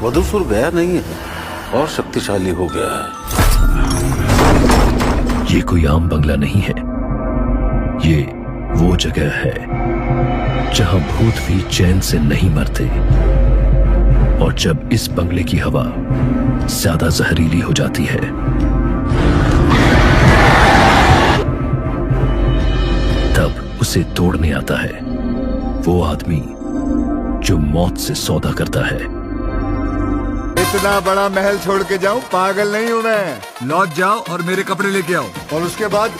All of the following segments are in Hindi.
वधूसुर गया नहीं है और शक्तिशाली हो गया है। ये कोई आम बंगला नहीं है, ये वो जगह है जहां भूत भी चैन से नहीं मरते। और जब इस बंगले की हवा ज्यादा जहरीली हो जाती है तब उसे तोड़ने आता है वो आदमी जो मौत से सौदा करता है। इतना बड़ा महल छोड़ के जाऊं, पागल नहीं हूं मैं। लौट जाओ और मेरे कपड़े लेके आओ, और उसके बाद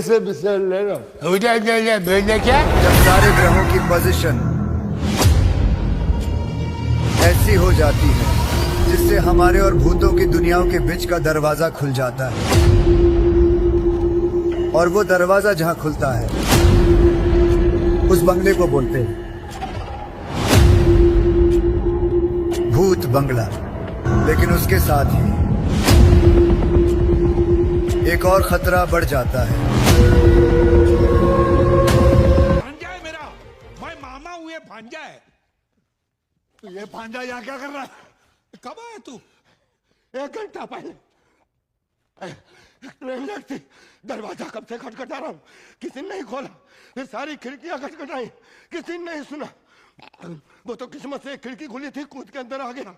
से बिस्तर ले लो। क्या जब सारे ग्रहों की पोजीशन ऐसी हो जाती है जिससे हमारे और भूतों की दुनियाओं के बीच का दरवाजा खुल जाता है, और वो दरवाजा जहां खुलता है उस बंगले को बोलते हैं भूत बंगला। लेकिन उसके साथ ही एक और खतरा बढ़ जाता है। भांजा है मेरा, मैं मामा हूं, ये भांजा है। तो ये भांजा यहाँ क्या कर रहा है? कब आया तू? 1 घंटा पहले। ट्रेन लेट थी, दरवाजा कब से खटखटा रहा हूँ, किसी ने नहीं खोला। फिर सारी खिड़कियां खटखटाई, किसी ने नहीं सुना। वो तो किस्मत से खिड़की खुली थी, कूद के अंदर आ गया।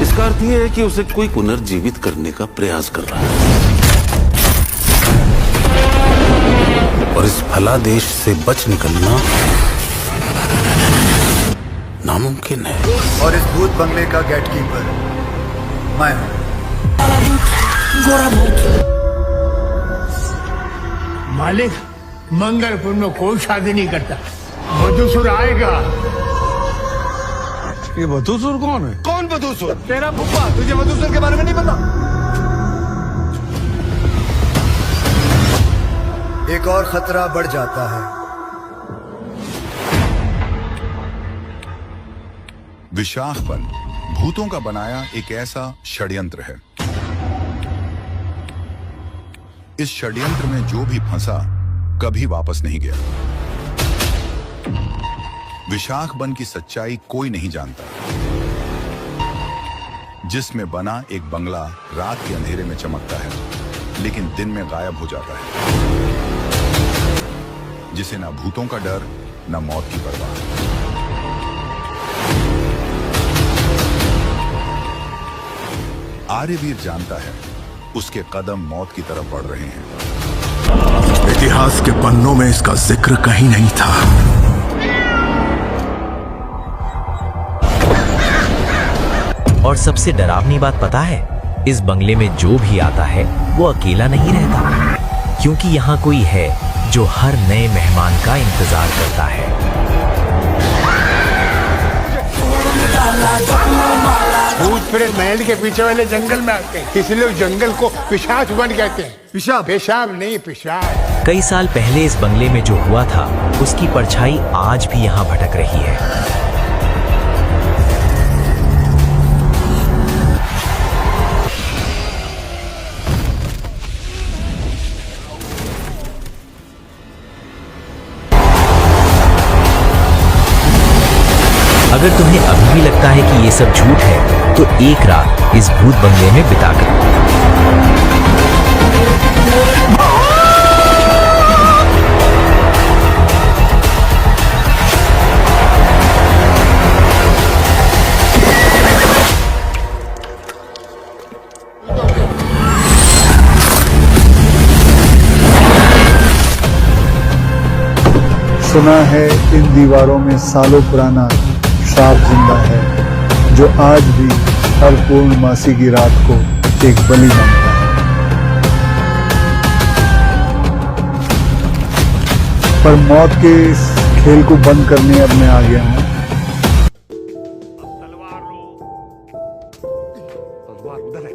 इसका अर्थ यह है कि उसे कोई पुनर्जीवित करने का प्रयास कर रहा है, और इस फलादेश से बच निकलना नामुमकिन है। और इस भूत बंगले का गेटकीपर मैं हूं। मालिक, मंगलपुर में कोई शादी नहीं करता। वधूसुर आएगा। ये वधूसुर कौन है? कौन वधूसुर? तेरा फुप्पा। तुझे वधूसुर के बारे में नहीं पता? एक और खतरा बढ़ जाता है। विशाखवन भूतों का बनाया एक ऐसा षड्यंत्र है। इस षड्यंत्र में जो भी फंसा कभी वापस नहीं गया। विशाखवन की सच्चाई कोई नहीं जानता, जिसमें बना एक बंगला रात के अंधेरे में चमकता है लेकिन दिन में गायब हो जाता है, जिसे ना भूतों का डर ना मौत की परवाह। आर्यवीर जानता है उसके कदम मौत की तरफ बढ़ रहे हैं। इतिहास के पन्नों में इसका जिक्र कहीं नहीं था। और सबसे डरावनी बात पता है, इस बंगले में जो भी आता है वो अकेला नहीं रहता, क्योंकि यहाँ कोई है जो हर नए मेहमान का इंतजार करता है। भूत प्रेत महल के पीछे वाले जंगल में आते हैं, इसलिए उस जंगल को पिशाच वन कहते हैं। पेशाब? पेशाब नहीं, पिशाच। कई साल पहले इस बंगले में जो हुआ था उसकी परछाई आज भी यहाँ भटक रही है। अगर तुम्हें अभी भी लगता है कि ये सब झूठ है तो एक रात इस भूत बंगले में बिता कर सुना है इन दीवारों में सालों पुराना श्राप जिंदा है, जो आज भी हर पूर्णमासी की रात को एक बलि मांगता है। पर मौत के इस खेल को बंद करने अब मैं आ गया हूँ। तलवार उधर है।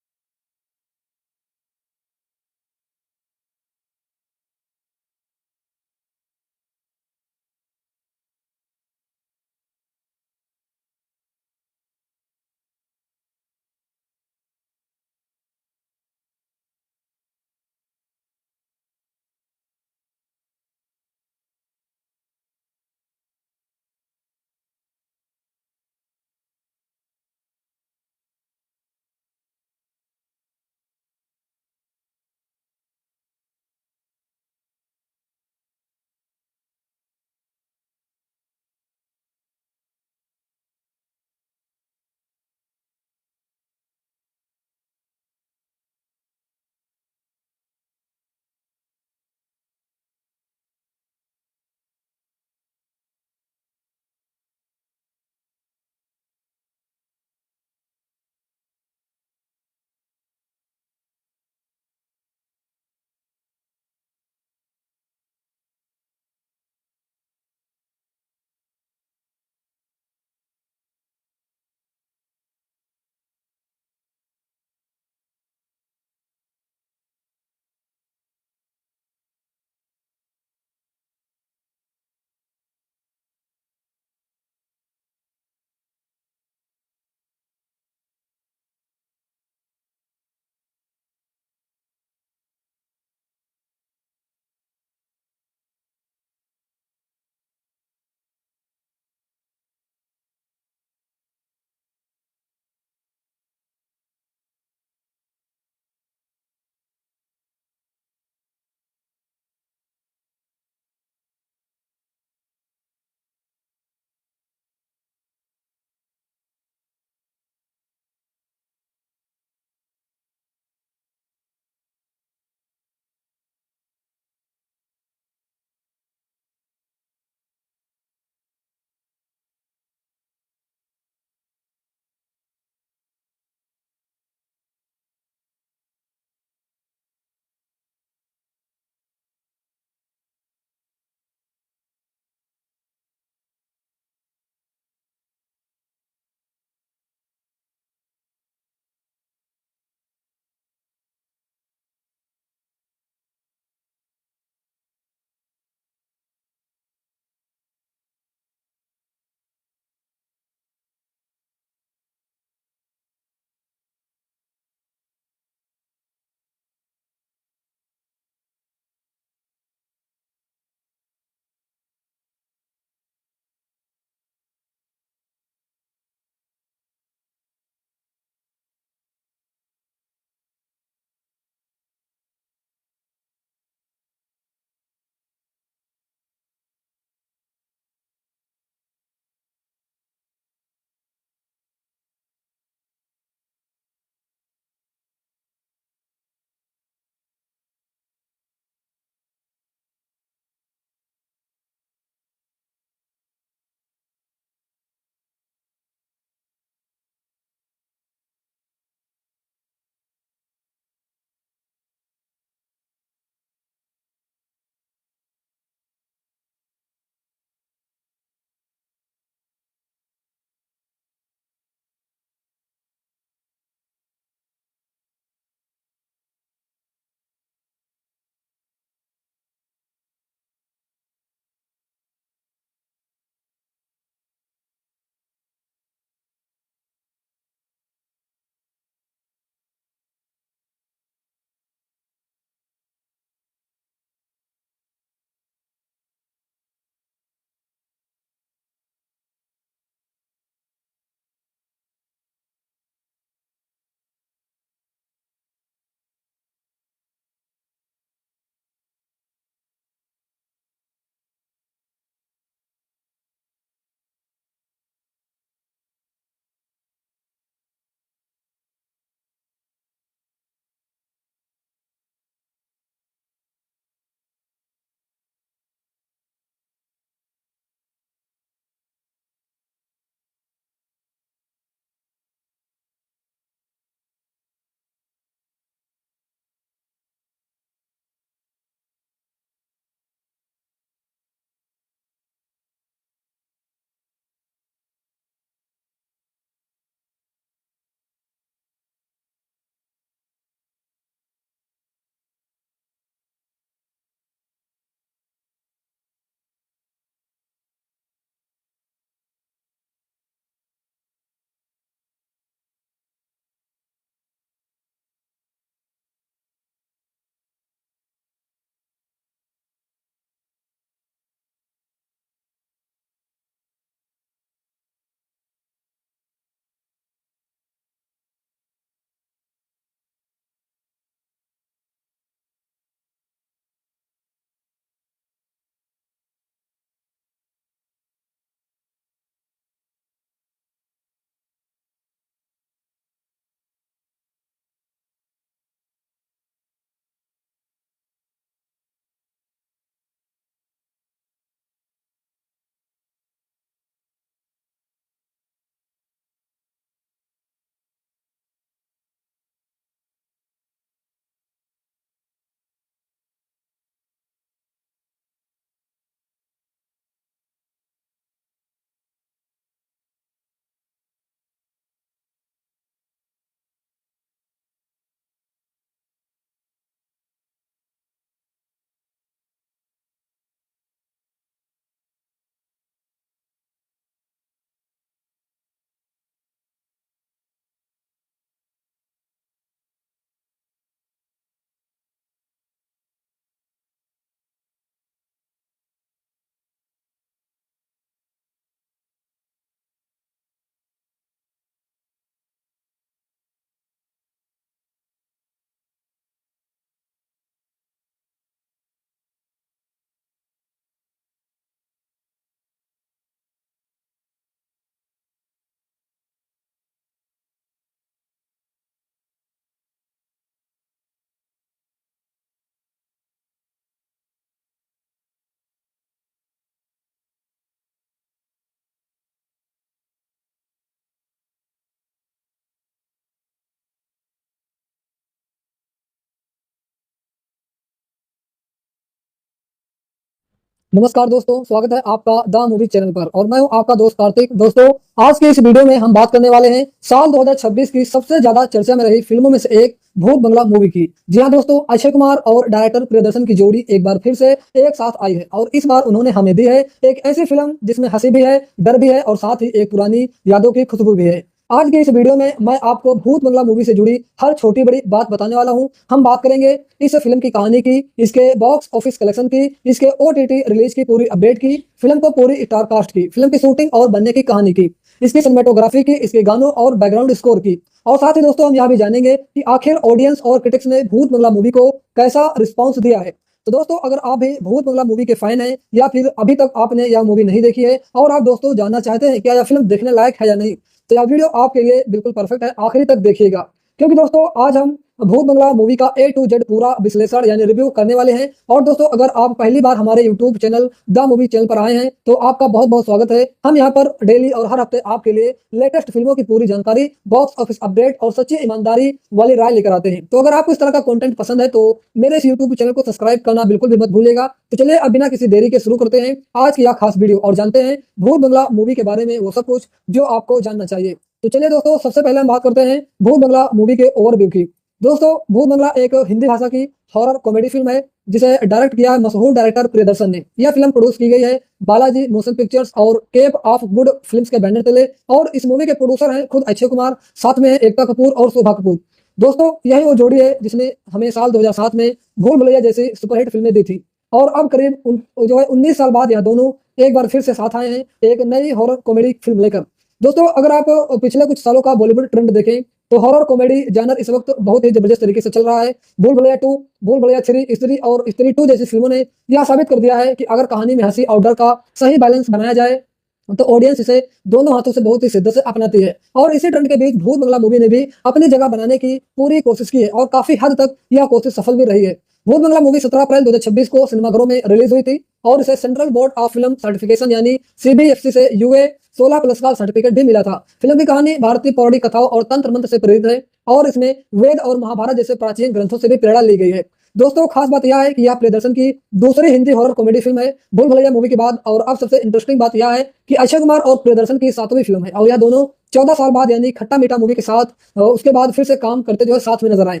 नमस्कार दोस्तों, स्वागत है आपका द मूवी चैनल पर और मैं हूं आपका दोस्त कार्तिक। दोस्तों, आज के इस वीडियो में हम बात करने वाले हैं साल 2026 की सबसे ज्यादा चर्चा में रही फिल्मों में से एक भूत बंगला मूवी की। जी हां दोस्तों, अक्षय कुमार और डायरेक्टर प्रियदर्शन की जोड़ी एक बार फिर से एक साथ आई है और इस बार उन्होंने हमें दी है एक ऐसी फिल्म जिसमें हंसी भी है, डर भी है और साथ ही एक पुरानी यादों की खुशबू भी है। आज के इस वीडियो में मैं आपको भूत बंगला मूवी से जुड़ी हर छोटी बड़ी बात बताने वाला हूं। हम बात करेंगे इस फिल्म की कहानी की, इसके बॉक्स ऑफिस कलेक्शन की, इसके OTT रिलीज की पूरी अपडेट की, फिल्म को पूरी स्टार कास्ट की, फिल्म की शूटिंग और बनने की कहानी की, इसकी सिनेमेटोग्राफी की, इसके गानों और बैकग्राउंड स्कोर की। और साथ ही दोस्तों हम यह भी जानेंगे कि आखिर ऑडियंस और क्रिटिक्स ने भूत बंगला मूवी को कैसा रिस्पॉन्स दिया है। तो दोस्तों, अगर आप भी भूत बंगला मूवी के फैन हैं या फिर अभी तक आपने यह मूवी नहीं देखी है और आप दोस्तों जानना चाहते हैं क्या यह फिल्म देखने लायक है या नहीं, तो यह वीडियो आपके लिए बिल्कुल परफेक्ट है। आखिरी तक देखिएगा क्योंकि दोस्तों आज हम भूत बंगला मूवी का A to Z पूरा विश्लेषण यानी रिव्यू करने वाले हैं। और दोस्तों, अगर आप पहली बार हमारे YouTube channel the movie channel पर आए हैं तो आपका बहुत बहुत स्वागत है। हम यहाँ पर डेली और हर हफ्ते आपके लिए लेटेस्ट फिल्मों की पूरी जानकारी, बॉक्स ऑफिस अपडेट और सच्ची ईमानदारी वाली राय लेकर आते हैं। तो अगर आपको इस तरह का कंटेंट पसंद है तो मेरे इस YouTube चैनल को सब्सक्राइब करना बिल्कुल भी मत भूलिएगा। तो चलिए अब बिना किसी देरी के शुरू करते हैं आज की यह खास वीडियो और जानते हैं भूत बंगला मूवी के बारे में वो सब कुछ जो आपको जानना चाहिए। तो चलिए दोस्तों, सबसे पहले हम बात करते हैं भूत बंगला मूवी के ओवरव्यू की। दोस्तों, भूत बंगला एक हिंदी भाषा की हॉरर कॉमेडी फिल्म है जिसे डायरेक्ट किया है मशहूर डायरेक्टर प्रियदर्शन ने। यह फिल्म प्रोड्यूस की गई है बालाजी मोशन पिक्चर्स और केप ऑफ गुड फिल्म्स के बैनर तले और इस मूवी के प्रोड्यूसर हैं खुद अक्षय कुमार, साथ में एकता कपूर और शोभा कपूर। दोस्तों, यही वो जोड़ी है जिसने हमें साल 2007 में भूल भुलैया जैसी सुपरहिट फिल्में दी थी और अब करीब 19 साल बाद यह दोनों एक बार फिर से साथ आए हैं एक नई हॉरर कॉमेडी फिल्म लेकर। दोस्तों, अगर आप पिछले कुछ सालों का बॉलीवुड ट्रेंड देखें तो हॉरर कॉमेडी जानर इस वक्त बहुत ही जबरदस्त तरीके से चल रहा है। भूल भुलैया 2, भूल भुलैया 3, स्त्री और स्त्री 2 जैसी फिल्मों ने यह साबित कर दिया है कि अगर कहानी में हंसी और डर का सही बैलेंस बनाया जाए तो ऑडियंस इसे दोनों हाथों से बहुत ही शिद्दत से अपनाती है। और इसी ट्रेंड के बीच भूत बंगला मूवी ने भी अपनी जगह बनाने की पूरी कोशिश की है और काफी हद तक यह कोशिश सफल भी रही है। भूत बंगला मूवी 17 अप्रैल 2026 को सिनेमाघरों में रिलीज हुई थी और इसे central board of film certification यानी CBFC से UA 16+ का सर्टिफिकेट भी मिला था। फिल्म की कहानी भारतीय पौराणिक कथाओं और तंत्र मंत्र से प्रेरित है और इसमें वेद और महाभारत जैसे प्राचीन ग्रंथों से भी प्रेरणा ली गई है। दोस्तों, खास बात यह है कि यह प्रियदर्शन की दूसरी हिंदी हॉरर कॉमेडी फिल्म है भूल भुलैया मूवी के बाद। और अब सबसे इंटरेस्टिंग बात यह है कि अक्षय कुमार और प्रियदर्शन की 7वीं फिल्म है और यह दोनों 14 साल बाद यानी खट्टा मीठा मूवी के साथ उसके बाद फिर से काम करते जो है साथ में नजर आए।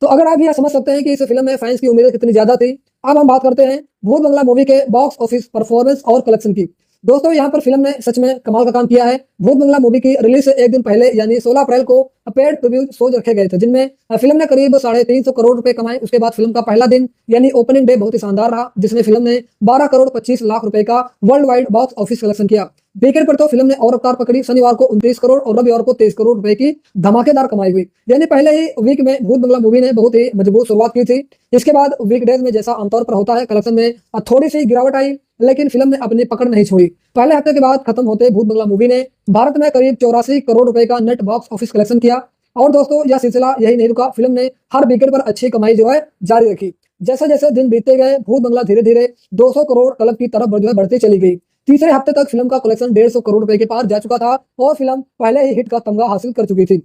तो अगर आप यह समझ सकते हैं कि इस फिल्म में फैंस की उम्मीदें कितनी ज्यादा थी। अब हम बात करते हैं भूत बंगला मूवी के बॉक्स ऑफिस परफॉर्मेंस और कलेक्शन की। दोस्तों, यहाँ पर फिल्म ने सच में कमाल का काम किया है। भूत बंगला मूवी की रिलीज से एक दिन पहले यानी 16 अप्रैल को पेड प्रीव्यू शोज रखे गए थे जिनमें फिल्म ने करीब 350 करोड़ रुपए कमाए। उसके बाद फिल्म का पहला दिन यानी ओपनिंग डे बहुत ही शानदार रहा जिसमें फिल्म ने 12 करोड़ 25 लाख रुपए का world wide box office collection किया। वीकेंड पर तो फिल्म ने और रफ्तार पकड़ी, शनिवार को 29 करोड़ और रविवार को 23 करोड़ रुपए की धमाकेदार कमाई हुई। यानी पहले ही वीक में भूत बंगला मूवी ने बहुत ही मजबूत शुरुआत की थी। इसके बाद वीकडेज में जैसा आमतौर पर होता है कलेक्शन में थोड़ी सी गिरावट आई, लेकिन फिल्म ने अपनी पकड़ नहीं छोड़ी। पहले हफ्ते के बाद खत्म होते भूत बंगला मूवी ने भारत में करीब 84 करोड़ रुपए का नेट बॉक्स ऑफिस कलेक्शन किया। और दोस्तों, यह सिलसिला यही नहीं रुका, फिल्म ने हर वीकेंड पर अच्छी कमाई जो है जारी रखी। जैसे जैसे दिन बीतते गए भूत बंगला धीरे धीरे 200 करोड़ क्लब की तरफ जो है बढ़ती चली गई। तीसरे हफ्ते तक फिल्म का कलेक्शन 150 करोड़ रुपए के पार जा चुका था और फिल्म पहले ही हिट का तमगा हासिल कर चुकी थी।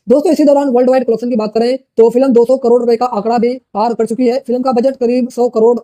दोस्तों, इसी दौरान वर्ल्ड वाइड कलेक्शन की बात करें तो फिल्म 200 करोड़ रुपए का आंकड़ा भी पार कर चुकी है। फिल्म का बजट करीब 100 करोड़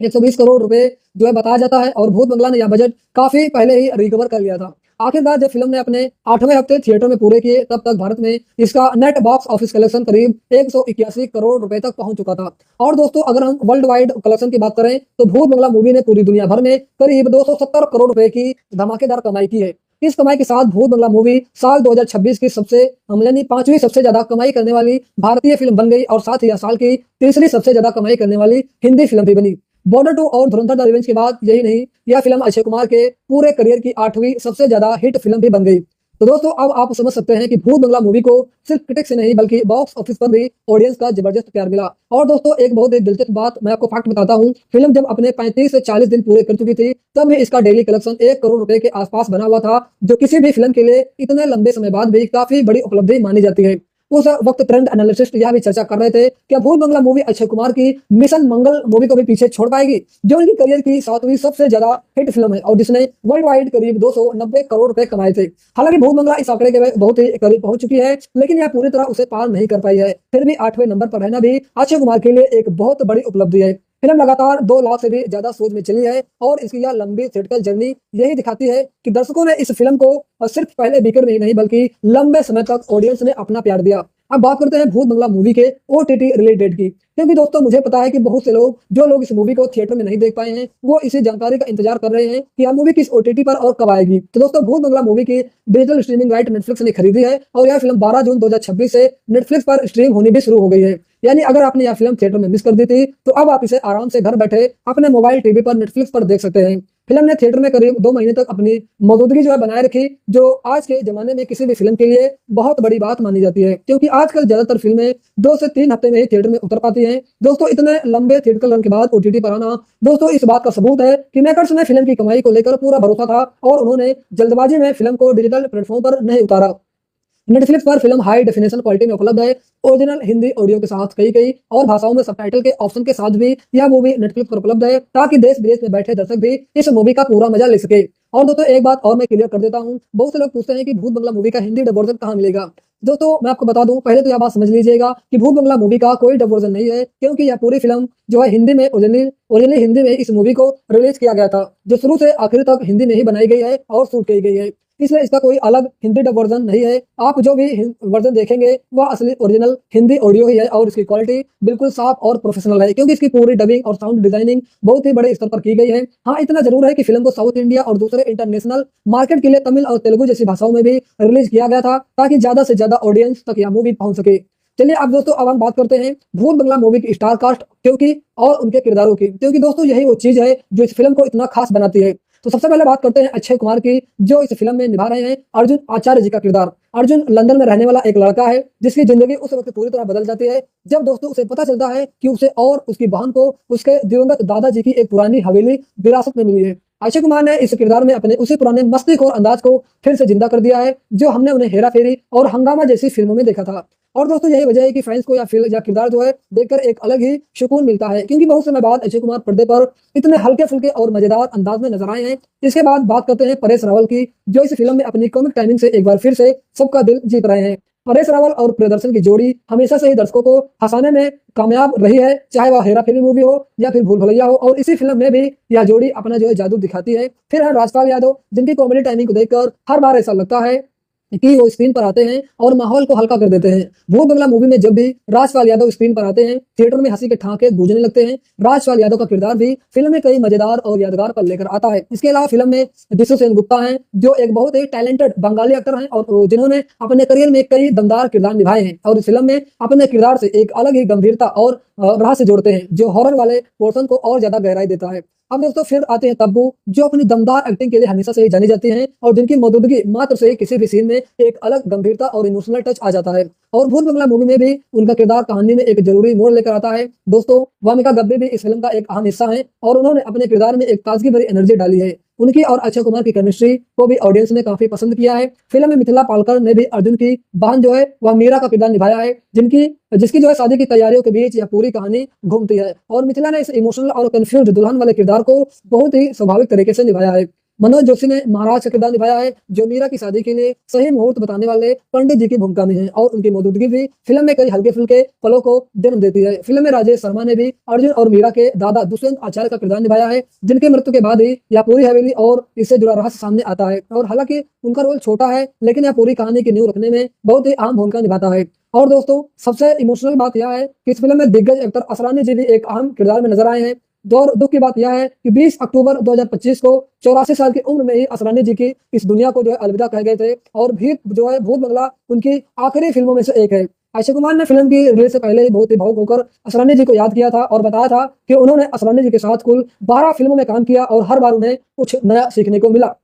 120 करोड़ रुपए जो है बताया जाता है और भूत बंगला ने यह बजट काफी पहले ही रिकवर कर लिया था। आखिरकार जब फिल्म ने अपने 8वें हफ्ते थिएटर में पूरे किए तब तक भारत में इसका नेट बॉक्स ऑफिस कलेक्शन करीब 181 करोड़ रुपए तक पहुंच चुका था। और दोस्तों, अगर हम वर्ल्ड वाइड कलेक्शन की बात करें तो भूत बंगला मूवी ने पूरी दुनिया भर में करीब 270 करोड़ रुपए की धमाकेदार कमाई की है। इस कमाई के साथ भूत बंगला मूवी साल 2026 की यानी 5वीं सबसे ज्यादा कमाई करने वाली भारतीय फिल्म बन गई और साथ ही साल की तीसरी सबसे ज्यादा कमाई करने वाली हिंदी फिल्म भी बनी। बॉर्डर 2 और धुरंधर द रिवेंज के बाद यही नहीं, यह फिल्म अक्षय कुमार के पूरे करियर की 8वीं सबसे ज्यादा हिट फिल्म भी बन गई। तो दोस्तों, अब आप समझ सकते हैं कि भूत बंगला मूवी को सिर्फ क्रिटिक्स से नहीं बल्कि बॉक्स ऑफिस पर भी ऑडियंस का जबरदस्त प्यार मिला। और दोस्तों, एक बहुत ही दिलचस्प बात मैं आपको फैक्ट बताता हूँ। फिल्म जब अपने 35 से 40 दिन पूरे कर चुकी थी तब भी इसका डेली कलेक्शन 1 करोड़ रुपए के आसपास बना हुआ था, जो किसी भी फिल्म के लिए इतने लंबे समय बाद भी काफी बड़ी उपलब्धि मानी जाती है। उस वक्त ट्रेंड एनालिस्ट यह भी चर्चा कर रहे थे कि भूत बंगला मूवी अक्षय कुमार की मिशन मंगल मूवी को भी पीछे छोड़ पाएगी, जो उनकी करियर की 7वीं सबसे ज्यादा हिट फिल्म है और जिसने वर्ल्ड वाइड करीब 290 करोड़ रुपए कमाए थे। हालांकि भूत बंगला इस आंकड़े के बहुत ही करीब पहुंच चुकी है, लेकिन यह पूरी तरह उसे पार नहीं कर पाई है। फिर भी 8वें नंबर पर रहना भी अक्षय कुमार के लिए एक बहुत बड़ी उपलब्धि है। फिल्म लगातार 2 लाख से भी ज्यादा शोज में चली है और इसकी यह लंबी थिएट्रिकल जर्नी यही दिखाती है कि दर्शकों ने इस फिल्म को सिर्फ पहले वीकेंड में ही नहीं बल्कि लंबे समय तक ऑडियंस ने अपना प्यार दिया। अब बात करते हैं भूत बंगला मूवी के OTT रिलीज डेट की, क्योंकि दोस्तों मुझे पता है कि बहुत से लोग जो लोग इस मूवी को थिएटर में नहीं देख पाए हैं वो इसी जानकारी का इंतजार कर रहे हैं कि यह मूवी किस OTT पर और कब आएगी। तो दोस्तों भूत बंगला मूवी की डिजिटल स्ट्रीमिंग राइट नेटफ्लिक्स ने खरीदी है और यह फिल्म 12 जून 2026 से नेटफ्लिक्स पर स्ट्रीम होनी भी शुरू हो गई है। यानी अगर आपने यह फिल्म थिएटर में मिस कर दी थी तो अब आप इसे आराम से घर बैठे अपने मोबाइल टीवी पर नेटफ्लिक्स पर देख सकते हैं। फिल्म ने थिएटर में करीब 2 महीने तक अपनी मौजूदगी जो है बनाए रखी, जो आज के जमाने में किसी भी फिल्म के लिए बहुत बड़ी बात मानी जाती है, क्योंकि आजकल ज्यादातर फिल्में 2 से 3 हफ्ते में ही थिएटर में उतर पाती हैं। दोस्तों इतने लंबे थिएटर रन के बाद OTT पर आना दोस्तों इस बात का सबूत है कि मेकर्स ने फिल्म की कमाई को लेकर पूरा भरोसा था और उन्होंने जल्दबाजी में फिल्म को डिजिटल प्लेटफॉर्म पर नहीं उतारा। नेटफ्लिक्स पर फिल्म हाई डेफिनेशन क्वालिटी में उपलब्ध है, ओरिजिनल हिंदी ऑडियो के साथ कई और भाषाओं में सबटाइटल के ऑप्शन के साथ भी यह मूवी नेटफ्लिक्स पर उपलब्ध है, ताकि देश विदेश में बैठे दर्शक भी इस मूवी का पूरा मजा ले सके। और दोस्तों एक बात और मैं क्लियर कर देता हूँ, बहुत से लोग पूछते हैं कि भूत बंगला मूवी का हिंदी डब वर्जन कहाँ मिलेगा। दोस्तों मैं आपको बता दूं, पहले तो यह बात समझ लीजिएगा कि भूत बंगला मूवी का कोई डब वर्जन नहीं है, क्योंकि यह पूरी फिल्म जो है हिंदी में ओरिजिनली हिंदी में इस मूवी को रिलीज किया गया था, जो शुरू से आखिर तक हिंदी में ही बनाई गई है और शूट की गई है, इसलिए इसका कोई अलग हिंदी डब वर्जन नहीं है। आप जो भी वर्जन देखेंगे वह असली ओरिजिनल हिंदी ऑडियो ही है और इसकी क्वालिटी बिल्कुल साफ और प्रोफेशनल है, क्योंकि इसकी पूरी डबिंग और साउंड डिजाइनिंग बहुत ही बड़े स्तर पर की गई है। हाँ इतना जरूर है कि फिल्म को साउथ इंडिया और दूसरे इंटरनेशनल मार्केट के लिए तमिल और तेलुगु जैसी भाषाओं में भी रिलीज किया गया था, ताकि ज्यादा से ज्यादा ऑडियंस तक यह मूवी पहुंच सके। चलिए अब दोस्तों अब हम बात करते हैं भूत बंगला मूवी की स्टार कास्ट क्योंकि और उनके किरदारों की, क्योंकि दोस्तों यही वो चीज है जो इस फिल्म को इतना खास बनाती है। तो सबसे पहले बात करते हैं अक्षय कुमार की, जो इस फिल्म में निभा रहे हैं अर्जुन आचार्य जी का किरदार। अर्जुन लंदन में रहने वाला एक लड़का है जिसकी जिंदगी उस वक्त पूरी तरह बदल जाती है जब दोस्तों उसे पता चलता है कि उसे और उसकी बहन को उसके दिवंगत दादाजी की एक पुरानी हवेली विरासत में मिली है। अक्षय कुमार ने इस किरदार में अपने उसी पुराने मस्तीखोर अंदाज को फिर से जिंदा कर दिया है जो हमने उन्हें हेरा फेरी और हंगामा जैसी फिल्मों में देखा था। और दोस्तों यही वजह है कि फैंस को यह फिल्म या किरदार जो है देखकर एक अलग ही सुकून मिलता है, क्योंकि बहुत समय बाद अक्षय कुमार पर्दे पर इतने हल्के फुल्के और मजेदार अंदाज में नजर आए हैं। इसके बाद बात करते हैं परेश रावल की, जो इस फिल्म में अपनी कॉमिक टाइमिंग से एक बार फिर से सबका दिल जीत रहे हैं। परेश रावल और प्रियदर्शन की जोड़ी हमेशा से ही दर्शकों को हंसाने में कामयाब रही है, चाहे वह हेरा फेरी मूवी हो या फिर भूल भुलैया हो, और इसी फिल्म में भी यह जोड़ी अपना जो है जादू दिखाती है। फिर है राजपाल यादव, जिनकी कॉमेडी टाइमिंग को देखकर हर बार ऐसा लगता है कि वो स्क्रीन पर आते हैं और माहौल को हल्का कर देते हैं। भूत बंगला मूवी में जब भी राजपाल यादव स्क्रीन पर आते हैं थिएटर में हंसी के ठहाके गूंजने लगते हैं। राजपाल यादव का किरदार भी फिल्म में कई मजेदार और यादगार पल लेकर आता है। इसके अलावा फिल्म में दिशु सेन गुप्ता हैं, जो एक बहुत ही टैलेंटेड बंगाली एक्टर हैं और जिन्होंने अपने करियर में कई दमदार किरदार निभाए हैं और इस फिल्म में अपने किरदार से एक अलग ही गंभीरता और रहस्य जोड़ते हैं, जो हॉरर वाले पोर्शन को और ज्यादा गहराई देता है। अब दोस्तों फिर आते हैं तब्बू, जो अपनी दमदार एक्टिंग के लिए हमेशा से ही जानी जाती हैं और जिनकी मौजूदगी मात्र से ही किसी भी सीन में एक अलग गंभीरता और इमोशनल टच आ जाता है। और भूत बंगला मूवी में भी उनका किरदार कहानी में एक जरूरी मोड़ लेकर आता है। दोस्तों वामिका गब्बे भी इस फिल्म का एक अहम हिस्सा है और उन्होंने अपने किरदार में एक ताजगी भरी एनर्जी डाली है। उनकी और अक्षय कुमार की केमिस्ट्री को भी ऑडियंस ने काफी पसंद किया है। फिल्म में मिथिला पालकर ने भी अर्जुन की बहन जो है वह मीरा का किरदार निभाया है, जिसकी जो है शादी की तैयारियों के बीच यह पूरी कहानी घूमती है। और मिथिला ने इस इमोशनल और कंफ्यूज दुल्हन वाले किरदार को बहुत ही स्वाभाविक तरीके से निभाया है। मनोज जोशी ने महाराज का किरदार निभाया है, जो मीरा की शादी के लिए सही मुहूर्त बताने वाले पंडित जी की भूमिका में है और उनकी मौजूदगी भी फिल्म में कई हल्के फुल्के पलों को जन्म देती है। फिल्म में राजेश शर्मा ने भी अर्जुन और मीरा के दादा दुष्यंत आचार्य का किरदार निभाया है, जिनकी मृत्यु के बाद ही यह पूरी हवेली और इससे जुड़ा रहस्य सामने आता है। और हालांकि उनका रोल छोटा है, लेकिन यह पूरी कहानी की नींव रखने में बहुत ही अहम भूमिका निभाता है। और दोस्तों सबसे इमोशनल बात यह है कि इस फिल्म में दिग्गज एक्टर असरानी जी भी एक अहम किरदार में नजर आए हैं। और दुख की बात यह है कि 20 अक्टूबर 2025 को 84 साल की उम्र में ही असरानी जी की इस दुनिया को जो है अलविदा कह गए थे और भूत बंगला उनकी आखिरी फिल्मों में से एक है। अक्षय कुमार ने फिल्म की रिलीज से पहले ही बहुत ही भावुक होकर असरानी जी को याद किया था और बताया था कि उन्होंने असरानी जी के साथ कुल 12 फिल्मों में काम किया और हर बार उन्हें कुछ नया सीखने को मिला।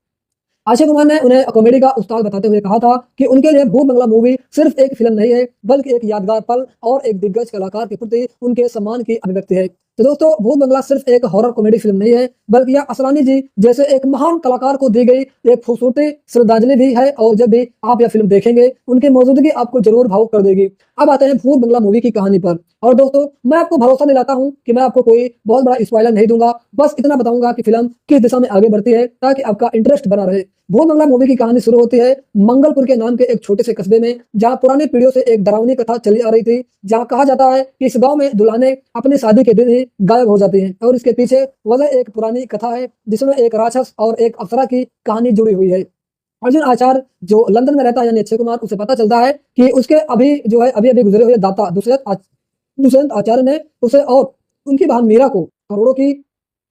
अक्षय कुमार ने उन्हें कॉमेडी का उस्ताद बताते हुए कहा था कि उनके लिए भूत बंगला मूवी सिर्फ एक फिल्म नहीं है, बल्कि एक यादगार पल और एक दिग्गज कलाकार के प्रति उनके सम्मान की अभिव्यक्ति है। तो दोस्तों भूत बंगला सिर्फ एक हॉरर कॉमेडी फिल्म नहीं है, बल्कि यह असरानी जी जैसे एक महान कलाकार को दी गई एक खूबसूरती श्रद्धांजलि भी है। और जब भी आप यह फिल्म देखेंगे उनकी मौजूदगी आपको जरूर भावुक कर देगी। अब आते हैं भूत बंगला मूवी की कहानी पर। और दोस्तों मैं आपको भरोसा दिलाता हूं कि मैं आपको कोई बहुत बड़ा स्पॉइलर नहीं दूंगा, बस इतना बताऊंगा कि फिल्म किस दिशा में आगे बढ़ती है ताकि आपका इंटरेस्ट बना रहे। भूत बंगला मूवी की कहानी शुरू होती है मंगलपुर के नाम के एक छोटे से कस्बे में, जहां पुरानी पीढ़ियों से एक डरावनी कथा चली आ रही थी, जहां कहा जाता है कि इस गांव में दुल्हनें अपनी शादी के दिन ही गायब हो जाती हैं और इसके पीछे वजह एक पुरानी कथा है जिसमें एक राक्षस और एक अप्सरा की कहानी जुड़ी हुई है। अर्जुन आचार्य जो लंदन में रहता है यानी अक्षय कुमार, उसे पता चलता है कि उसके अभी गुजरे हुए दाता दुष्यंत आचार्य ने उसे और उनकी बहन मीरा को करोड़ों की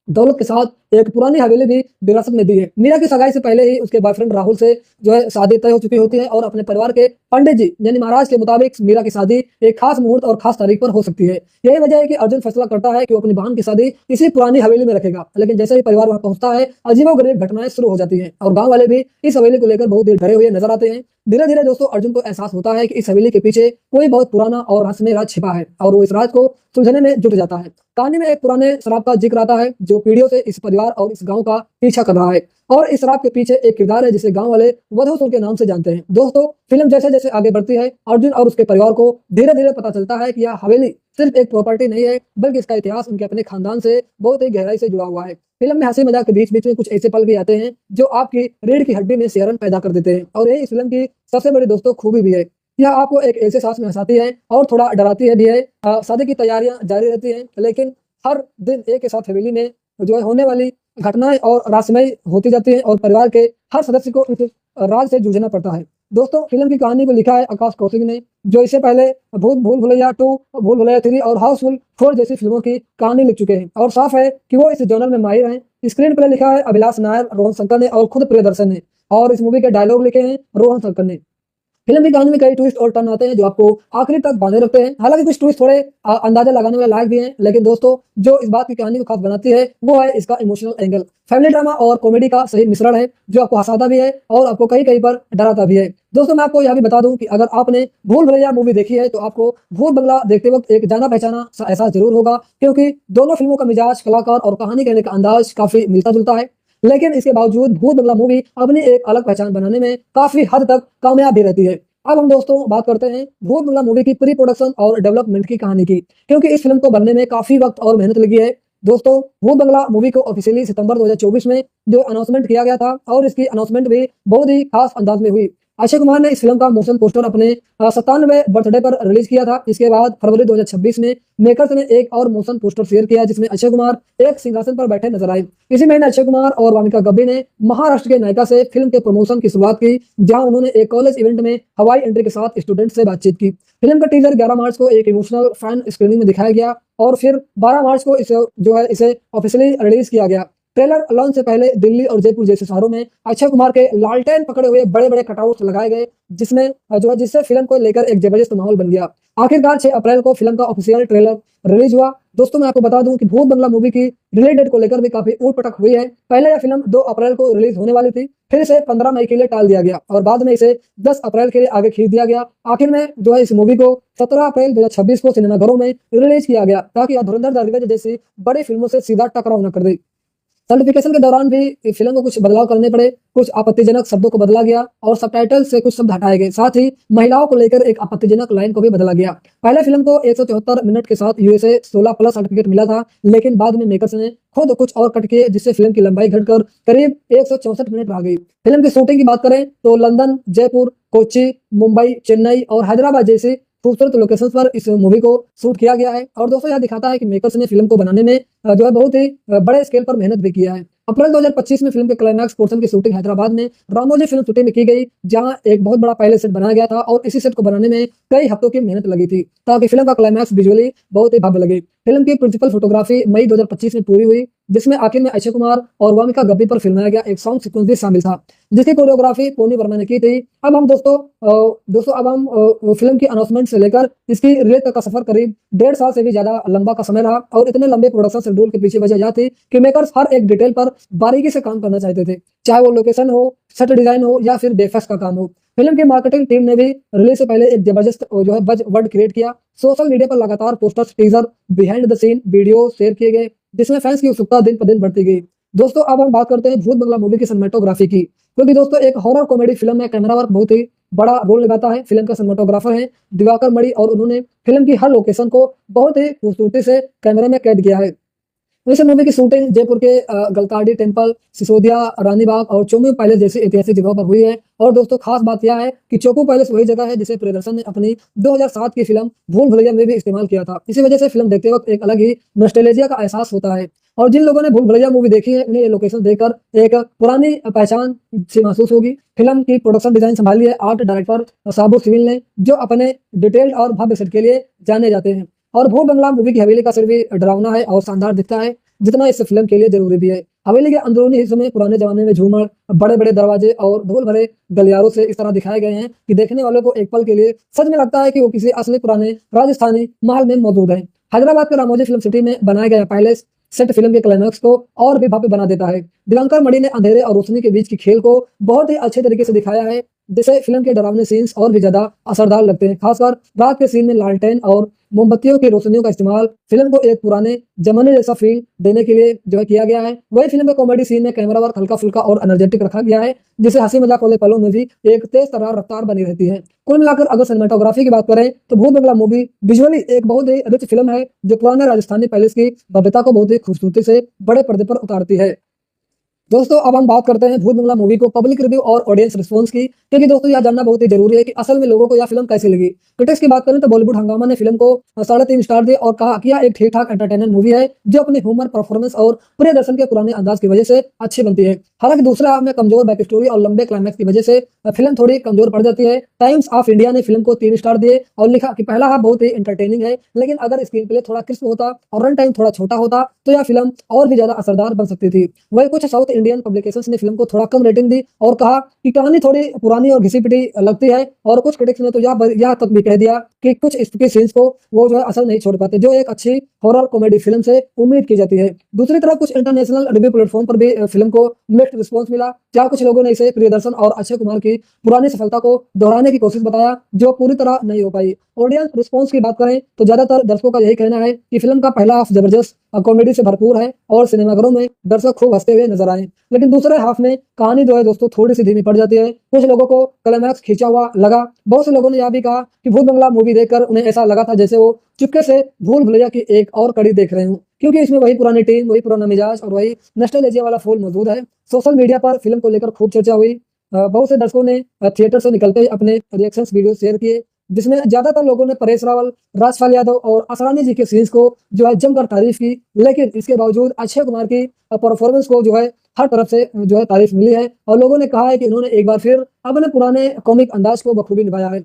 दौलत के साथ एक पुरानी हवेली भी विरासत में दी है। मीरा की सगाई से पहले ही उसके बॉयफ्रेंड राहुल से शादी तय हो चुकी होती है और अपने परिवार के पंडित जी यानी महाराज के मुताबिक मीरा की शादी एक खास मुहूर्त और खास तारीख पर हो सकती है। यही वजह है कि अर्जुन फैसला करता है कि वो अपनी बहन की शादी इसी पुरानी हवेली में रखेगा। लेकिन जैसे ही परिवार वहां पहुंचता है अजीबोगरीब घटनाएं शुरू हो जाती है और गाँव वाले भी इस हवेली को लेकर बहुत ही डरे हुए नजर आते हैं। धीरे धीरे दोस्तों अर्जुन को एहसास होता है कि इस हवेली के पीछे कोई बहुत पुराना और रहस्यमय राज छिपा है और वो इस राज को सुलझाने में जुट जाता है। कहानी में एक पुराने शराब का जिक्र आता है जो पीढ़ियों से इस परिवार और इस गांव का पीछा कर रहा है और इस शराब के पीछे एक किरदार है जिसे गांव वाले वधूसुर के नाम से जानते हैं। दोस्तों फिल्म जैसे जैसे आगे बढ़ती है अर्जुन और उसके परिवार को धीरे धीरे पता चलता है कि यह हवेली सिर्फ एक प्रॉपर्टी नहीं है बल्कि इसका इतिहास उनके अपने खानदान से बहुत ही गहराई से जुड़ा हुआ है। फिल्म में हंसी मजाक के बीच बीच में कुछ ऐसे पल भी आते हैं जो आपकी रीढ़ की हड्डी में सिहरन पैदा कर देते हैं और यही इस फिल्म की सबसे बड़ी दोस्तों खूबी भी है। यह आपको एक ऐसे सांस में हंसाती है और थोड़ा डराती है भी है। शादी की तैयारियां जारी रहती हैं लेकिन हर दिन एक के साथ हवेली में होने वाली घटनाएं और रहस्यमय होती जाती हैं और परिवार के हर सदस्य को इस राज से जूझना पड़ता है। दोस्तों फिल्म की कहानी को लिखा है आकाश कौशिक ने, जो इससे पहले भूल भुलैया 2, भूल भुलैया 3 और हाउसफुल 4 जैसी फिल्मों की कहानी लिख चुके हैं और साफ है कि वो इस जॉनर में माहिर हैं। स्क्रीन प्ले लिखा है अभिलाष नायर, रोहन शंकर ने और खुद प्रियदर्शन ने और इस मूवी के डायलॉग लिखे हैं रोहन शंकर ने। फिल्म की कहानी में कई ट्विस्ट और टर्न आते हैं जो आपको आखिरी तक बांधे रखते हैं। हालांकि कुछ ट्विस्ट थोड़े अंदाजा लगाने वाले लायक भी हैं, लेकिन दोस्तों जो इस बात की कहानी को खास बनाती है वो है इसका इमोशनल एंगल। फैमिली ड्रामा और कॉमेडी का सही मिश्रण है जो आपको हंसाता भी है और आपको कहीं कहीं पर डराता भी है। दोस्तों मैं आपको यह भी बता दूं कि अगर आपने भूल भुलैया मूवी देखी है तो आपको भूत बंगला देखते वक्त एक जाना पहचाना सा एहसास जरूर होगा, क्योंकि दोनों फिल्मों का मिजाज, कलाकार और कहानी कहने का अंदाज काफी मिलता जुलता है। लेकिन इसके बावजूद भूत बंगला मूवी अपनी एक अलग पहचान बनाने में काफी हद तक कामयाब भी रहती है। अब हम दोस्तों बात करते हैं भूत बंगला मूवी की प्री प्रोडक्शन और डेवलपमेंट की कहानी की, क्योंकि इस फिल्म को बनने में काफी वक्त और मेहनत लगी है। दोस्तों भूत बंगला मूवी को ऑफिशियली सितंबर 2024 में अनाउंसमेंट किया गया था और इसकी अनाउंसमेंट भी बहुत ही खास अंदाज में हुई। अक्षय कुमार ने इस फिल्म का मोशन पोस्टर अपने 97वें बर्थडे पर रिलीज किया था। इसके बाद फरवरी 2026 में मेकर्स ने एक और मोशन पोस्टर शेयर किया जिसमें अक्षय कुमार एक सिंहासन पर बैठे नजर आए। इसी महीने अक्षय कुमार और वामिका गब्बी ने महाराष्ट्र के नायिका से फिल्म के प्रमोशन की शुरुआत की, जहां उन्होंने एक कॉलेज इवेंट में हवाई एंट्री के साथ स्टूडेंट से बातचीत की। फिल्म का टीजर 11 मार्च को एक इमोशनल फैन स्क्रीनिंग में दिखाया गया और फिर 12 मार्च को इसे ऑफिशियली रिलीज किया गया। ट्रेलर लॉन्च से पहले दिल्ली और जयपुर जैसे शहरों में अक्षय कुमार के लालटेन पकड़े हुए बड़े बड़े कटआउट्स लगाए गए जिससे फिल्म को लेकर एक जबरदस्त माहौल बन गया। आखिरकार 6 अप्रैल को फिल्म का ऑफिशियल ट्रेलर रिलीज हुआ। दोस्तों मैं आपको बता दूं कि भूत बंगला मूवी की रिलीज डेट को लेकर भी काफी ऊट-पटक हुई है। पहले यह फिल्म 2 अप्रैल को रिलीज होने वाली थी, फिर इसे 15 मई के लिए टाल दिया गया और बाद में इसे 10 अप्रैल के लिए आगे खींच दिया गया। आखिर में इस मूवी को 17 अप्रैल 2026 को सिनेमाघरों में रिलीज किया गया ताकि यह धुरंधर द रिवेंज जैसी बड़ी फिल्मों से सीधा टकराव न कर दे। सर्टिफिकेशन के दौरान भी फिल्म को कुछ बदलाव करने पड़े, कुछ आपत्तिजनक शब्दों को बदला गया और सबटाइटल से कुछ शब्द हटाए गए। साथ ही महिलाओं को लेकर एक आपत्तिजनक लाइन को भी बदला गया। पहले फिल्म को 174 मिनट के साथ यूएसए 16+ सर्टिफिकेट मिला था, लेकिन बाद में मेकर्स ने खुद कुछ और कट किए जिससे फिल्म की लंबाई घटकर करीब 164 मिनट रह गई। फिल्म की शूटिंग की बात करें तो लंदन, जयपुर, कोच्चि, मुंबई, चेन्नई और हैदराबाद जैसी खूबसूरत लोकेशंस पर इस मूवी को शूट किया गया है और दोस्तों यह दिखाता है कि मेकर्स ने फिल्म को बनाने में बहुत ही बड़े स्केल पर मेहनत भी किया है। अप्रैल 2025 में फिल्म के क्लाइमैक्स पोर्शन की शूटिंग हैदराबाद में रामोजी फिल्म सिटी में की गई, जहां एक बहुत बड़ा पहले सेट बनाया गया था और इसी सेट को बनाने में कई हफ्तों की मेहनत लगी थी ताकि फिल्म का क्लाइमैक्स विजुअली बहुत ही भव्य लगे। फिल्म की प्रिंसिपल फोटोग्राफी मई 2025 में पूरी हुई, जिसमें आखिर में अक्षय कुमार और वामिका गब्बी पर फिल्माया गया एक सॉन्ग सीक्वेंस भी शामिल था, जिसकी कोरियोग्राफी पोनी वर्मा ने की थी। अब हम दोस्तों फिल्म की अनाउंसमेंट से लेकर इसकी रिलीज तक का सफर करीब 1.5 साल से भी ज्यादा लंबा का समय रहा और इतने लंबे प्रोडक्शन शेड्यूल के पीछे वजह यह थी कि मेकर्स हर एक डिटेल पर बारीकी से काम करना चाहते थे, चाहे वो लोकेशन हो, सेट डिजाइन हो या फिर डेफेक्स का काम हो। फिल्म की मार्केटिंग टीम ने भी रिलीज से पहले एक जबरदस्त बज वर्ड क्रिएट किया। सोशल मीडिया पर लगातार posters, teaser, behind the scene video share किए गए, जिसमें फैंस की उत्सुकता दिन पर दिन बढ़ती गई। दोस्तों अब हम बात करते हैं भूत बंगला मूवी की सिनेमेटोग्राफी की, क्योंकि दोस्तों एक हॉरर कॉमेडी फिल्म में कैमरा वर्क बहुत ही बड़ा रोल निभाता है। फिल्म का सिनेमेटोग्राफर है दिवाकर मणि और उन्होंने फिल्म की हर लोकेशन को बहुत ही खूबसूरती से कैमरे में कैद किया है। वैसे मूवी की शूटिंग जयपुर के गलकाडी टेम्पल, सिसोदिया, रानीबाग और चोमू पैलेस जैसी ऐतिहासिक जगहों पर हुई है। और दोस्तों खास बात यह है कि चोपू पैलेस वही जगह है जिसे प्रियदर्शन ने अपनी 2007 की फिल्म भूल भुलैया में भी इस्तेमाल किया था। इसी वजह से फिल्म देखते वक्त एक अलग ही नॉस्टैल्जिया का एहसास होता है। और जिन लोगों ने भूल भुलैया मूवी देखी है उन्हें ये लोकेशन देखकर एक पुरानी पहचान सी महसूस होगी। फिल्म की प्रोडक्शन डिजाइन संभाली है आर्ट डायरेक्टर साबु सिविल ने, जो अपने डिटेल्ड और भव्य सेट के लिए जाने जाते हैं। और भूल बंगला मूवी की हवेली का सेट भी डरावना है और शानदार दिखता है, जितना इस फिल्म के लिए जरूरी भी है। हवेली के अंदरूनी हिस्से में पुराने जमाने में झूमर, बड़े बड़े दरवाजे और धूल भरे गलियारों से इस तरह दिखाए गए हैं कि देखने वालों को एक पल के लिए सच में लगता है कि वो किसी असली पुराने राजस्थानी महल में मौजूद है। हैदराबाद के रामोजी फिल्म सिटी में बनाया गया पैलेस सेट फिल्म के क्लाइमैक्स को और भी भव्य बना देता है। दिवाकर मणि ने अंधेरे और रोशनी के बीच की खेल को बहुत ही अच्छे तरीके से दिखाया है, जिससे फिल्म के डरावने सीन्स और भी ज्यादा असरदार लगते हैं। खासकर रात के सीन में लालटेन और मोमबत्तियों की रोशनियों का इस्तेमाल फिल्म को एक पुराने जमाने जैसा फील देने के लिए जो है किया गया है। वही फिल्म के कॉमेडी सीन में कैमरा वर्क हल्का फुल्का और एनर्जेटिक रखा गया है, जिससे हंसी मजाक वाले पलों में भी एक तेज तर्रार रफ्तार बनी रहती है। कुल मिलाकर अगर सिनेमाटोग्राफी की बात करें तो भूत बंगला मूवी विजुअली एक बहुत ही रिच फिल्म है, जो पुराने राजस्थानी पैलेस की भव्यता को बहुत ही खूबसूरती से बड़े पर्दे पर उतारती है। दोस्तों अब हम बात करते हैं भूत बंगला मूवी को पब्लिक रिव्यू और ऑडियंस रिस्पांस की, क्योंकि दोस्तों यह जानना बहुत ही जरूरी है कि असल में लोगों को यह फिल्म कैसी लगी। क्रिटिक्स की बात करें तो बॉलीवुड हंगामा ने फिल्म को 3.5 स्टार दिए और कहा कि यह एक ठीक ठाक एंटरटेनमेंट मूवी है, जो अपनी ह्यूमर, परफॉर्मेंस और प्रियदर्शन के पुराने अंदाज की वजह से अच्छी बनती है। हालांकि दूसरे हाफ में कमजोर बैक स्टोरी और लंबे क्लाइमैक्स की वजह से फिल्म थोड़ी कमजोर पड़ जाती है। टाइम्स ऑफ इंडिया ने फिल्म को 3 स्टार दिए और लिखा कि पहला हाफ बहुत ही एंटरटेनिंग है, लेकिन अगर स्क्रीन प्ले थोड़ा क्रिस्प होता और रन टाइम थोड़ा छोटा होता तो यह फिल्म और भी ज्यादा असरदार बन सकती थी। वही कुछ साउथ इंडियन पब्लिकेशंस ने फिल्म को थोड़ा कम रेटिंग दी और कहा कि कहानी थोड़ी पुरानी और घिसी पिटी लगती है, और कुछ क्रिटिक्स ने तो यह तक भी कह दिया कि कुछ इसके सीन्स को वो जो है असर नहीं छोड़ पाते, जो एक अच्छी हॉरर कॉमेडी फिल्म से उम्मीद की जाती है। दूसरी तरफ कुछ इंटरनेशनल रिव्यू प्लेटफॉर्म पर भी फिल्म को मिक्स्ड रिस्पांस मिला, जहां कुछ लोगों ने इसे प्रियदर्शन और अक्षय कुमार की पुरानी सफलता को दोहराने की कोशिश बताया, जो पूरी तरह नहीं हो पाई। ऑडियंस रिस्पांस की बात करें तो ज्यादातर दर्शकों का यही कहना है कि फिल्म का पहला हाफ जबरदस्त कॉमेडी से भरपूर है और सिनेमाघरों में दर्शक खूब हंसते हुए नजर आए, लेकिन दूसरे हाफ में कहानी जो है दोस्तों थोड़ी सी धीमी पड़ जाती है। कुछ लोगों को क्लाइमैक्स खींचा हुआ लगा। बहुत से लोगों ने यह भी कहा कि भूत बंगला मूवी देखकर उन्हें ऐसा लगा था जैसे वो चुपके से भूल भुलैया की एक और कड़ी देख रहे हूँ, क्योंकि इसमें वही पुरानी टीम, वही पुराना मिजाज और वही नॉस्टैल्जिया वाला फूल मौजूद है। सोशल मीडिया पर फिल्म को लेकर खूब चर्चा हुई। बहुत से दर्शकों ने थिएटर से निकलते ही अपने रिएक्शंस वीडियो शेयर किए, जिसमें ज्यादातर लोगों ने परेश रावल, राजपाल यादव और असरानी जी के सीन्स को जो है जमकर तारीफ की, लेकिन इसके बावजूद अक्षय कुमार की परफॉर्मेंस को जो है हर तरफ से जो है तारीफ मिली है और लोगों ने कहा है कि इन्होंने एक बार फिर अपने पुराने कॉमिक अंदाज को बखूबी निभाया है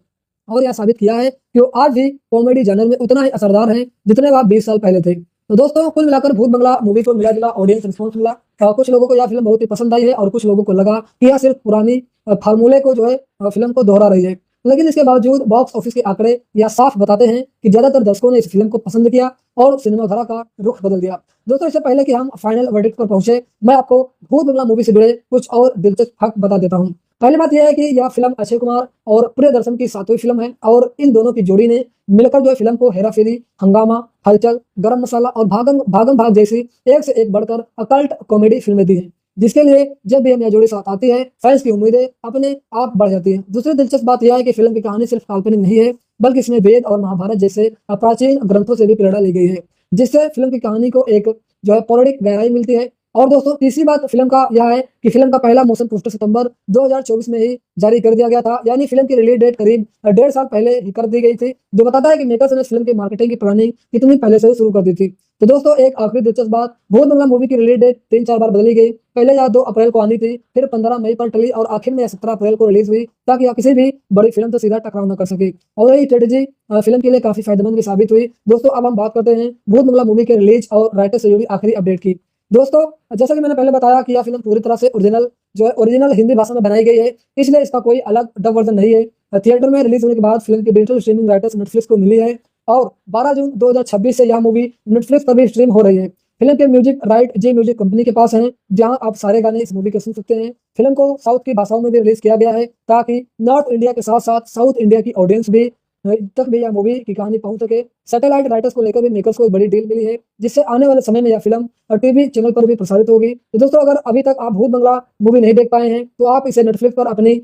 और यह साबित किया है कि वो आज भी कॉमेडी जनर में उतना ही असरदार है जितने वह 20 साल पहले थे। तो दोस्तों कुल मिलाकर भूत बंगला मूवी को मिला जुला ऑडियंस रिस्पॉन्स मिला। कुछ लोगों को यह फिल्म बहुत ही पसंद आई है और कुछ लोगों को लगा कि यह सिर्फ पुरानी फार्मूले को जो है फिल्म को दोहरा रही है, लेकिन इसके बावजूद बॉक्स ऑफिस के आंकड़े यह साफ बताते हैं कि ज्यादातर दर्शकों ने इस फिल्म को पसंद किया और सिनेमाघरों का रुख बदल दिया। दोस्तों इससे पहले कि हम फाइनल वर्डिक्ट पर पहुंचे, मैं आपको भूत बंगला मूवी से जुड़े कुछ और दिलचस्प फैक्ट बता देता हूं। पहली बात यह है कि यह फिल्म अक्षय कुमार और प्रियदर्शन की 7वीं फिल्म है और इन दोनों की जोड़ी ने मिलकर जो है फिल्म को हेरा फेरी, हंगामा, हलचल, गरम मसाला और भागम भाग जैसी एक से एक बढ़कर अकल्ट कॉमेडी फिल्में दी हैं, जिसके लिए जब भी यह जोड़ी साथ आती है फैंस की उम्मीदें अपने आप बढ़ जाती हैं। दूसरी दिलचस्प बात यह है कि फिल्म की कहानी सिर्फ काल्पनिक नहीं है, बल्कि इसमें वेद और महाभारत जैसे प्राचीन ग्रंथों से भी प्रेरणा ली गई है, जिससे फिल्म की कहानी को एक जो है पौराणिक गहराई मिलती है। और दोस्तों तीसरी बात फिल्म का यह है कि फिल्म का पहला मोशन पोस्टर सितंबर 2024 में ही जारी कर दिया गया था, यानी फिल्म की रिलीज डेट करीब 1.5 साल पहले ही कर दी गई थी, जो बताता है कि मेकर्स ने फिल्म की मार्केटिंग की प्लानिंग कितनी पहले से शुरू कर दी थी। तो दोस्तों एक आखिरी दिलचस्प बात, भूत बंगला मूवी की रिलीज डेट 3-4 बार बदली गई। पहले यह 2 अप्रैल को आनी थी, फिर 15 मई पर टली और आखिर में 17 अप्रैल को रिलीज हुई, ताकि यह किसी भी बड़ी फिल्म से सीधा टकराव न कर सके, और यही स्ट्रेटेजी फिल्म के लिए काफी फायदेमंद भी साबित हुई। दोस्तों अब हम बात करते हैं भूत बंगला मूवी के रिलीज और राइटर से जुड़ी आखिरी अपडेट की। दोस्तों जैसा कि मैंने पहले बताया कि यह फिल्म पूरी तरह से ओरिजिनल हिंदी भाषा में बनाई गई है, इसलिए इसका कोई अलग डब वर्जन नहीं है। थिएटर में रिलीज होने के बाद फिल्म की डिजिटल स्ट्रीमिंग राइटर्स नेटफ्लिक्स को मिली है और 12 जून 2026 से यह मूवी नेटफ्लिक्स पर भी स्ट्रीम हो रही है। फिल्म के म्यूजिक राइट जी म्यूजिक कंपनी के पास हैं, जहां आप सारे गाने इस मूवी के सुन सकते हैं। फिल्म को साउथ की भाषाओं में भी रिलीज किया गया है, ताकि नॉर्थ इंडिया के साथ साथ साउथ इंडिया की ऑडियंस भी तक भी यह मूवी की कहानी पहुंच सके। सैटेलाइट राइटर्स को लेकर भी मेकर्स को एक बड़ी डील मिली है, जिससे आने वाले समय में यह फिल्म टीवी चैनल पर भी प्रसारित होगी। तो दोस्तों अगर अभी तक आप भूत बंगला मूवी नहीं देख पाए हैं तो आप इसे नेटफ्लिक्स पर अपनी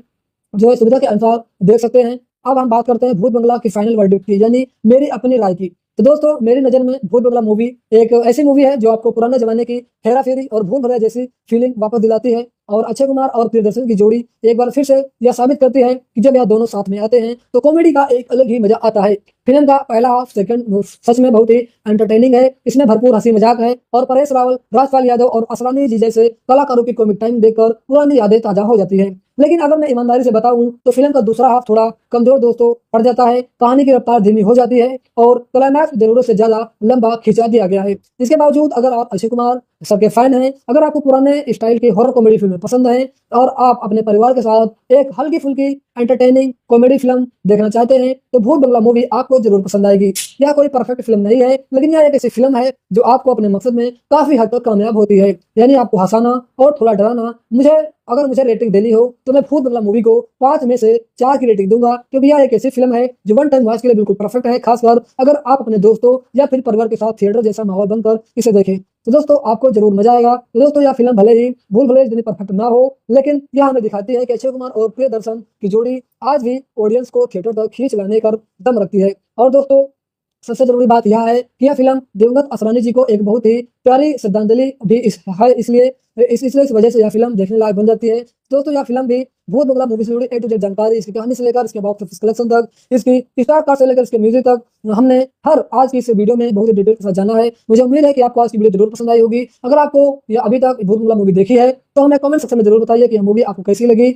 जो है सुविधा के अनुसार देख सकते हैं। अब हम बात करते हैं भूत बंगला की फाइनल वर्डिक्ट की, यानी मेरी अपनी राय की। तो दोस्तों मेरी नजर में भूत बंगला मूवी एक ऐसी मूवी है जो आपको पुराने जमाने की हेरा फेरी और भूल भुलैया जैसी फीलिंग वापस दिलाती है और अक्षय कुमार और प्रियदर्शन की जोड़ी एक बार फिर से यह साबित करती है कि जब यह दोनों साथ में आते हैं तो कॉमेडी का एक अलग ही मजा आता है। फिल्म का पहला हाफ सेकंड सच में बहुत ही एंटरटेनिंग है। इसमें भरपूर हंसी मजाक है और परेश रावल, राजपाल यादव और असरानी जी जैसे कलाकारों की कॉमिक टाइम देखकर पुरानी यादें ताजा हो जाती है। लेकिन अगर मैं ईमानदारी से बताऊं तो फिल्म का दूसरा हाफ थोड़ा कमजोर दोस्तों पड़ जाता है। कहानी की रफ्तार धीमी हो जाती है और क्लाइमैक्स जरूरत से ज्यादा लंबा खिंचा दिया गया है। इसके बावजूद अगर आप अक्षय कुमार सबके फैन हैं, अगर आपको पुराने स्टाइल की हॉरर कॉमेडी फिल्में पसंद हैं और आप अपने परिवार के साथ एक हल्की फुल्की एंटरटेनिंग कॉमेडी फिल्म देखना चाहते हैं तो भूत बंगला मूवी आपको जरूर पसंद आएगी। यह कोई परफेक्ट फिल्म नहीं है, लेकिन यह एक ऐसी फिल्म है जो आपको अपने मकसद में काफी हद तक कामयाब होती है, यानी आपको हंसाना और थोड़ा डराना। अगर मुझे रेटिंग देनी हो तो मैं भूत बंगला मूवी को 5 में से 4 की रेटिंग दूंगा, क्योंकि यह एक ऐसी फिल्म है जो वन टाइम वॉच के लिए बिल्कुल परफेक्ट है, खासकर अगर आप अपने दोस्तों या फिर परिवार के साथ थिएटर जैसा माहौल बनकर इसे देखें तो दोस्तों आपको जरूर मजा आएगा। तो दोस्तों यह फिल्म भले ही भूल भुलैया जितनी परफेक्ट ना हो, लेकिन यह हमें दिखाती है कि अक्षय कुमार और प्रियदर्शन की जोड़ी आज भी ऑडियंस को थिएटर तक खींच लाने का दम रखती है। और दोस्तों सबसे जरूरी बात यह है कि यह फिल्म दिवंगत असरानी जी को एक बहुत ही प्यारी श्रद्धांजलि भी है, इसलिए इस वजह से यह फिल्म देखने लायक बन जाती है। दोस्तों यह फिल्म भी भूत बंगला मूवी से जुड़ी A to Z जानकारी, इसकी कहानी से लेकर इसके बॉक्स ऑफिस कलेक्शन तक, इसकी स्टार कास्ट से लेकर इसके म्यूजिक तक हमने हर आज की इस वीडियो में बहुत ही डिटेल के साथ जाना है। मुझे उम्मीद है कि आपको आज की वीडियो जरूर पसंद आई होगी। अगर आपको यह अभी तक भूत बंगला मूवी देखी है तो हमें कमेंट सेक्शन में जरूर बताइए कि यह मूवी आपको कैसी लगी।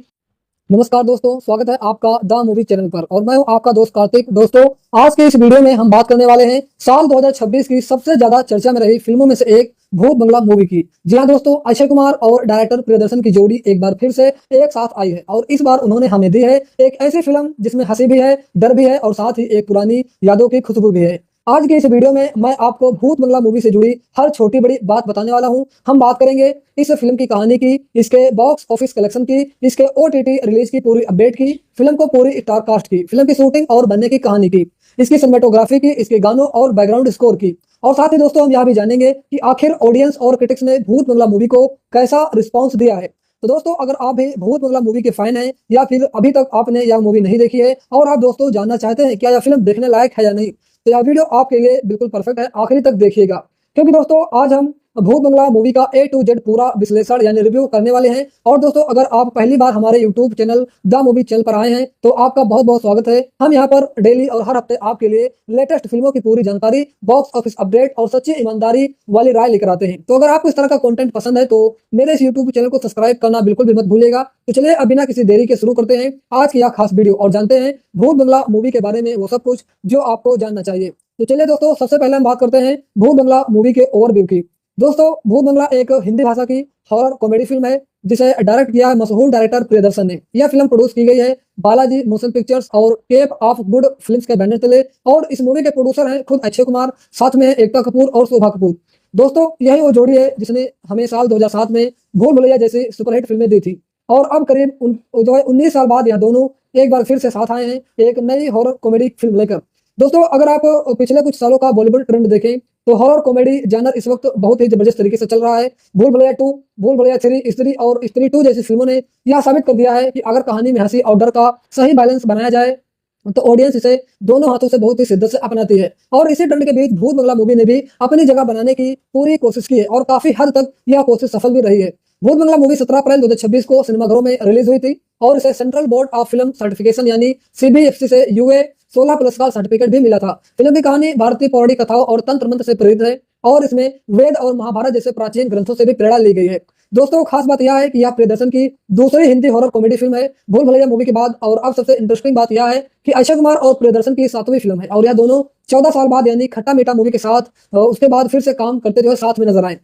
नमस्कार दोस्तों, स्वागत है आपका द मूवी चैनल पर और मैं हूं आपका दोस्त कार्तिक। दोस्तों आज के इस वीडियो में हम बात करने वाले हैं साल 2026 की सबसे ज्यादा चर्चा में रही फिल्मों में से एक भूत बंगला मूवी की। जी हाँ दोस्तों, अक्षय कुमार और डायरेक्टर प्रियदर्शन की जोड़ी एक बार फिर से एक साथ आई है और इस बार उन्होंने हमें दी है एक ऐसी फिल्म जिसमें हंसी भी है, डर भी है और साथ ही एक पुरानी यादों की खुशबू भी है। आज के इस वीडियो में मैं आपको भूत बंगला मूवी से जुड़ी हर छोटी बड़ी बात बताने वाला हूं। हम बात करेंगे इस फिल्म की कहानी की, इसके बॉक्स ऑफिस कलेक्शन की, इसके OTT रिलीज की पूरी अपडेट की, फिल्म को पूरी स्टार कास्ट की, फिल्म की शूटिंग और बनने की कहानी की, इसकी सिनेमेटोग्राफी की, इसके गानों और बैकग्राउंड स्कोर की। और साथ ही दोस्तों हम यह भी जानेंगे कि आखिर ऑडियंस और क्रिटिक्स ने भूत बंगला मूवी को कैसा रिस्पॉन्स दिया है। तो दोस्तों अगर आप भी भूत बंगला मूवी के फैन हैं या फिर अभी तक आपने यह मूवी नहीं देखी है और आप दोस्तों जानना चाहते हैं क्या यह फिल्म देखने लायक है या नहीं, तो यह वीडियो आपके लिए बिल्कुल परफेक्ट है, आखिरी तक देखिएगा। क्योंकि दोस्तों आज हम भूत बंगला मूवी का A to Z पूरा विश्लेषण यानी रिव्यू करने वाले हैं। और दोस्तों अगर आप पहली बार हमारे YouTube channel the movie channel पर आए हैं तो आपका बहुत बहुत स्वागत है। हम यहाँ पर डेली और हर हफ्ते आपके लिए लेटेस्ट फिल्मों की पूरी जानकारी, बॉक्स ऑफिस अपडेट और सच्ची ईमानदारी वाली राय लेकर आते हैं। तो अगर आपको इस तरह का कंटेंट पसंद है तो मेरे इस YouTube चैनल को सब्सक्राइब करना बिल्कुल भी मत भूलिएगा। तो चलिए अब बिना किसी देरी के शुरू करते हैं आज की यह खास वीडियो और जानते हैं भूत बंगला मूवी के बारे में वो सब कुछ जो आपको जानना चाहिए। तो चलिए दोस्तों सबसे पहले हम बात करते हैं भूत बंगला मूवी के ओवरव्यू की। दोस्तों भूत बंगला एक हिंदी भाषा की हॉरर कॉमेडी फिल्म है जिसे डायरेक्ट किया है मशहूर डायरेक्टर प्रियदर्शन ने। यह फिल्म प्रोड्यूस की गई है बालाजी मोशन पिक्चर्स और केप ऑफ गुड फिल्म्स के बैनर तले और इस मूवी के प्रोड्यूसर हैं खुद अक्षय कुमार, साथ में एकता कपूर और शोभा कपूर। दोस्तों यही वो जोड़ी है जिसने हमें साल 2007 में भूल भुलैया जैसी सुपरहिट फिल्में दी थी और अब करीब 19 साल बाद यह दोनों एक बार फिर से साथ आए हैं एक नई हॉरर कॉमेडी फिल्म लेकर। दोस्तों अगर आप पिछले कुछ सालों का बॉलीवुड ट्रेंड देखें तो हॉरर कॉमेडी जानर इस वक्त बहुत ही जबरदस्त तरीके से चल रहा है। भूल भुलैया 2, भूल भुलैया 3, स्त्री और स्त्री 2 जैसी फिल्मों ने यह साबित कर दिया है कि अगर कहानी में हंसी और डर का सही बैलेंस बनाया जाए तो ऑडियंस इसे दोनों हाथों से बहुत ही शिद्दत से अपनाती है। और इसी ट्रेंड के बीच भूत बंगला मूवी ने भी अपनी जगह बनाने की पूरी कोशिश की है और काफी हद तक यह कोशिश सफल भी रही है। भूत बंगला मूवी 17 अप्रैल 2026 को सिनेमाघरों में रिलीज हुई थी और इसे central board of film certification यानी CBFC से UA 16+ का सर्टिफिकेट भी मिला था। फिल्म की कहानी भारतीय पौराणिक कथाओं और तंत्र मंत्र से प्रेरित है और इसमें वेद और महाभारत जैसे प्राचीन ग्रंथों से भी प्रेरणा ली गई है। दोस्तों खास बात यह है कि यह प्रियदर्शन की दूसरी हिंदी हॉरर कॉमेडी फिल्म है भूल भुलैया मूवी के बाद। और अब सबसे इंटरेस्टिंग बात यह है कि अक्षय कुमार और प्रियदर्शन की 7वीं फिल्म है और यह दोनों 14 साल बाद यानी खट्टा मीठा मूवी के साथ उसके बाद फिर से काम करते हुए साथ में नजर आए।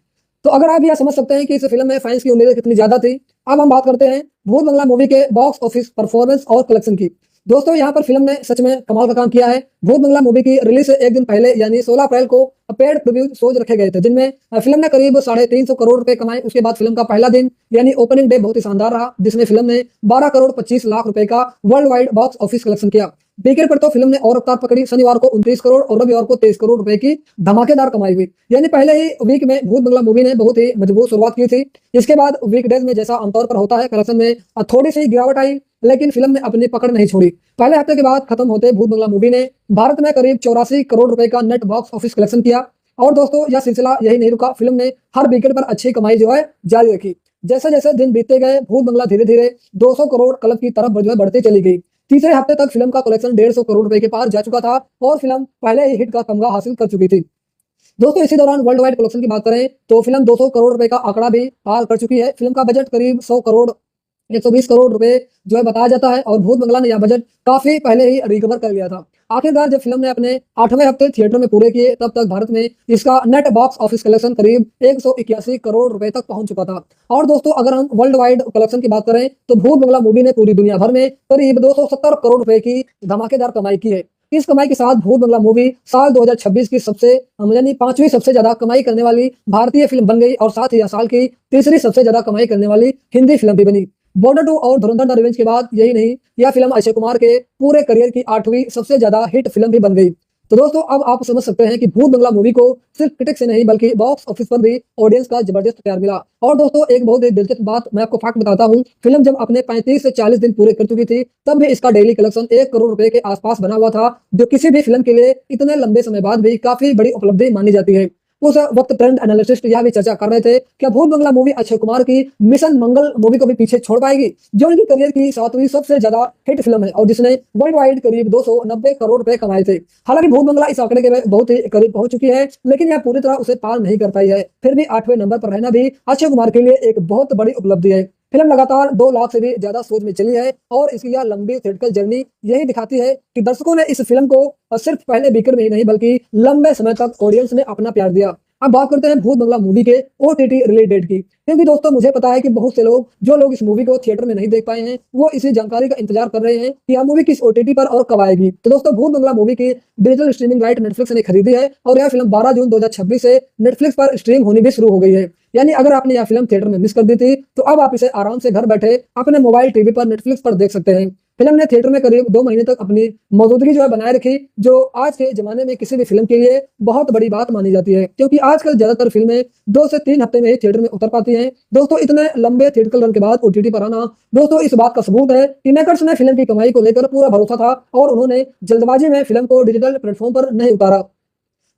तो अगर आप यह समझ सकते हैं कि इस फिल्म में फैंस की उम्मीदें कितनी ज्यादा थी। अब हम बात करते हैं भूत बंगला मूवी के बॉक्स ऑफिस परफॉर्मेंस और कलेक्शन की। दोस्तों यहाँ पर फिल्म ने सच में कमाल का काम किया है। भूत बंगला मूवी की रिलीज से एक दिन पहले यानी 16 अप्रैल को पेड प्रीव्यू शोज रखे गए थे जिनमें फिल्म ने करीब 350 करोड़ रुपए कमाए। उसके बाद फिल्म का पहला दिन यानी ओपनिंग डे बहुत ही शानदार रहा जिसमें फिल्म ने 12 करोड़ 25 लाख रुपए का world wide box office collection किया। वीकेंड पर तो फिल्म ने और रफ्तार पकड़ी, शनिवार को 29 करोड़ और रविवार को 23 करोड़ रुपए की धमाकेदार कमाई हुई। यानी पहले ही वीक में भूत बंगला मूवी ने बहुत ही मजबूत शुरुआत की थी। इसके बाद वीकडेज में जैसा आमतौर पर होता है कलेक्शन में थोड़ी सी गिरावट आई लेकिन फिल्म ने अपनी पकड़ नहीं छोड़ी। पहले हफ्ते के बाद खत्म होते भूत बंगला मूवी ने भारत में करीब 84 करोड़ रुपए का नेट बॉक्स ऑफिस कलेक्शन किया। और दोस्तों यह सिलसिला यही नहीं रुका, फिल्म ने हर वीकेंड पर अच्छी कमाई जो है जारी रखी। जैसे जैसे दिन बीतते गए भूत बंगला धीरे धीरे 200 करोड़ क्लब की तरफ जो है बढ़ती चली गई। तीसरे हफ्ते तक फिल्म का कलेक्शन 150 करोड़ रुपए के पार जा चुका था और फिल्म पहले ही हिट का तमगा हासिल कर चुकी थी। दोस्तों इसी दौरान वर्ल्ड वाइड कलेक्शन की बात करें तो फिल्म 200 करोड़ रुपए का आंकड़ा भी पार कर चुकी है। फिल्म का बजट करीब 100 करोड़ 120 करोड़ रुपए जो है बताया जाता है और भूत बंगला ने यह बजट काफी पहले ही रिकवर कर लिया था। आखिरकार जब फिल्म ने अपने 8वें हफ्ते थिएटर में पूरे किए तब तक भारत में इसका नेट बॉक्स ऑफिस कलेक्शन करीब 181 करोड़ रुपए तक पहुंच चुका था। और दोस्तों अगर हम वर्ल्ड वाइड कलेक्शन की बात करें तो भूत बंगला मूवी ने पूरी दुनिया भर में करीब 270 करोड़ रुपए की धमाकेदार कमाई की है। इस कमाई के साथ भूत बंगला मूवी साल 2026 की सबसे यानी 5वीं सबसे ज्यादा कमाई करने वाली भारतीय फिल्म बन गई और साथ ही साल की तीसरी सबसे ज्यादा कमाई करने वाली हिंदी फिल्म भी बनी। बॉर्डर 2 और धुरंधर द रिवेंज के बाद यही नहीं, यह फिल्म अक्षय कुमार के पूरे करियर की 8वीं सबसे ज्यादा हिट फिल्म भी बन गई। तो दोस्तों अब आप समझ सकते हैं कि भूत बंगला मूवी को सिर्फ क्रिटिक्स से नहीं बल्कि बॉक्स ऑफिस पर भी ऑडियंस का जबरदस्त प्यार मिला। और दोस्तों एक बहुत ही दिलचस्प बात मैं आपको फैक्ट बताता हूँ, फिल्म जब अपने 35 से 40 दिन पूरे कर चुकी थी तब भी इसका डेली कलेक्शन 1 करोड़ रुपए के आसपास बना हुआ था, जो किसी भी फिल्म के लिए इतने लंबे समय बाद भी काफी बड़ी उपलब्धि मानी जाती है। उस वक्त ट्रेंड एनालिस्टिस्ट यह भी चर्चा कर रहे थे कि भूत बंगला मूवी अक्षय कुमार की मिशन मंगल मूवी को भी पीछे छोड़ पाएगी, जो उनकी करियर की 7वीं सबसे ज्यादा हिट फिल्म है और जिसने वर्ल्ड वाइड करीब 290 करोड़ रुपए कमाए थे। हालांकि भूत बंगला इस आंकड़े के बहुत ही करीब पहुंच चुकी है, लेकिन यह पूरी तरह उसे पार नहीं कर पाई है। फिर भी 8वें नंबर पर रहना भी अक्षय कुमार के लिए एक बहुत बड़ी उपलब्धि है। फिल्म लगातार 2 लाख से भी ज्यादा शोज में चली है और इसकी यह लंबी थिएट्रिकल जर्नी यही दिखाती है कि दर्शकों ने इस फिल्म को सिर्फ पहले वीकेंड में ही नहीं बल्कि लंबे समय तक ऑडियंस ने अपना प्यार दिया। अब बात करते हैं भूत बंगला मूवी के OTT रिलीज डेट की, क्योंकि दोस्तों मुझे पता है कि बहुत से लोग जो लोग इस मूवी को थिएटर में नहीं देख पाए हैं वो इसी जानकारी का इंतजार कर रहे हैं कि यह मूवी किस OTT पर और कब आएगी। तो दोस्तों भूत बंगला मूवी की डिजिटल स्ट्रीमिंग राइट नेटफ्लिक्स ने खरीदी है और यह फिल्म 12 जून 2026 से नेटफ्लिक्स पर स्ट्रीम होनी भी शुरू हो गई है। यानी अगर आपने यह फिल्म थिएटर में मिस कर दी थी तो अब आप इसे आराम से घर बैठे अपने मोबाइल टीवी पर नेटफ्लिक्स पर देख सकते हैं। फिल्म ने थिएटर में करीब 2 महीने तक अपनी मौजूदगी जो है बनाए रखी, जो आज के जमाने में किसी भी फिल्म के लिए बहुत बड़ी बात मानी जाती है, क्योंकि आजकल ज्यादातर फिल्में 2 से 3 हफ्ते में ही थिएटर में उतर पाती हैं। दोस्तों इतने लंबे थिएटरल रन के बाद OTT पर आना दोस्तों इस बात का सबूत है कि मेकर्स ने फिल्म की कमाई को लेकर पूरा भरोसा था और उन्होंने जल्दबाजी में फिल्म को डिजिटल प्लेटफॉर्म पर नहीं उतारा।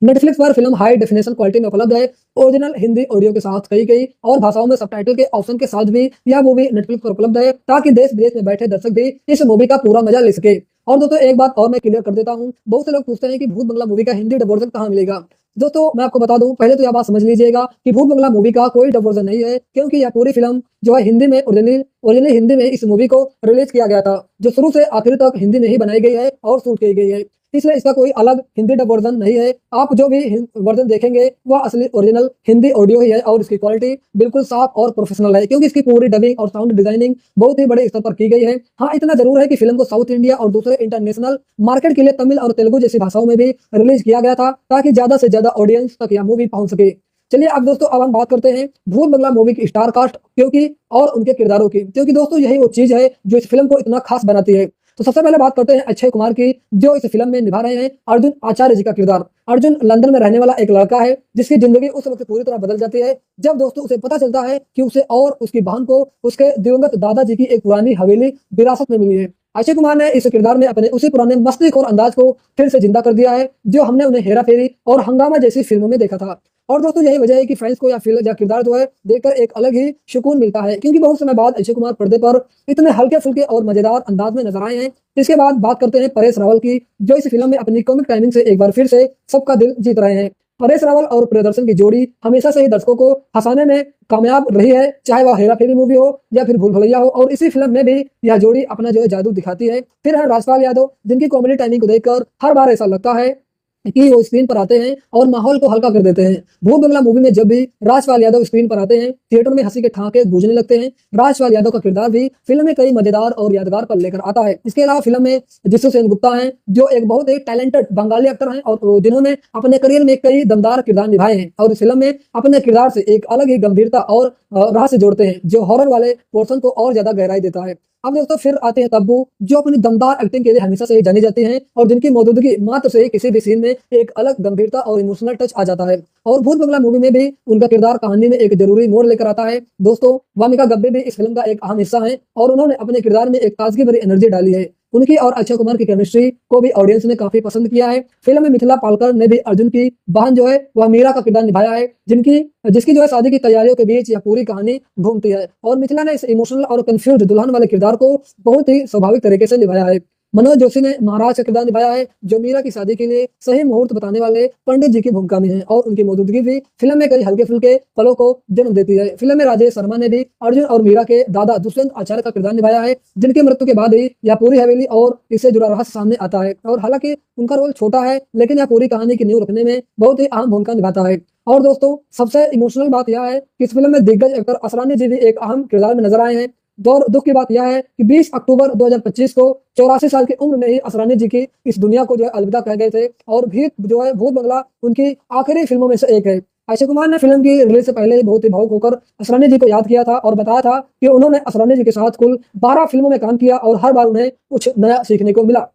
नेटफ्लिक्स पर फिल्म हाई डेफिनेशन क्वालिटी में उपलब्ध है, ओरिजिनल हिंदी ऑडियो के साथ कई और भाषाओं में सबटाइटल के ऑप्शन के साथ भी यह मूवी नेटफ्लिक्स पर उपलब्ध है, ताकि देश विदेश में बैठे दर्शक भी इस मूवी का पूरा मजा ले सके। और दोस्तों एक बात और मैं क्लियर कर देता हूँ, बहुत से लोग पूछते हैं कि भूत बंगला मूवी का हिंदी डब वर्जन कहाँ मिलेगा। दोस्तों मैं आपको बता दूं, पहले तो यह बात समझ लीजिएगा कि भूत बंगला मूवी का कोई डब वर्जन नहीं है, क्योंकि यह पूरी फिल्म जो है हिंदी में ओरिजिनली हिंदी में इस मूवी को रिलीज किया गया था, जो शुरू से आखिर तक हिंदी में ही बनाई गई है और शूट की गई है, इसलिए इसका कोई अलग हिंदी डब वर्जन नहीं है। आप जो भी वर्जन देखेंगे वह असली ओरिजिनल हिंदी ऑडियो ही है और इसकी क्वालिटी बिल्कुल साफ और प्रोफेशनल है, क्योंकि इसकी पूरी डबिंग और साउंड डिजाइनिंग बहुत ही बड़े स्तर पर की गई है। हाँ इतना जरूर है कि फिल्म को साउथ इंडिया और दूसरे इंटरनेशनल मार्केट के लिए तमिल और तेलुगु जैसी भाषाओं में भी रिलीज किया गया था, ताकि ज्यादा से ज्यादा ऑडियंस तक यह मूवी पहुंच सके। चलिए अब दोस्तों अब हम बात करते हैं भूत बंगला मूवी की स्टार कास्ट क्योंकि और उनके किरदारों की, क्योंकि दोस्तों यही वो चीज है जो इस फिल्म को इतना खास बनाती है। तो सबसे पहले बात करते हैं अक्षय कुमार की, जो इस फिल्म में निभा रहे हैं अर्जुन आचार्य जी का किरदार। अर्जुन लंदन में रहने वाला एक लड़का है जिसकी जिंदगी उस वक्त पूरी तरह बदल जाती है जब दोस्तों उसे पता चलता है कि उसे और उसकी बहन को उसके दिवंगत दादाजी की एक पुरानी हवेली विरासत में मिली है। अक्षय कुमार ने इस किरदार में अपने उसी पुराने मस्तीखोर अंदाज को फिर से जिंदा कर दिया है जो हमने उन्हें हेरा फेरी और हंगामा जैसी फिल्मों में देखा था। और दोस्तों यही वजह है कि फैंस को यह फिल्म या किरदार जो है देखकर एक अलग ही सुकून मिलता है, क्योंकि बहुत समय बाद अक्षय कुमार पर्दे पर इतने हल्के फुल्के और मजेदार अंदाज में नजर आए हैं। इसके बाद बात करते हैं परेश रावल की, जो इस फिल्म में अपनी कॉमिक टाइमिंग से एक बार फिर से सबका दिल जीत रहे हैं। परेश रावल और प्रियदर्शन की जोड़ी हमेशा से ही दर्शकों को हंसाने में कामयाब रही है, चाहे वह हेरा फेरी मूवी हो या फिर भूल भुलैया हो, और इसी फिल्म में भी यह जोड़ी अपना जो है जादू दिखाती है। फिर है राजपाल यादव, जिनकी कॉमेडी टाइमिंग को देखकर हर बार ऐसा लगता है कि वो स्क्रीन पर आते हैं और माहौल को हल्का कर देते हैं। भूत बंगला मूवी में जब भी राजपाल यादव स्क्रीन पर आते हैं थिएटर में हंसी के ठहाके गूंजने लगते हैं। राजपाल यादव का किरदार भी फिल्म में कई मजेदार और यादगार पल लेकर आता है। इसके अलावा फिल्म में जिसु सेनगुप्ता हैं, जो एक बहुत ही टैलेंटेड बंगाली एक्टर हैं और जिन्होंने अपने करियर में कई दमदार किरदार निभाए हैं और इस फिल्म में अपने किरदार से एक अलग ही गंभीरता और रहस्य जोड़ते हैं, जो हॉरर वाले पोर्शन को और ज्यादा गहराई देता है। अब दोस्तों फिर आते हैं तब्बू, जो अपनी दमदार एक्टिंग के लिए हमेशा से ही जानी जाती हैं और जिनकी मौजूदगी मात्र से ही किसी भी सीन में एक अलग गंभीरता और इमोशनल टच आ जाता है। और भूत बंगला मूवी में भी उनका किरदार कहानी में एक जरूरी मोड़ लेकर आता है। दोस्तों वामिका गब्बे भी इस फिल्म का एक अहम हिस्सा है और उन्होंने अपने किरदार में एक ताजगी भरी एनर्जी डाली है। उनकी और अक्षय कुमार की केमिस्ट्री को भी ऑडियंस ने काफी पसंद किया है। फिल्म में मिथिला पालकर ने भी अर्जुन की बहन जो है वह मीरा का किरदार निभाया है, जिसकी जो है शादी की तैयारियों के बीच यह पूरी कहानी घूमती है और मिथिला ने इस इमोशनल और कंफ्यूज दुल्हन वाले किरदार को बहुत ही स्वाभाविक तरीके से निभाया है। मनोज जोशी ने महाराज का किरदार निभाया है, जो मीरा की शादी के लिए सही मुहूर्त बताने वाले पंडित जी की भूमिका में है और उनकी मौजूदगी भी फिल्म में कई हल्के फुल्के पलों को जन्म देती है। फिल्म में राजेश शर्मा ने भी अर्जुन और मीरा के दादा दुष्यंत आचार्य का किरदार निभाया है, जिनकी मृत्यु के बाद ही यह पूरी हवेली और इससे जुड़ा रहस्य सामने आता है। और हालांकि उनका रोल छोटा है, लेकिन यह पूरी कहानी की नींव रखने में बहुत ही अहम भूमिका निभाता है। और दोस्तों सबसे इमोशनल बात यह है कि इस फिल्म में दिग्गज एक्टर असरानी जी भी एक अहम किरदार में नजर आए हैं। और दुख की बात यह है कि 20 अक्टूबर 2025 को 84 साल की उम्र में ही असरानी जी की इस दुनिया को जो है अलविदा कह गए थे और भूत बंगला उनकी आखिरी फिल्मों में से एक है। अक्षय कुमार ने फिल्म की रिलीज से पहले ही बहुत ही भावुक होकर असरानी जी को याद किया था और बताया था कि उन्होंने असरानी जी के साथ कुल 12 फिल्मों में काम किया और हर बार उन्हें कुछ नया सीखने को मिला।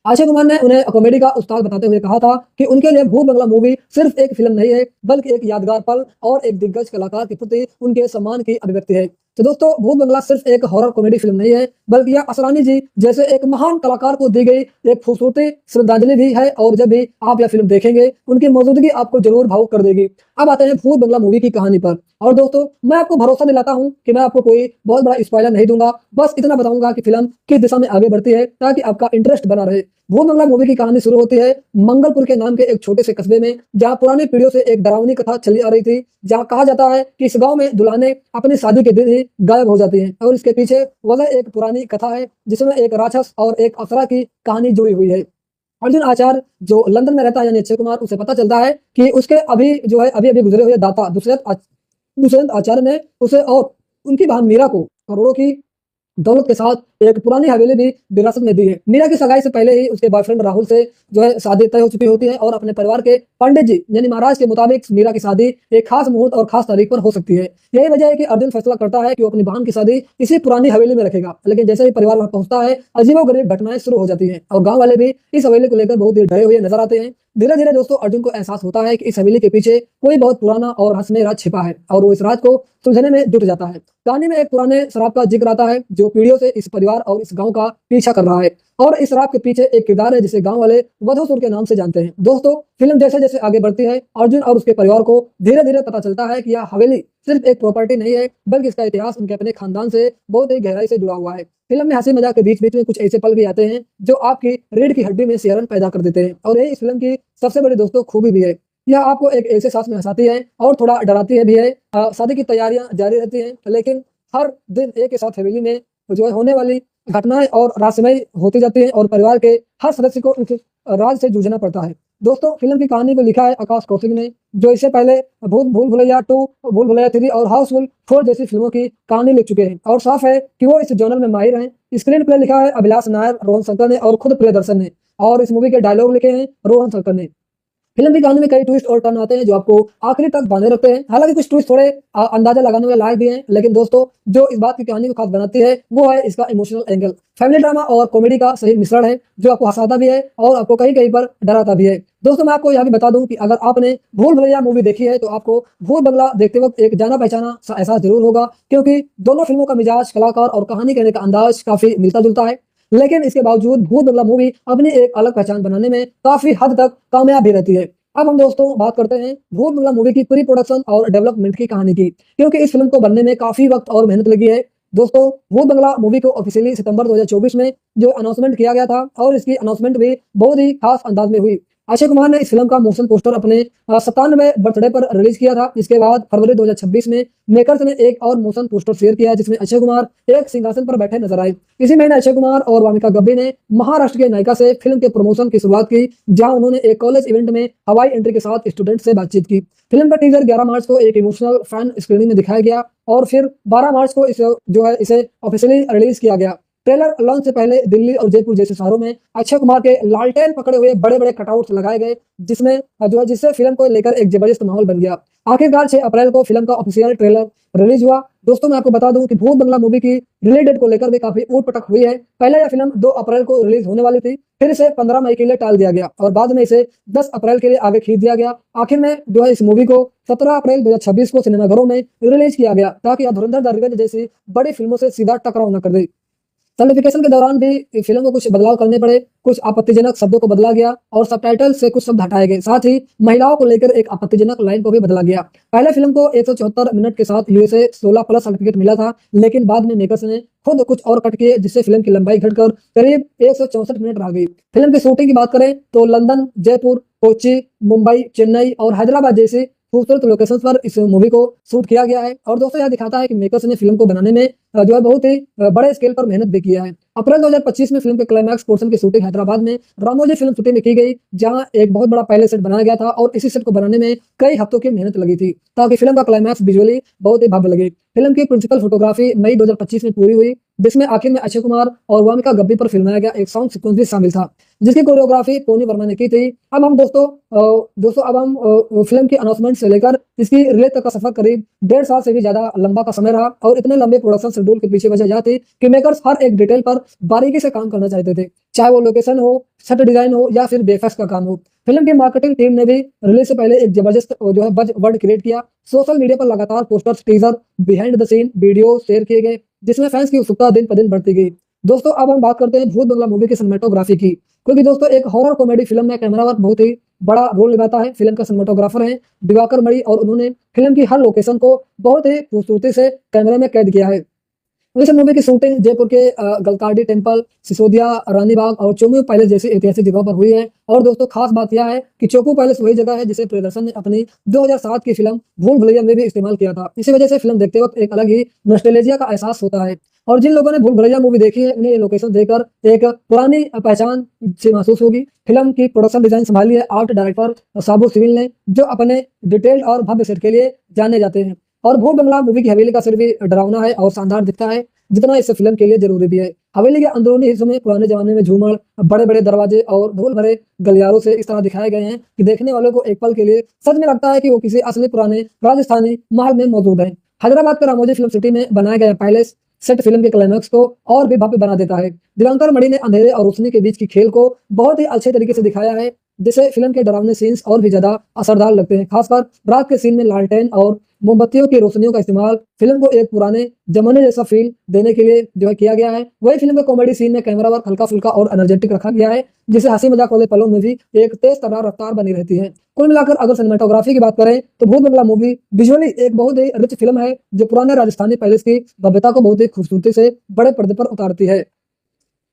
अक्षय कुमार ने उन्हें कॉमेडी का उस्ताद बताते हुए कहा था कि उनके लिए भूत बंगला मूवी सिर्फ एक फिल्म नहीं है, बल्कि एक यादगार पल और एक दिग्गज कलाकार के प्रति उनके सम्मान की अभिव्यक्ति है। तो दोस्तों भूत बंगला सिर्फ एक हॉरर कॉमेडी फिल्म नहीं है, बल्कि यह असरानी जी जैसे एक महान कलाकार को दी गई एक खूबसूरती श्रद्धांजलि भी है। और जब भी आप यह फिल्म देखेंगे उनकी मौजूदगी आपको जरूर भावुक कर देगी। अब आते हैं भूत बंगला मूवी की कहानी पर। और दोस्तों मैं आपको भरोसा दिलाता हूं कि मैं आपको कोई बहुत बड़ा स्पॉइलर नहीं दूंगा, बस इतना बताऊंगा कि फिल्म किस दिशा में आगे बढ़ती है ताकि आपका इंटरेस्ट बना रहे। भूत बंगला मूवी की कहानी शुरू होती है मंगलपुर के नाम के एक छोटे से कस्बे में, जहां पुरानी पीढ़ियों से एक डरावनी कथा चली आ रही थी, जहां कहा जाता है कि इस गांव में दुल्हनें अपनी शादी के दिन ही गायब हो जाती हैं। और इसके पीछे वजह एक पुरानी कथा है जिसमें एक राक्षस और एक अप्सरा की कहानी जुड़ी हुई है। अर्जुन आचार्य जो लंदन में रहता है यानी अक्षय कुमार, उसे पता चलता है कि उसके अभी गुजरे हुए दाता दुष्यंत आचार्य ने उसे और उनकी बहन मीरा को करोड़ों की दौलत के साथ एक पुरानी हवेली भी विरासत में दी है। मीरा की सगाई से पहले ही उसके बॉयफ्रेंड राहुल से जो है शादी तय हो चुकी होती है और अपने परिवार के पंडित जी यानी महाराज के मुताबिक मीरा की शादी एक खास मुहूर्त और खास तारीख पर हो सकती है। यही वजह है कि अर्जुन फैसला करता है कि वो अपनी बहन की शादी इसी पुरानी हवेली में रखेगा। लेकिन जैसे ही परिवार वहां पहुंचता है अजीबोगरीब घटनाएं शुरू हो जाती है और गाँव वाले भी इस हवेली को लेकर बहुत ही डरे हुए नजर आते हैं। धीरे धीरे दोस्तों अर्जुन को एहसास होता है कि इस हवेली के पीछे कोई बहुत पुराना और रहस्यमय राज छिपा है और वो इस राज को सुलझाने में जुट जाता है। कहानी में एक पुराने शराब का जिक्र आता है जो पीढ़ियों से इस परिवार और इस गांव का पीछा कर रहा है और इस शराब के पीछे एक किरदार है जिसे गांव वाले वधूसुर के नाम से जानते हैं। दोस्तों फिल्म जैसे जैसे आगे बढ़ती है अर्जुन और उसके परिवार को धीरे धीरे पता चलता है कि यह हवेली सिर्फ एक प्रॉपर्टी नहीं है, बल्कि इसका इतिहास उनके अपने खानदान से बहुत ही गहराई से जुड़ा हुआ है। फिल्म में हंसी मजाक के बीच बीच में कुछ ऐसे पल भी आते हैं जो आपकी रीढ़ की हड्डी में सिहरन पैदा कर देते हैं और यही इस फिल्म की सबसे बड़ी दोस्तों खूबी भी है। यह आपको एक ऐसे सांस में हंसाती है और थोड़ा डराती है भी है। शादी की तैयारियां जारी रहती हैं, लेकिन हर दिन एक के साथ हवेली में जो है होने वाली घटनाएं और रहस्यमय होती जाती है और परिवार के हर सदस्य को इस राज से जूझना पड़ता है। दोस्तों फिल्म की कहानी को लिखा है आकाश कौशिक ने, जो इससे पहले भूल भुलैया 2, भूल भुलैया 3 और हाउसफुल 4 जैसी फिल्मों की कहानी लिख चुके हैं और साफ है कि वो इस जॉनर में माहिर हैं। स्क्रीन प्ले लिखा है अभिलाष नायर, रोहन शंकर ने और खुद प्रियदर्शन ने, और इस मूवी के डायलॉग लिखे हैं रोहन शंकर ने। फिल्म की कहानी में कई ट्विस्ट और टर्न आते हैं जो आपको आखिरी तक बांधे रखते हैं। हालांकि कुछ ट्विस्ट थोड़े अंदाजा लगाने के लायक भी हैं, लेकिन दोस्तों जो इस बात की कहानी को खास बनाती है वो है इसका इमोशनल एंगल। फैमिली ड्रामा और कॉमेडी का सही मिश्रण है जो आपको हंसाता भी है और आपको कहीं कहीं पर डराता भी है। दोस्तों मैं आपको यह भी बता दूं कि अगर आपने भूल भुलैया मूवी देखी है तो आपको भूत बंगला देखते वक्त एक जाना पहचाना सा एहसास जरूर होगा, क्योंकि दोनों फिल्मों का मिजाज, कलाकार और कहानी कहने का अंदाज काफी मिलता जुलता है। लेकिन इसके बावजूद भूत बंगला मूवी अपनी एक अलग पहचान बनाने में काफी हद तक कामयाब भी रहती है। अब हम दोस्तों बात करते हैं भूत बंगला मूवी की प्री प्रोडक्शन और डेवलपमेंट की कहानी की, क्योंकि इस फिल्म को बनने में काफी वक्त और मेहनत लगी है। दोस्तों भूत बंगला मूवी को ऑफिशियली सितंबर 2024 में जो अनाउंसमेंट किया गया था और इसकी अनाउंसमेंट भी बहुत ही खास अंदाज में हुई। अक्षय कुमार ने इस फिल्म का मोशन पोस्टर अपने 97वें बर्थडे पर रिलीज किया था। इसके बाद फरवरी 2026 में मेकर्स ने एक और मोशन पोस्टर शेयर किया जिसमें अक्षय कुमार एक सिंहासन पर बैठे नजर आए। इसी महीने अक्षय कुमार और वामिका गब्बे ने महाराष्ट्र के नायिका से फिल्म के प्रमोशन की शुरुआत की, जहां उन्होंने एक कॉलेज इवेंट में हवाई एंट्री के साथ स्टूडेंट से बातचीत की। फिल्म का टीजर 11 मार्च को एक इमोशनल फैन स्क्रीनिंग में दिखाया गया और फिर 12 मार्च को इसे ऑफिशियली रिलीज किया गया। ट्रेलर लॉन्च से पहले दिल्ली और जयपुर जैसे शहरों में अक्षय कुमार के लालटेन पकड़े हुए बड़े बड़े कटआउट्स लगाए गए, जिसमें जिससे फिल्म को लेकर एक जबरदस्त माहौल बन गया। आखिरकार 6 अप्रैल को फिल्म का ऑफिशियल ट्रेलर रिलीज हुआ। दोस्तों मैं आपको बता दूं कि भूत बंगला मूवी की रिलीज डेट को लेकर भी काफी ऊट पटक हुई है। पहले यह फिल्म 2 अप्रैल को रिलीज होने वाली थी, फिर इसे 15 मई के लिए टाल दिया गया और बाद में इसे 10 अप्रैल के लिए आगे खींच दिया गया। आखिर में इस मूवी को 17 अप्रैल 2026 को सिनेमाघरों में रिलीज किया गया ताकि धुरंधर द रिवेंज जैसी बड़ी फिल्मों से सीधा टकराव न कर दे। सर्टिफिकेशन के दौरान भी फिल्म को कुछ बदलाव करने पड़े, कुछ आपत्तिजनक शब्दों को बदला गया और सबटाइटल से कुछ शब्द हटाए गए। साथ ही महिलाओं को लेकर एक आपत्तिजनक लाइन को भी बदला गया। पहले फिल्म को 174 मिनट के साथ यूएसए 16+ सर्टिफिकेट मिला था, लेकिन बाद में मेकर्स ने खुद कुछ और कट किए, जिससे फिल्म की लंबाई घटकर करीब 164 मिनट रह गई। फिल्म की शूटिंग की बात करें तो लंदन, जयपुर, कोच्चि, मुंबई, चेन्नई और हैदराबाद जैसी खूबसूरत लोकेशंस पर इस मूवी को शूट किया गया है। और दोस्तों यह दिखाता है कि मेकर्स ने फिल्म को बनाने में बहुत ही बड़े स्केल पर मेहनत भी किया है। अप्रैल 2025 में फिल्म के क्लाइमैक्स पोर्शन की शूटिंग हैदराबाद में रामोजी फिल्म सिटी में की गई, जहां एक बहुत बड़ा पहले सेट बनाया गया था और इसी सेट को बनाने में कई हफ्तों की मेहनत लगी थी ताकि फिल्म का क्लाइमैक्स विजुअली बहुत ही भव्य लगे। फिल्म की प्रिंसिपल फोटोग्राफी मई 2025 में पूरी हुई, जिसमें आखिर में अक्षय कुमार और वामिका गब्बी पर फिल्माया गया एक सॉन्ग सीक्वेंस भी शामिल था, जिसकी कोरियोग्राफी टोनी वर्मा ने की थी। अब हम दोस्तों फिल्म की अनाउंसमेंट से लेकर इसकी रिलीज तक का सफर करीब 1.5 साल से भी ज्यादा लंबा का समय रहा और इतने लंबे प्रोडक्शन शेड्यूल के पीछे वजह यह थी कि मेकर्स हर एक डिटेल पर बारीकी से काम करना चाहते थे, चाहे वो लोकेशन हो, सेट डिजाइन हो या फिर VFX का काम हो। फिल्म की मार्केटिंग टीम ने भी रिलीज से पहले एक जबरदस्त बज वर्ड क्रिएट किया। सोशल मीडिया पर लगातार posters, teaser, behind the scene video share किए गए, जिसमें फैंस की उत्सुकता दिन पर दिन बढ़ती गई। दोस्तों अब हम बात करते हैं भूत बंगला मूवी की सिनेमेटोग्राफी की, क्योंकि दोस्तों एक हॉरर कॉमेडी फिल्म में कैमरा वर्क बहुत ही बड़ा रोल निभाता है। फिल्म का सिनेमेटोग्राफर है दिवाकर मणि और उन्होंने फिल्म की हर लोकेशन को बहुत ही खूबसूरती से कैमरे में कैद किया है। इस मूवी की शूटिंग जयपुर के गलकाडी टेम्पल, सिसोदिया, रानीबाग और चोमू पैलेस जैसी ऐतिहासिक जगहों पर हुई है। और दोस्तों खास बात यह है कि चोकू पैलेस वही जगह है जिसे प्रियदर्शन ने अपनी 2007 की फिल्म भूल भुलैया में भी इस्तेमाल किया था। इसी वजह से फिल्म देखते वक्त एक अलग ही नॉस्टैल्जिया का एहसास होता है और जिन लोगों ने भूल भुलैया मूवी देखी है उन्हें ये लोकेशन देखकर एक पुरानी पहचान से महसूस होगी। फिल्म की प्रोडक्शन डिजाइन संभाली है आर्ट डायरेक्टर साबू सिविल ने, जो अपने डिटेल्ड और भव्य सेट के लिए जाने जाते हैं। और भूत बंगला मूवी की हवेली का सेट भी डरावना है और शानदार दिखता है, जितना इस फिल्म के लिए जरूरी भी है। हवेली के अंदरूनी हिस्सों में पुराने जमाने में झूमर, बड़े बड़े दरवाजे और धूल भरे गलियारों से इस तरह दिखाए गए हैं कि देखने वालों को एक पल के लिए सच में लगता है कि वो किसी असली पुराने राजस्थानी महल में मौजूद है। हैदराबाद के रामोजी फिल्म सिटी में बनाया गया पैलेस सेट फिल्म के क्लाइमैक्स को और भी भव्य बना देता है। दिवाकर मणि ने अंधेरे और रोशनी के बीच की खेल को बहुत ही अच्छे तरीके से दिखाया है, जिससे फिल्म के डरावने सीन्स और भी ज्यादा असरदार लगते हैं। खासकर रात के सीन में लालटेन और मोमबत्तियों की रोशनियों का इस्तेमाल फिल्म को एक पुराने जमाने जैसा फील देने के लिए किया गया है। वही फिल्म के कॉमेडी सीन में कैमरा वर्क हल्का फुल्का और एनर्जेटिक रखा गया है, जिससे हंसी मजाक वाले पलों में भी एक तेज तर्रार रफ्तार बनी रहती है। कुल मिलाकर अगर सिनेमाटोग्राफी की बात करें तो भूत बंगला मूवी विजुअली एक बहुत ही रिच फिल्म है, जो पुराने राजस्थानी पैलेस की भव्यता को बहुत ही खूबसूरती से बड़े पर्दे पर उतारती है।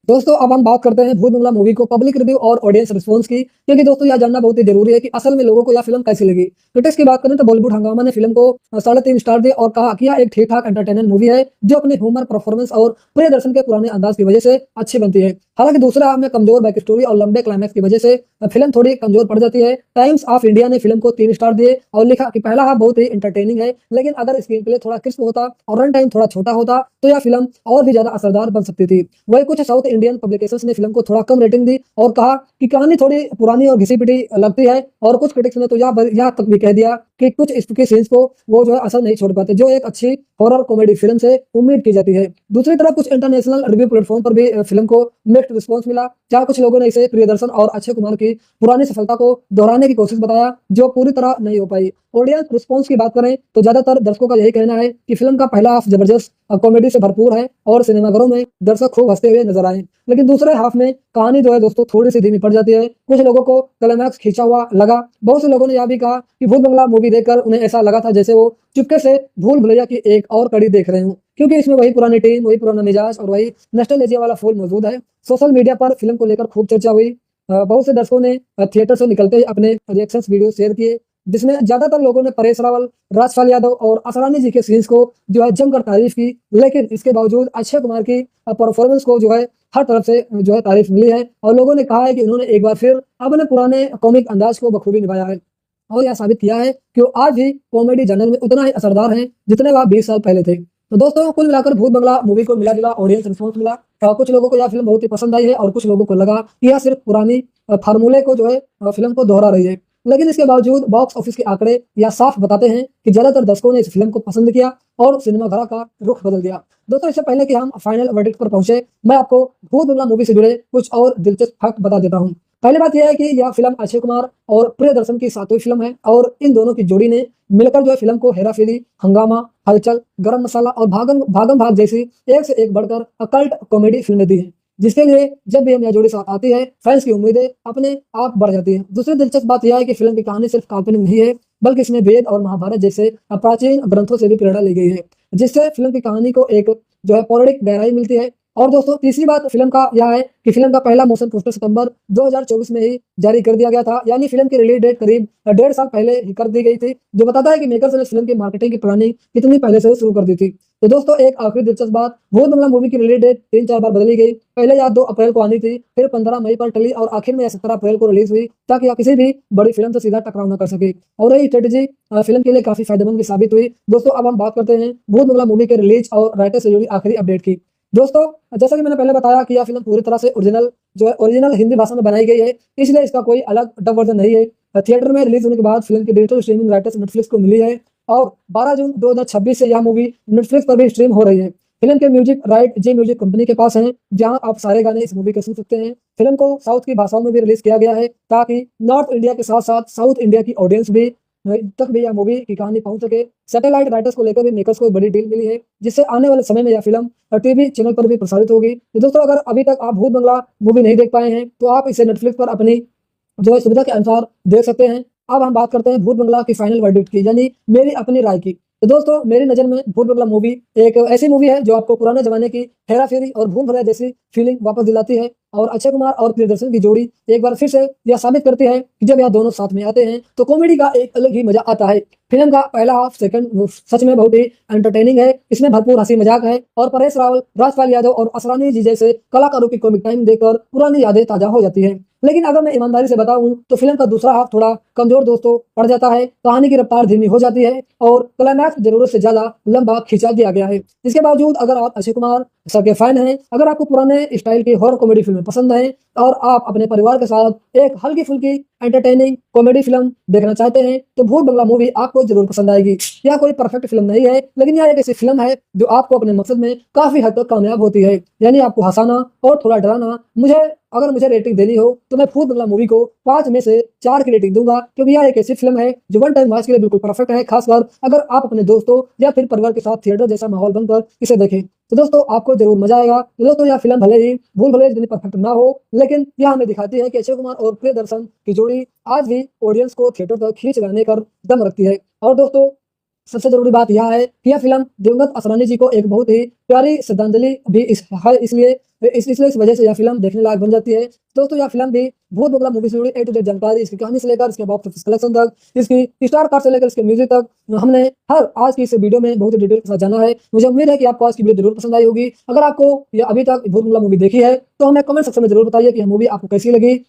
दोस्तों अब हम बात करते हैं भूत बंगला मूवी को पब्लिक रिव्यू और ऑडियंस रिस्पांस की, क्योंकि दोस्तों यह जानना बहुत ही जरूरी है कि असल में लोगों को यह फिल्म कैसी लगी। क्रिटिक्स की बात करें तो बॉलीवुड हंगामा ने फिल्म को 3.5 स्टार दिए और कहा कि यह एक ठीक ठाक एंटरटेनमेंट मूवी है, जो अपने ह्यूमर, परफॉर्मेंस और प्रियदर्शन के पुराने अंदाज की वजह से अच्छी बनती है। हालांकि दूसरे हाफ में कमजोर बैक स्टोरी और लंबे क्लाइमैक्स की वजह से फिल्म थोड़ी कमजोर पड़ जाती है। टाइम्स ऑफ इंडिया ने फिल्म को 3 स्टार दिए और लिखा कि पहला हाफ बहुत ही एंटरटेनिंग है, लेकिन अगर स्क्रीन प्ले थोड़ा क्रिस्प होता और रन टाइम थोड़ा छोटा होता तो यह फिल्म और भी ज्यादा असरदार बन सकती थी। वही कुछ साउथ इंडियन पब्लिकेशंस ने फिल्म को थोड़ा कम रेटिंग दी और कहा कि कहानी थोड़ी पुरानी और घिसी पिटी लगती है, और कुछ क्रिटिक्स ने तो यह तक भी कह दिया कि कुछ स्पूकी सीन्स को वो असर नहीं छोड़ पाते, जो एक अच्छी हॉरर कॉमेडी फिल्म से उम्मीद की जाती है। दूसरी तरफ कुछ इंटरनेशनल रिव्यू प्लेटफॉर्म पर भी फिल्म को मिक्स्ड रिस्पांस मिला, जहां कुछ लोगों ने इसे प्रियदर्शन और अक्षय कुमार की पुरानी सफलता को दोहराने की कोशिश बताया, जो पूरी तरह नहीं हो पाई। ऑडियंस रिस्पांस की बात करें तो ज्यादातर दर्शकों का यही कहना है कि फिल्म का पहला हाफ जबरदस्त कॉमेडी से भरपूर है और सिनेमाघरों में दर्शक खूब हंसते हुए नजर आए, लेकिन दूसरे हाफ में कहानी दोस्तों थोड़ी सी धीमी पड़ जाती है। कुछ लोगों को क्लाइमैक्स खींचा हुआ लगा। बहुत से लोगों ने यह भी कहा कि भूत बंगला मूवी देखकर उन्हें ऐसा लगा था जैसे वो चुपके से भूल भुलैया की एक और कड़ी देख रहे हूँ, क्योंकि इसमें वही पुरानी टीम, वही पुराना मिजाज और वही नॉस्टैल्जिया वाला फूल मौजूद है। सोशल मीडिया पर फिल्म को लेकर खूब चर्चा हुई। बहुत से दर्शकों ने थिएटर से निकलते ही अपने रिएक्शंस वीडियो शेयर किए, जिसमें ज्यादातर लोगों ने परेश रावल, राजपाल यादव और असरानी जी के सीन्स को जमकर तारीफ की, लेकिन इसके बावजूद अक्षय कुमार की परफॉर्मेंस को हर तरफ से तारीफ मिली है और लोगों ने कहा है कि उन्होंने एक बार फिर अपने पुराने कॉमिक अंदाज को बखूबी निभाया है और यह साबित किया है कि वो आज भी कॉमेडी जनरल में उतना ही असरदार हैं जितने वह 20 साल पहले थे। तो दोस्तों कुल मिलाकर भूत बंगला मूवी को मिला जुला ऑडियंस रिस्पॉन्स मिला। कुछ लोगों को यह फिल्म बहुत ही पसंद आई है और कुछ लोगों को लगा कि यह सिर्फ पुरानी फार्मूले को जो है फिल्म को दोहरा रही है। लेकिन इसके बावजूद बॉक्स ऑफिस के आंकड़े यह साफ बताते हैं कि ज्यादातर दर्शकों ने इस फिल्म को पसंद किया और सिनेमाघरों का रुख बदल दिया। दोस्तों इससे पहले कि हम फाइनल वर्डिक्ट पर पहुंचे, मैं आपको भूत बंगला मूवी से जुड़े कुछ और दिलचस्प फैक्ट बता देता हूं। पहली बात यह है कि यह फिल्म अक्षय कुमार और प्रियदर्शन की 7वीं फिल्म है और इन दोनों की जोड़ी ने मिलकर जो है फिल्म को हेरा फेरी, हंगामा, हलचल, गरम मसाला और भागम भाग जैसी एक से एक बढ़कर अकल्ट कॉमेडी फिल्में दी हैं, जिसके लिए जब भी हम यह जोड़ी साथ आती है फैंस की उम्मीदें अपने आप बढ़ जाती है। दूसरी दिलचस्प बात यह है कि फिल्म की कहानी सिर्फ काल्पनिक नहीं है, बल्कि इसमें वेद और महाभारत जैसे प्राचीन ग्रंथों से भी प्रेरणा ली गई है, जिससे फिल्म की कहानी को एक जो है पौराणिक गहराई मिलती है। और दोस्तों तीसरी बात फिल्म का यह है कि फिल्म का पहला मोशन पोस्टर सितंबर 2024 में ही जारी कर दिया गया था, यानी फिल्म की रिलीज डेट करीब 1.5 साल पहले ही कर दी गई थी, जो बताता है कि मेकर्स ने फिल्म की मार्केटिंग की प्लानिंग कितनी पहले से शुरू कर दी थी। तो दोस्तों एक आखिरी दिलचस्प बात, भूत बंगला मूवी की रिलीज डेट 3-4 बार बदली गई। पहले यह 2 अप्रैल को आनी थी, फिर 15 मई पर टली और आखिर में 17 अप्रैल को रिलीज हुई, ताकि यह किसी भी बड़ी फिल्म से सीधा टकराव न कर सके। और यही स्ट्रेटेजी फिल्म के लिए काफी फायदेमंद भी साबित हुई। दोस्तों अब हम बात करते हैं भूत बंगला मूवी के रिलीज और राइटर से जुड़ी आखिरी अपडेट की। दोस्तों जैसा कि मैंने पहले बताया कि यह फिल्म पूरी तरह से ओरिजिनल हिंदी भाषा में बनाई गई है, इसलिए इसका कोई अलग डब वर्जन नहीं है। थिएटर में रिलीज होने के बाद फिल्म की डिजिटल स्ट्रीमिंग राइटर्स नेटफ्लिक्स को मिली है और 12 जून 2026 से यह मूवी नेटफ्लिक्स पर भी स्ट्रीम हो रही है। फिल्म के म्यूजिक राइट जी म्यूजिक कंपनी के पास हैं, जहां आप सारे गाने इस मूवी के सुन सकते हैं। फिल्म को साउथ की भाषाओं में भी रिलीज किया गया है, ताकि नॉर्थ इंडिया के साथ साथ साउथ इंडिया की ऑडियंस भी तक भी यह मूवी की कहानी पहुंच सके। सैटेलाइट राइटर्स को लेकर भी मेकर्स को बड़ी डील मिली है, जिससे आने वाले समय में यह फिल्म टीवी चैनल पर भी प्रसारित होगी। तो दोस्तों अगर अभी तक आप भूत बंगला मूवी नहीं देख पाए हैं तो आप इसे नेटफ्लिक्स पर अपनी जो है सुविधा के अनुसार देख सकते हैं। अब हम बात करते हैं भूत बंगला की फाइनल वर्डिक्ट की, यानी मेरी अपनी राय की। तो दोस्तों मेरी नजर में भूत बंगला मूवी एक ऐसी मूवी है जो आपको पुराने जमाने की हेरा फेरी और भूल भुलैया जैसी फीलिंग वापस दिलाती है, और अक्षय कुमार और प्रियदर्शन की जोड़ी एक बार फिर से यह साबित करती है कि जब यह दोनों साथ में आते हैं तो कॉमेडी का एक अलग ही मजा आता है। फिल्म का पहला हाफ सेकंड सच में बहुत ही एंटरटेनिंग है, इसमें भरपूर हंसी मजाक है और परेश रावल, राजपाल यादव और असरानी जी जैसे कलाकारों की कॉमिक टाइम देखकर पुरानी यादें ताजा हो जाती है। लेकिन अगर मैं ईमानदारी से बताऊं तो फिल्म का दूसरा हाफ थोड़ा कमजोर दोस्तों पड़ जाता है, कहानी की रफ्तार धीमी हो जाती है और क्लाइमैक्स जरूरत से ज्यादा लंबा खिंचा दिया गया है। इसके बावजूद अगर आप अक्षय कुमार सर के फैन हैं, अगर आपको पुराने स्टाइल की हॉरर कॉमेडी फिल्में पसंद हैं और आप अपने परिवार के साथ एक हल्की फुल्की एंटरटेनिंग कॉमेडी फिल्म देखना चाहते हैं तो भूत बंगला मूवी आपको जरूर पसंद आएगी। यह कोई परफेक्ट फिल्म नहीं है, लेकिन यह एक ऐसी फिल्म है जो आपको अपने मकसद में काफी हद तक कामयाब होती है, यानी आपको हंसाना और थोड़ा डराना। अगर मुझे रेटिंग देनी हो तो मैं भूत बंगला मूवी को 5 में से 4 की रेटिंग दूंगा, क्योंकि यह एक ऐसी फिल्म है जो वन टाइम वॉच के लिए बिल्कुल परफेक्ट है, खासकर अगर आप अपने दोस्तों या फिर परिवार के साथ थिएटर जैसा माहौल बनकर इसे देखें तो दोस्तों आपको जरूर मजा आएगा। तो दोस्तों यह फिल्म भले ही भूल भुलैया जितनी परफेक्ट ना हो, लेकिन यह हमें दिखाती है कि अक्षय कुमार और प्रियदर्शन की जोड़ी आज भी ऑडियंस को थिएटर तक खींच लाने का दम रखती है। और दोस्तों सबसे जरूरी बात यह है कि यह फिल्म दिवंगत असरानी जी को एक बहुत ही प्यारी श्रद्धांजलि भी इसलिए इस वजह से यह फिल्म देखने लायक बन जाती है। दोस्तों यह फिल्म भी भूत बंगला मूवी से जुड़ी A to Z जानकारी, इसकी कहानी से लेकर इसके बॉक्स ऑफिस कलेक्शन तक, इसकी स्टार कार्ड से लेकर इसके म्यूजिक तक हमने आज की इस वीडियो में बहुत ही डिटेल के साथ जाना है। मुझे उम्मीद है कि आपको आज की वीडियो जरूर पसंद आई होगी। अगर आपको यह अभी तक भूत बंगला मूवी देखी है तो हमें कमेंट सेक्शन में जरूर बताइए कि यह मूवी आपको कैसी लगी।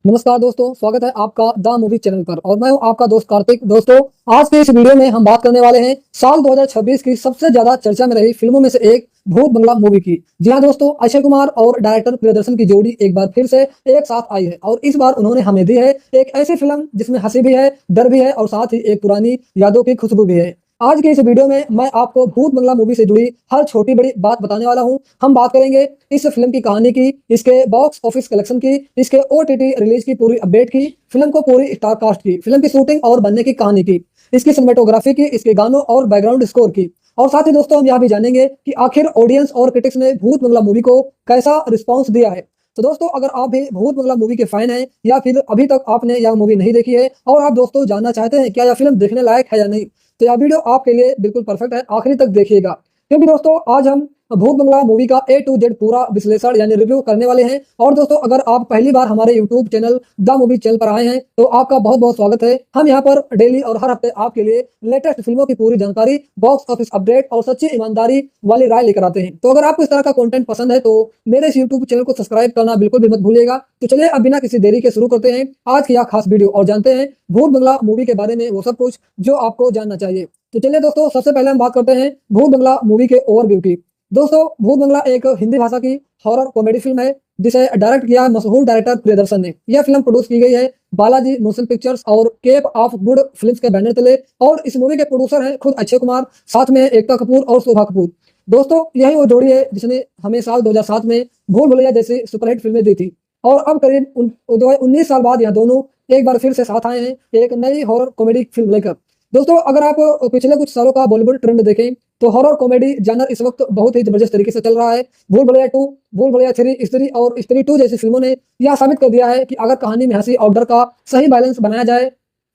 नमस्कार दोस्तों, स्वागत है आपका द मूवी चैनल पर और मैं हूं आपका दोस्त कार्तिक। दोस्तों आज के इस वीडियो में हम बात करने वाले हैं साल 2026 की सबसे ज्यादा चर्चा में रही फिल्मों में से एक भूत बंगला मूवी की। जी हाँ दोस्तों, अक्षय कुमार और डायरेक्टर प्रियदर्शन की जोड़ी एक बार फिर से एक साथ आई है और इस बार उन्होंने हमें दी है एक ऐसी फिल्म जिसमें हंसी भी है, डर भी है और साथ ही एक पुरानी यादों की खुशबू भी है। आज के इस वीडियो में मैं आपको भूत बंगला मूवी से जुड़ी हर छोटी बड़ी बात बताने वाला हूं। हम बात करेंगे इस फिल्म की कहानी की, इसके बॉक्स ऑफिस कलेक्शन की, इसके OTT रिलीज की पूरी अपडेट की, फिल्म को पूरी स्टार कास्ट की, फिल्म की शूटिंग और बनने की कहानी की, इसकी सिनेमेटोग्राफी की, इसके गानों और बैकग्राउंड स्कोर की, और साथ ही दोस्तों हम यह भी जानेंगे कि आखिर ऑडियंस और क्रिटिक्स ने भूत बंगला मूवी को कैसा रिस्पॉन्स दिया है। तो दोस्तों अगर आप भी भूत बंगला मूवी के फैन हैं या फिर अभी तक आपने यह मूवी नहीं देखी है और आप दोस्तों जानना चाहते हैं क्या यह फिल्म देखने लायक है या नहीं, तो यह वीडियो आपके लिए बिल्कुल परफेक्ट है, आखिरी तक देखिएगा। क्योंकि दोस्तों आज हम भूत बंगला मूवी का A to Z पूरा विश्लेषण यानी रिव्यू करने वाले हैं। और दोस्तों अगर आप पहली बार हमारे YouTube channel the movie channel पर आए हैं तो आपका बहुत बहुत स्वागत है। हम यहाँ पर डेली और हर हफ्ते आपके लिए लेटेस्ट फिल्मों की पूरी जानकारी, बॉक्स ऑफिस अपडेट और सच्ची ईमानदारी वाली राय लेकर आते हैं। तो अगर आपको इस तरह का कंटेंट पसंद है तो मेरे इस YouTube चैनल को सब्सक्राइब करना बिल्कुल भी मत भूलिएगा। तो चलिए अब बिना किसी देरी के शुरू करते हैं आज की यह खास वीडियो और जानते हैं भूत बंगला मूवी के बारे में वो सब कुछ जो आपको जानना चाहिए। तो चलिए दोस्तों, सबसे पहले हम बात करते हैं भूत बंगला मूवी के ओवरव्यू की। दोस्तों, भूत बंगला एक हिंदी भाषा की हॉरर कॉमेडी फिल्म है जिसे डायरेक्ट किया है मशहूर डायरेक्टर प्रियदर्शन ने। यह फिल्म प्रोड्यूस की गई है बालाजी मोशन पिक्चर्स और केप ऑफ गुड फिल्म्स के बैनर तले, और इस मूवी के प्रोड्यूसर हैं खुद अक्षय कुमार, साथ में एकता कपूर और शोभा कपूर। दोस्तों, यही वो जोड़ी है जिसने हमें साल 2007 में भूल भुलैया जैसी सुपरहिट फिल्में दी थी, और अब करीब 19 साल बाद यह दोनों एक बार फिर से साथ आए हैं एक नई हॉरर कॉमेडी फिल्म लेकर। दोस्तों, अगर आप पिछले कुछ सालों का बॉलीवुड ट्रेंड देखें तो हॉरर कॉमेडी जानर इस वक्त बहुत ही जबरदस्त तरीके से चल रहा है। भूल भुलैया 2, भूल भुलैया 3, स्त्री और स्त्री 2 जैसी फिल्मों ने यह साबित कर दिया है कि अगर कहानी में हंसी और डर का सही बैलेंस बनाया जाए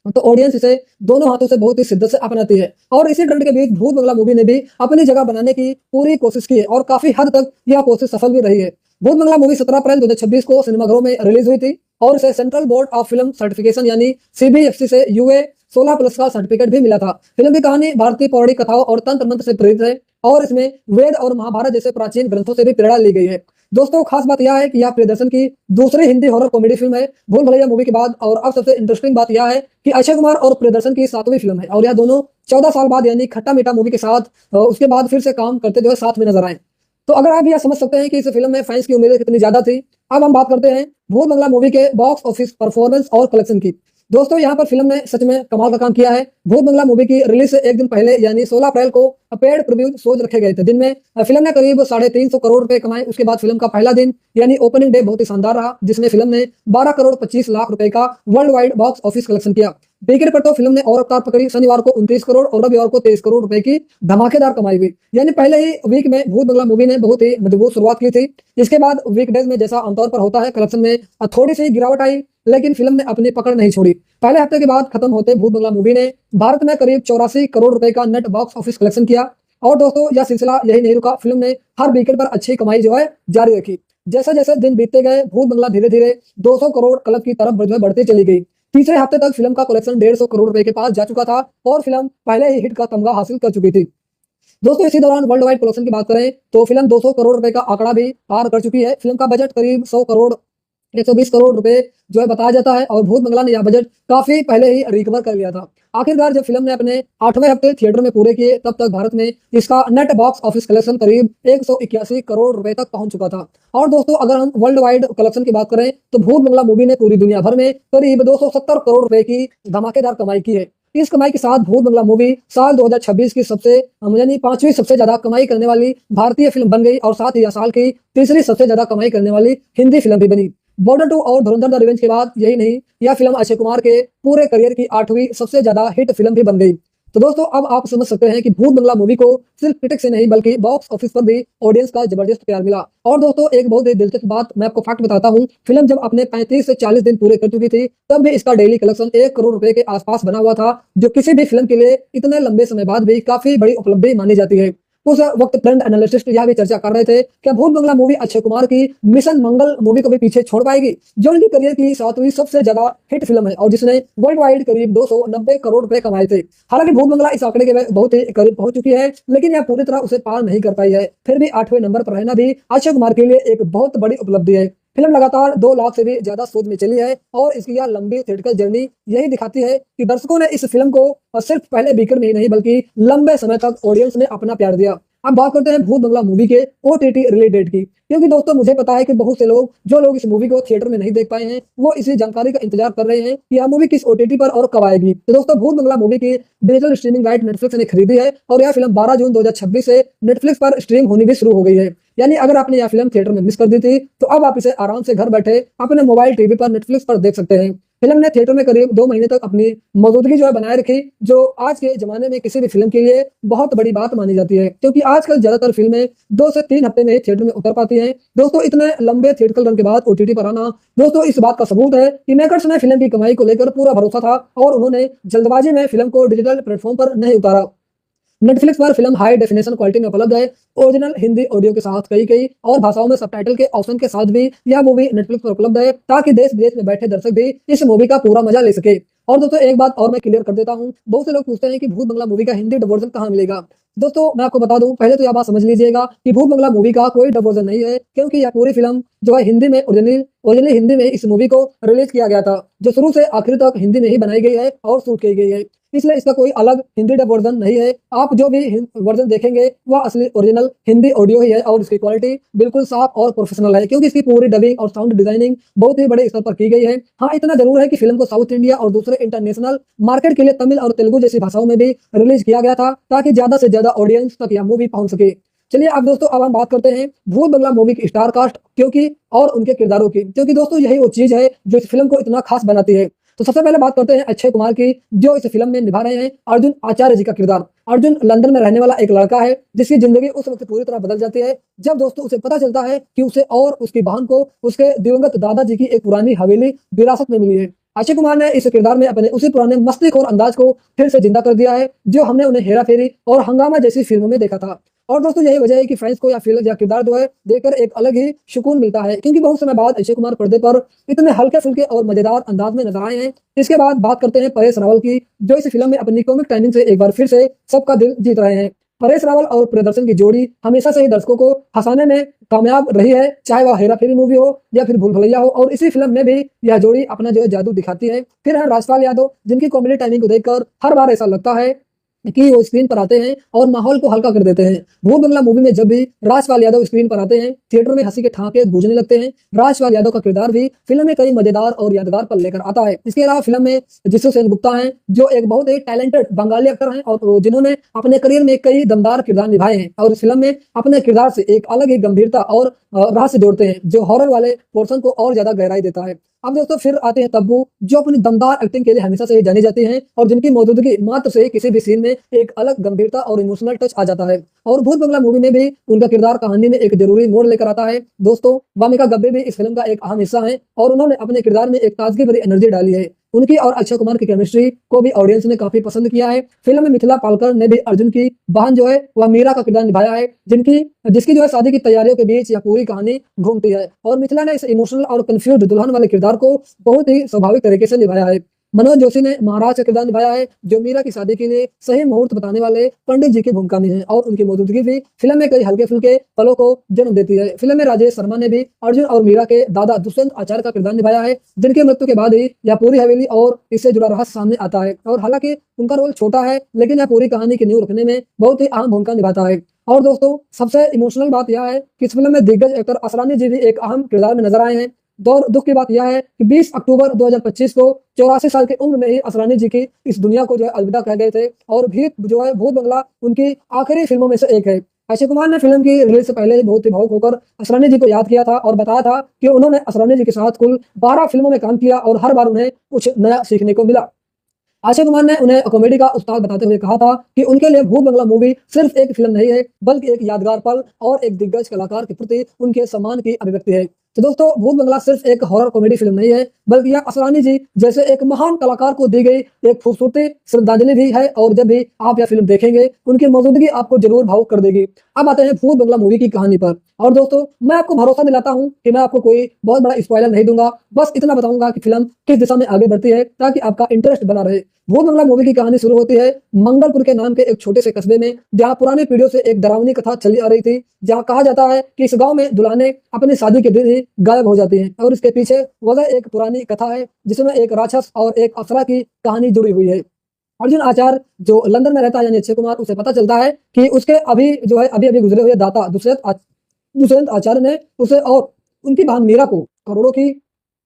तो ऑडियंस इसे दोनों हाथों से बहुत ही शिद्दत से अपनाती है। और इसी ट्रेंड के बीच भूत बंगला मूवी ने भी अपनी जगह बनाने की पूरी कोशिश की है और काफी हद तक यह कोशिश सफल भी रही है। भूत बंगला मूवी 17 अप्रैल 2026 को सिनेमाघरों में रिलीज हुई थी और इसे central board of film certification यानी CBFC से UA 16+ का सर्टिफिकेट भी मिला था। फिल्म की कहानी भारतीय पौराणिक कथाओं और तंत्र मंत्र से प्रेरित है और इसमें वेद और महाभारत जैसे प्राचीन ग्रंथों से भी प्रेरणा ली गई है। दोस्तों, खास बात यह है कि यह प्रियदर्शन की दूसरी हिंदी हॉरर कॉमेडी फिल्म है भूल भुलैया मूवी के बाद। और अब सबसे इंटरेस्टिंग बात यह है कि अक्षय कुमार और प्रियदर्शन की 7वीं फिल्म है और यह दोनों 14 साल बाद यानी खट्टा मीठा मूवी के साथ उसके बाद फिर से काम करते जो है साथ में नजर आए। तो अगर आप यह समझ सकते हैं कि इस फिल्म में फैंस की उम्मीदें कितनी ज्यादा थी। अब हम बात करते हैं भूत बंगला मूवी के बॉक्स ऑफिस परफॉर्मेंस और कलेक्शन की। दोस्तों, यहाँ पर फिल्म ने सच में कमाल का काम किया है। भूत बंगला मूवी की रिलीज से एक दिन पहले यानी 16 अप्रैल को पेड प्रीव्यू शोज रखे गए थे, जिनमें फिल्म ने करीब 350 करोड़ रुपए कमाए। उसके बाद फिल्म का पहला दिन यानी ओपनिंग डे बहुत ही शानदार रहा, जिसमें फिल्म ने 12 करोड़ 25 लाख रुपए का world wide box office collection किया। वीकेंड पर तो फिल्म ने और रफ्तार पकड़ी, शनिवार को 29 करोड़ और रविवार को 23 करोड़ रुपए की धमाकेदार कमाई हुई। यानी पहले ही वीक में भूत बंगला मूवी ने बहुत ही मजबूत शुरुआत की थी। इसके बाद वीकडेज में जैसा आमतौर पर होता है कलेक्शन में थोड़ी सी गिरावट आई, लेकिन फिल्म ने अपनी पकड़ नहीं छोड़ी। पहले हफ्ते के बाद खत्म होते भूत बंगला मूवी ने भारत में करीब 84 करोड़ रुपए का नेट बॉक्स ऑफिस कलेक्शन किया। और दोस्तों, यह सिलसिला यही नहीं रुका, फिल्म ने हर वीकेंड पर अच्छी कमाई जो है जारी रखी। जैसे जैसे दिन बीतते गए भूत बंगला धीरे धीरे 200 करोड़ क्लब की तरफ जो है बढ़ती चली गई। तीसरे हफ्ते तक फिल्म का कलेक्शन 150 करोड़ रुपए के पास जा चुका था और फिल्म पहले ही हिट का तमगा हासिल कर चुकी थी। दोस्तों, इसी दौरान वर्ल्ड वाइड कलेक्शन की बात करें तो फिल्म 200 करोड़ रुपए का आंकड़ा भी पार कर चुकी है। फिल्म का बजट करीब 100 करोड़ 120 करोड़ रुपए जो है बताया जाता है और भूत बंगला ने यह बजट काफी पहले ही रिकवर कर लिया था। आखिरकार जब फिल्म ने अपने 8वें हफ्ते थिएटर में पूरे किए तब तक भारत में इसका नेट बॉक्स ऑफिस कलेक्शन करीब 181 करोड़ रुपए तक पहुंच चुका था। और दोस्तों, अगर हम वर्ल्ड वाइड कलेक्शन की बात करें तो भूत बंगला मूवी ने पूरी दुनिया भर में करीब 270 करोड़ रुपए की धमाकेदार कमाई की है। इस कमाई के साथ भूत बंगला मूवी साल 2026 की सबसे यानी 5वीं सबसे ज्यादा कमाई करने वाली भारतीय फिल्म बन गई और साथ ही यह साल की तीसरी सबसे ज्यादा कमाई करने वाली हिंदी फिल्म भी बनी। बॉर्डर 2 और धुरंधर द रिवेंज के बाद यही नहीं, यह फिल्म अक्षय कुमार के पूरे करियर की 8वीं सबसे ज्यादा हिट फिल्म भी बन गई। तो दोस्तों, अब आप समझ सकते हैं कि भूत बंगला मूवी को सिर्फ क्रिटिक्स से नहीं बल्कि बॉक्स ऑफिस पर भी ऑडियंस का जबरदस्त प्यार मिला। और दोस्तों, एक बहुत ही दिलचस्प बात मैं आपको फैक्ट बताता हूँ। फिल्म जब अपने 35 से 40 दिन पूरे कर चुकी थी तब भी इसका डेली कलेक्शन 1 करोड़ रुपए के आसपास बना हुआ था, जो किसी भी फिल्म के लिए इतने लंबे समय बाद भी काफी बड़ी उपलब्धि मानी जाती है। उस वक्त ट्रेंड एनालिस्टिस्ट यह भी चर्चा कर रहे थे कि भूत बंगला मूवी अक्षय कुमार की मिशन मंगल मूवी को भी पीछे छोड़ पाएगी, जो उनकी करियर की 7वीं सबसे ज्यादा हिट फिल्म है और जिसने वर्ल्ड वाइड करीब 290 करोड़ रुपए कमाए थे। हालांकि भूत बंगला इस आंकड़े के बहुत ही करीब पहुंच चुकी है, लेकिन यह पूरी तरह उसे पार नहीं कर पाई है। फिर भी 8वें नंबर पर रहना भी अक्षय कुमार के लिए एक बहुत बड़ी उपलब्धि है। फिल्म लगातार 2 लाख से भी ज्यादा शोध में चली है और इसकी यह लंबी थिएट्रिकल जर्नी यही दिखाती है कि दर्शकों ने इस फिल्म को सिर्फ पहले वीकेंड में ही नहीं बल्कि लंबे समय तक ऑडियंस ने अपना प्यार दिया। अब बात करते हैं भूत बंगला मूवी के OTT रिलीज डेट की, क्योंकि दोस्तों मुझे पता है कि बहुत से लोग जो लोग इस मूवी को थिएटर में नहीं देख पाए हैं वो इसी जानकारी का इंतजार कर रहे हैं कि यह मूवी किस OTT पर और कब आएगी। तो दोस्तों, भूत बंगला मूवी की डिजिटल स्ट्रीमिंग राइट नेटफ्लिक्स ने खरीदी है और यह फिल्म 12 जून 2026 से नेटफ्लिक्स पर स्ट्रीम होनी भी शुरू हो गई है। यानी अगर आपने यह फिल्म थिएटर में मिस कर दी थी तो अब आप इसे आराम से घर बैठे अपने मोबाइल टीवी पर नेटफ्लिक्स पर देख सकते हैं। फिल्म ने थिएटर में करीब 2 महीने तक अपनी मौजूदगी जो है बनाए रखी, जो आज के जमाने में किसी भी फिल्म के लिए बहुत बड़ी बात मानी जाती है, क्योंकि आजकल ज्यादातर फिल्में 2 से 3 हफ्ते में थिएटर में उतर पाती हैं। दोस्तों, इतने लंबे थिएटरल रन के बाद OTT पर आना दोस्तों इस बात का सबूत है कि मेकर्स ने फिल्म की कमाई को लेकर पूरा भरोसा था और उन्होंने जल्दबाजी में फिल्म को डिजिटल प्लेटफॉर्म पर नहीं उतारा। नेटफ्लिक्स पर फिल्म हाई डेफिनेशन क्वालिटी में उपलब्ध है, ओरिजिनल हिंदी ऑडियो के साथ कई और भाषाओं में सबटाइटल के ऑप्शन के साथ भी यह मूवी नेटफ्लिक्स पर उपलब्ध है, ताकि देश विदेश में बैठे दर्शक भी इस मूवी का पूरा मजा ले सके। और दोस्तों, एक बात और मैं क्लियर कर देता हूँ, बहुत से लोग पूछते हैं कि भूत बंगला मूवी का हिंदी डब वर्जन कहाँ मिलेगा। दोस्तों, मैं आपको बता दूं, पहले तो यह बात समझ लीजिएगा कि भूत बंगला मूवी का कोई डब वर्जन नहीं है, क्योंकि यह पूरी फिल्म जो है हिंदी में ओरिजिनली हिंदी में इस मूवी को रिलीज किया गया था, जो शुरू से आखिर तक हिंदी में ही बनाई गई है और शूट की गई है। इसलिए इसका कोई अलग हिंदी डब वर्जन नहीं है। आप जो भी वर्जन देखेंगे वह असली ओरिजिनल हिंदी ऑडियो ही है और इसकी क्वालिटी बिल्कुल साफ और प्रोफेशनल है, क्योंकि इसकी पूरी डबिंग और साउंड डिजाइनिंग बहुत ही बड़े स्तर पर की गई है। हाँ, इतना जरूर है कि फिल्म को साउथ इंडिया और दूसरे इंटरनेशनल मार्केट के लिए तमिल और तेलुगु जैसी भाषाओं में भी रिलीज किया गया था, ताकि ज्यादा से ज्यादा ऑडियंस तक यह मूवी पहुंच सके। चलिए अब दोस्तों, अब हम बात करते हैं भूत बंगला मूवी की स्टार कास्ट क्योंकि और उनके किरदारों की, क्योंकि दोस्तों यही वो चीज है जो इस फिल्म को इतना खास बनाती है। तो सबसे पहले बात करते हैं अक्षय कुमार की, जो इस फिल्म में निभा रहे हैं अर्जुन आचार्य जी का किरदार। अर्जुन लंदन में रहने वाला एक लड़का है जिसकी जिंदगी उस वक्त पूरी तरह बदल जाती है जब दोस्तों उसे पता चलता है कि उसे और उसकी बहन को उसके दिवंगत दादाजी की एक पुरानी हवेली विरासत में मिली है। अक्षय कुमार ने इस किरदार में अपने उसी पुराने मस्तीखोर अंदाज को फिर से जिंदा कर दिया है जो हमने उन्हें हेरा फेरी और हंगामा जैसी फिल्मों में देखा था। और दोस्तों यही वजह है कि फैंस को यह फिल्म या किरदार जो है देखकर एक अलग ही सुकून मिलता है, क्योंकि बहुत समय बाद अक्षय कुमार पर्दे पर इतने हल्के फुल्के और मजेदार अंदाज में नजर आए हैं। इसके बाद बात करते हैं परेश रावल की, जो इस फिल्म में अपनी कॉमिक टाइमिंग से एक बार फिर से सबका दिल जीत रहे हैं। परेश रावल और प्रियदर्शन की जोड़ी हमेशा से ही दर्शकों को हंसाने में कामयाब रही है, चाहे वह हेरा फेरी मूवी हो या फिर भूल भुलैया हो, और इसी फिल्म में भी यह जोड़ी अपना जो है जादू दिखाती है। फिर है राजपाल यादव, जिनकी कॉमेडी टाइमिंग को देखकर हर बार ऐसा लगता है कि वो स्क्रीन पर आते हैं और माहौल को हल्का कर देते हैं। भूत बंगला मूवी में जब भी राजपाल यादव स्क्रीन पर आते हैं, थिएटर में हंसी के ठहाके गूंजने लगते हैं। राजपाल यादव का किरदार भी फिल्म में कई मजेदार और यादगार पल लेकर आता है। इसके अलावा फिल्म में जिसु सेनगुप्ता हैं, जो एक बहुत ही टैलेंटेड बंगाली एक्टर हैं और जिन्होंने अपने करियर में कई दमदार किरदार निभाए हैं, और इस फिल्म में अपने किरदार से एक अलग ही गंभीरता और रहस्य जोड़ते हैं जो हॉरर वाले पोर्शन को और ज्यादा गहराई देता है। अब दोस्तों फिर आते हैं तब्बू, जो अपनी दमदार एक्टिंग के लिए हमेशा से ही जानी जाती हैं और जिनकी मौजूदगी मात्र से किसी भी सीन में एक अलग गंभीरता और इमोशनल टच आ जाता है। और भूत बंगला मूवी में भी उनका किरदार कहानी में एक जरूरी मोड़ लेकर आता है। दोस्तों वामिका गब्बे भी इस फिल्म का एक अहम हिस्सा है और उन्होंने अपने किरदार में एक ताजगी भरी एनर्जी डाली है। उनकी और अक्षय कुमार की केमिस्ट्री को भी ऑडियंस ने काफी पसंद किया है। फिल्म में मिथिला पालकर ने भी अर्जुन की बहन जो है वह मीरा का किरदार निभाया है, जिसकी जो है शादी की तैयारियों के बीच यह पूरी कहानी घूमती है, और मिथिला ने इस इमोशनल और कंफ्यूज दुल्हन वाले किरदार को बहुत ही स्वाभाविक तरीके से निभाया है। मनोज जोशी ने महाराज का किरदार निभाया है, जो मीरा की शादी के लिए सही मुहूर्त बताने वाले पंडित जी की भूमिका में है, और उनकी मौजूदगी भी फिल्म में कई हल्के फुल्के पलों को जन्म देती है। फिल्म में राजेश शर्मा ने भी अर्जुन और मीरा के दादा दुष्यंत आचार्य का किरदार निभाया है, जिनकी मृत्यु के बाद ही यह पूरी हवेली और इससे जुड़ा रहस्य सामने आता है। और हालांकि उनका रोल छोटा है, लेकिन यह पूरी कहानी की नींव रखने में बहुत ही अहम भूमिका निभाता है। और दोस्तों सबसे इमोशनल बात यह है कि इस फिल्म में दिग्गज एक्टर असरानी जी भी एक अहम किरदार में नजर आए हैं। दुख की बात यह है कि 20 अक्टूबर 2025 को 84 साल की उम्र में ही असरानी जी की इस दुनिया को जो है अलविदा कह गए थे, और भी जो है भूत बंगला उनकी आखिरी फिल्मों में से एक है। अक्षय कुमार ने फिल्म की रिलीज से पहले बहुत ही भावुक होकर असरानी जी को याद किया था और बताया था कि उन्होंने असरानी जी के साथ कुल 12 फिल्मों में काम किया और हर बार उन्हें कुछ नया सीखने को मिला। अक्षय कुमार ने उन्हें कॉमेडी का उस्ताद बताते हुए कहा था कि उनके लिए भूत बंगला मूवी सिर्फ एक फिल्म नहीं है, बल्कि एक यादगार पल और एक दिग्गज कलाकार के प्रति उनके सम्मान की अभिव्यक्ति है। तो दोस्तों भूत बंगला सिर्फ एक हॉरर कॉमेडी फिल्म नहीं है, बल्कि यह असरानी जी जैसे एक महान कलाकार को दी गई एक खूबसूरती श्रद्धांजलि भी है, और जब भी आप यह फिल्म देखेंगे उनकी मौजूदगी आपको जरूर भावुक कर देगी। अब आते हैं भूत बंगला मूवी की कहानी पर, और दोस्तों मैं आपको भरोसा दिलाता हूं कि मैं आपको कोई बहुत बड़ा स्पॉइलर नहीं दूंगा, बस इतना बताऊंगा कि फिल्म किस दिशा में आगे बढ़ती है ताकि आपका इंटरेस्ट बना रहे। भूत बंगला मूवी की कहानी शुरू होती है मंगलपुर के नाम के एक छोटे से कस्बे में, जहां पुरानी पीढ़ियों से एक डरावनी कथा चली आ रही थी, जहां कहा जाता है कि इस गांव में दुल्हनें अपनी शादी के दिन ही गायब हो जाती हैं, और इसके पीछे वजह एक पुरानी कथा है जिसमें एक राक्षस और एक अप्सरा की कहानी जुड़ी हुई है। अर्जुन आचार्य जो लंदन में रहता है यानी अक्षय कुमार, उसे पता चलता है कि उसके अभी गुजरे हुए दाता दुष्यंत आचार्य ने उसे और उनकी बहन मीरा को करोड़ों की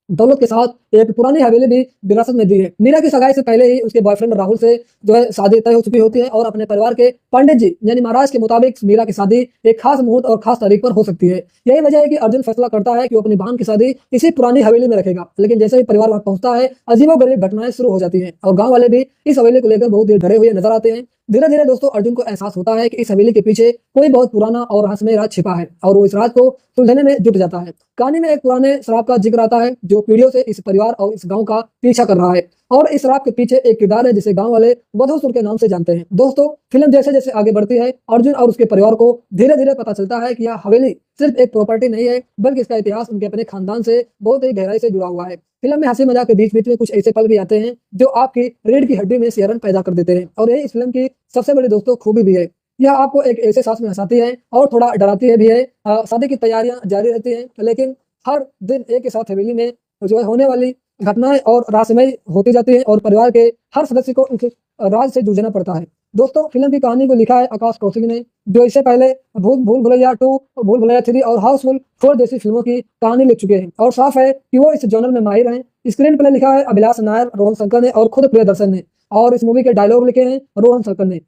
दौलत के साथ एक पुरानी हवेली भी विरासत में दी है। मीरा की सगाई से पहले ही उसके बॉयफ्रेंड राहुल से जो है शादी तय हो चुकी होती है, और अपने परिवार के पंडित जी यानी महाराज के मुताबिक मीरा की शादी एक खास मुहूर्त और खास तारीख पर हो सकती है। यही वजह है कि अर्जुन फैसला करता है कि वो अपनी बहन की शादी इसी पुरानी हवेली में रखेगा, लेकिन जैसे ही परिवार वहां पहुंचता है अजीबोगरीब घटनाएं शुरू हो जाती है, और गाँव वाले भी इस हवेली को लेकर बहुत ही डरे हुए नजर आते हैं। धीरे धीरे दोस्तों अर्जुन को एहसास होता है कि इस हवेली के पीछे कोई बहुत पुराना और रहस्यमय राज छिपा है, और वो इस राज को सुलझाने में जुट जाता है। कहानी में एक पुराने शराब का जिक्र आता है जो पीढ़ियों से इस परिवार और इस गांव का पीछा कर रहा है, और इस शराब के पीछे एक किरदार है जिसे गांव वाले वधूसुर के नाम से जानते हैं। दोस्तों फिल्म जैसे जैसे आगे बढ़ती है, अर्जुन और उसके परिवार को धीरे धीरे पता चलता है कि यह हवेली सिर्फ एक प्रॉपर्टी नहीं है, बल्कि इसका इतिहास उनके अपने खानदान से बहुत ही गहराई से जुड़ा हुआ है। फिल्म में हंसी मजाक के बीच बीच में कुछ ऐसे पल भी आते हैं जो आपकी रीढ़ की हड्डी में सिहरन पैदा कर देते हैं, और यही इस फिल्म की सबसे बड़ी दोस्तों खूबी भी है। यह आपको एक ऐसे सांस में हंसाती है और थोड़ा डराती है भी है। शादी की तैयारियां जारी रहती हैं, लेकिन हर दिन एक ही साथ हवेली में जो है होने वाली घटनाएं और रहस्यमय होती जाती है और परिवार के हर सदस्य को इस राज से जूझना पड़ता है। दोस्तों फिल्म की कहानी को लिखा है आकाश कौशिक ने, जो इससे पहले भूल भुलैया 2, भूल भुलैया 3 और हाउसफुल 4 जैसी फिल्मों की कहानी लिख चुके हैं और साफ है कि वो इस जॉनर में माहिर हैं। स्क्रीन प्ले लिखा है अभिलाष नायर, रोहन शंकर ने और खुद प्रियदर्शन ने, और इस मूवी के डायलॉग लिखे हैं रोहन शंकर ने।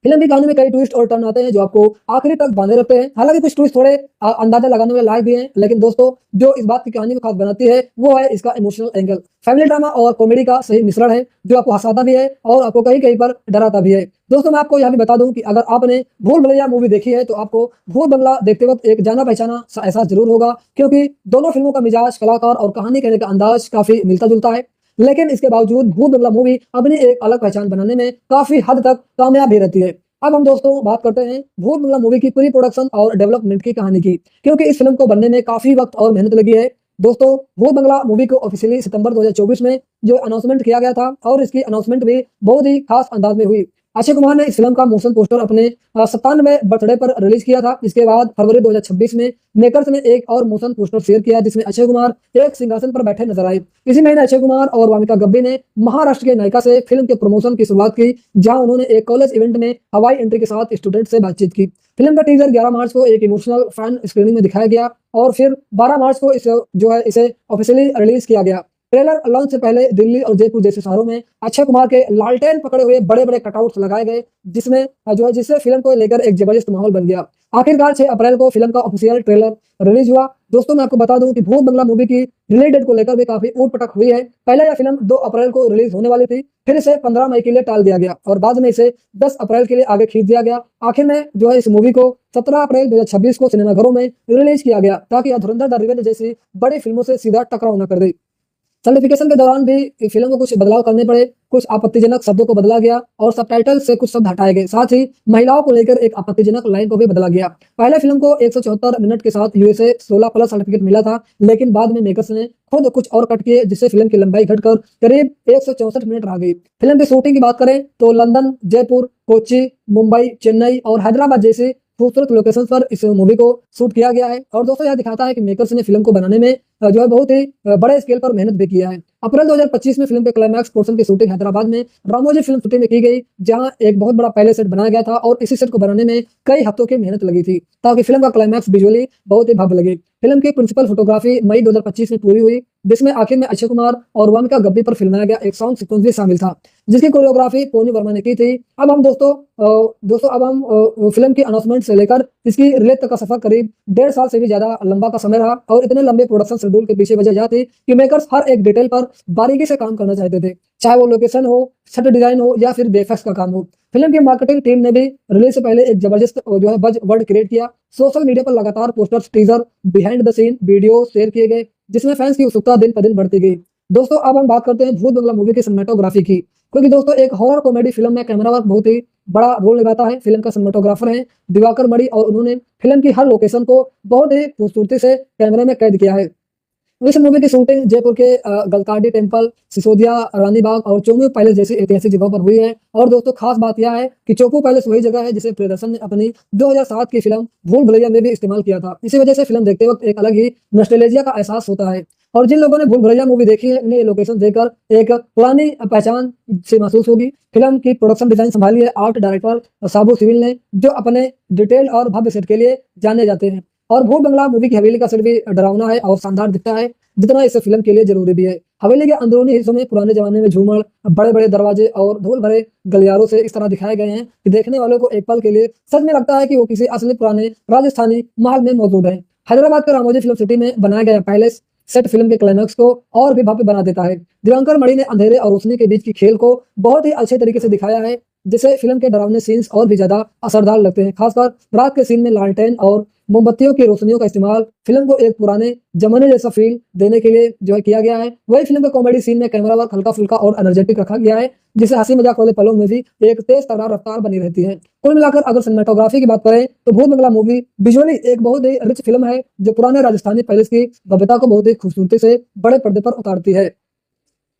फिल्म की कहानी में कई ट्विस्ट और टर्न आते हैं जो आपको आखिरी तक बांधे रखते हैं। हालांकि कुछ ट्विस्ट थोड़े अंदाजा लगाने में लायक भी हैं, लेकिन दोस्तों जो इस बात की कहानी को खास बनाती है वो है इसका इमोशनल एंगल। फैमिली ड्रामा और कॉमेडी का सही मिश्रण है जो आपको हंसाता भी है और आपको कहीं कहीं पर डराता भी है। दोस्तों मैं आपको यह भी बता दूं कि अगर आपने भूल भुलैया मूवी देखी है तो आपको भूल बंगला देखते वक्त एक जाना पहचाना सा एहसास जरूर होगा, क्योंकि दोनों फिल्मों का मिजाज, कलाकार और कहानी कहने का अंदाज काफी मिलता जुलता है। लेकिन इसके बावजूद भूल बंगला मूवी अपनी एक अलग पहचान बनाने में काफी हद तक कामयाब भी रहती है। अब हम दोस्तों बात करते हैं भूल बंगला मूवी की प्री प्रोडक्शन और डेवलपमेंट की कहानी की, क्योंकि इस फिल्म को बनने में काफी वक्त और मेहनत लगी है। दोस्तों भूल बंगला मूवी को ऑफिशियली सितंबर 2024 में जो अनाउंसमेंट किया गया था और इसकी अनाउंसमेंट भी बहुत ही खास अंदाज में हुई। अक्षय कुमार ने इस फिल्म का मोशन पोस्टर अपने 97वें बर्थडे पर रिलीज किया था। इसके बाद फरवरी 2026 में मेकर्स ने एक और मोशन पोस्टर शेयर किया जिसमें अक्षय कुमार एक सिंहासन पर बैठे नजर आए। इसी महीने अक्षय कुमार और वामिका गब्बी ने महाराष्ट्र के नायिका से फिल्म के प्रमोशन की शुरुआत की, जहां उन्होंने एक कॉलेज इवेंट में हवाई एंट्री के साथ स्टूडेंट से बातचीत की। फिल्म का टीजर 11 मार्च को एक इमोशनल फैन स्क्रीनिंग में दिखाया गया और फिर 12 मार्च को इसे ऑफिशियली रिलीज किया गया। ट्रेलर लॉन्च से पहले दिल्ली और जयपुर जैसे शहरों में अक्षय कुमार के लालटेन पकड़े हुए बड़े बड़े कटआउट्स लगाए गए, जिससे फिल्म को लेकर एक जबरदस्त माहौल बन गया। आखिरकार 6 अप्रैल को फिल्म का ऑफिशियल ट्रेलर रिलीज हुआ। दोस्तों मैं आपको बता दूं कि भूल बंगला मूवी की रिलीज डेट को लेकर भी काफी ऊट पटक हुई है। पहले यह फिल्म 2 अप्रैल को रिलीज होने वाली थी, फिर इसे 15 मई के लिए टाल दिया गया और बाद में इसे 10 अप्रैल के लिए आगे खींच दिया गया। आखिर में इस मूवी को 17 अप्रैल 2026 को सिनेमाघरों में रिलीज किया गया ताकि धुरंधर द रिवेंज जैसी बड़ी फिल्मों से सीधा टकराव न कर दे। सर्टिफिकेशन के दौरान भी फिल्म को कुछ बदलाव करने पड़े, कुछ आपत्तिजनक शब्दों को बदला गया और सबटाइटल से कुछ शब्द हटाए गए। साथ ही महिलाओं को लेकर एक आपत्तिजनक लाइन को भी बदला गया। पहले फिल्म को 174 मिनट के साथ यूएसए 16+ सर्टिफिकेट मिला था, लेकिन बाद में मेकर्स ने खुद कुछ और कट किए जिससे फिल्म की लंबाई घटकर करीब 164 मिनट रह गई। फिल्म की शूटिंग की बात करें तो लंदन, जयपुर, कोच्चि, मुंबई, चेन्नई और हैदराबाद जैसे खूबसूरत लोकेशन पर इस मूवी को शूट किया गया है। और दोस्तों यह दिखाता है कि मेकर्स ने फिल्म को बनाने में बहुत ही बड़े स्केल पर मेहनत भी किया है। अप्रैल 2025 में फिल्म के क्लाइमैक्स पोर्शन की शूटिंग हैदराबाद में रामोजी फिल्म सिटी में की गई, जहां एक बहुत बड़ा पहले सेट बनाया गया था और इसी सेट को बनाने में कई हफ्तों की मेहनत लगी थी ताकि फिल्म का क्लाइमैक्स विजुअली बहुत ही भव्य लगे। फिल्म की प्रिंसिपल फोटोग्राफी मई 2025 में पूरी हुई, जिसमें आखिर में अक्षय कुमार और वामिका गब्बी पर फिल्माया गया एक सॉन्ग सीक्वेंस भी शामिल था, जिसकी कोरियोग्राफी पोनी वर्मा ने की थी। अब हम दोस्तों फिल्म की अनाउंसमेंट से लेकर इसकी रिलीज तक का सफर करीब 1.5 साल से भी ज्यादा लंबा का समय रहा और इतने लंबे प्रोडक्शन शेड्यूल के पीछे वजह यह थी कि मेकर्स हर एक डिटेल पर बारीकी से काम करना चाहते थे, चाहे वो लोकेशन हो, सेट डिजाइन हो या फिर VFX का काम हो। फिल्म की मार्केटिंग टीम ने भी रिलीज से पहले एक जबरदस्त बज वर्ड क्रिएट किया। सोशल मीडिया पर लगातार posters, teaser, behind the scene video share किए गए, जिसमें फैंस की उत्सुकता दिन पर दिन बढ़ती गई। दोस्तों अब हम बात करते हैं भूल बंगला मूवी की सिनेमेटोग्राफी की, क्योंकि दोस्तों एक हॉरर कॉमेडी फिल्म में कैमरा वर्क बहुत ही बड़ा रोल निभाता है। फिल्म का सिनेमेटोग्राफर है दिवाकर मणि और उन्होंने फिल्म की हर लोकेशन को बहुत ही खूबसूरती से कैमरे में कैद किया है। इस मूवी की शूटिंग जयपुर के गलकाडी टेम्पल, सिसोदिया, रानी बाग और चोपू पैलेस जैसी ऐतिहासिक जगहों पर हुई है। और दोस्तों खास बात यह है कि चोपू पैलेस वही जगह है जिसे प्रियदर्शन ने अपनी 2007 की फिल्म भूल भुलैया में भी इस्तेमाल किया था। इसी वजह से फिल्म देखते वक्त एक अलग ही नॉस्टैल्जिया का एहसास होता है और जिन लोगों ने भूल भुलैया मूवी देखी है उन्हें ये लोकेशन देखकर एक पुरानी पहचान से महसूस होगी। फिल्म की प्रोडक्शन डिजाइन संभाली है आर्ट डायरेक्टर साबू सिविल ने, जो अपने डिटेल और भव्य सेट के लिए जाने जाते हैं। और भूल बंगला मूवी की हवेली का सेट भी डरावना है और शानदार दिखता है, जितना इस फिल्म के लिए जरूरी भी है। हवेली के अंदरूनी हिस्सों में पुराने जमाने में झूमर, बड़े बड़े दरवाजे और धूल भरे गलियारों से इस तरह दिखाए गए हैं कि देखने वालों को एक पल के लिए सच में लगता है कि वो किसी असली पुराने राजस्थानी महल में मौजूद है। हैदराबाद के रामोजी फिल्म सिटी में बनाया गया पैलेस सेट फिल्म के क्लाइमैक्स को और भी भव्य बना देता है। दिवाकर मणि ने अंधेरे और रोशनी के बीच की खेल को बहुत ही अच्छे तरीके से दिखाया है, जिससे फिल्म के डरावने सीन्स और भी ज्यादा असरदार लगते हैं। खासकर रात के सीन में लालटेन और मोमबत्तियों की रोशनियों का इस्तेमाल फिल्म को एक पुराने जमाने जैसा फील देने के लिए किया गया है। वही फिल्म के कॉमेडी सीन में कैमरा वर्क हल्का फुल्का और एनर्जेटिक रखा गया है, जिससे हंसी मजाक वाले पलों में भी एक तेज तर्रार रफ्तार बनी रहती है। कुल मिलाकर अगर सिनेमेटोग्राफी की बात करें तो भूल बंगला मूवी विजुअली एक बहुत ही रिच फिल्म है, जो पुराने राजस्थानी पैलेस की भव्यता को बहुत ही खूबसूरती से बड़े पर्दे पर उतारती है।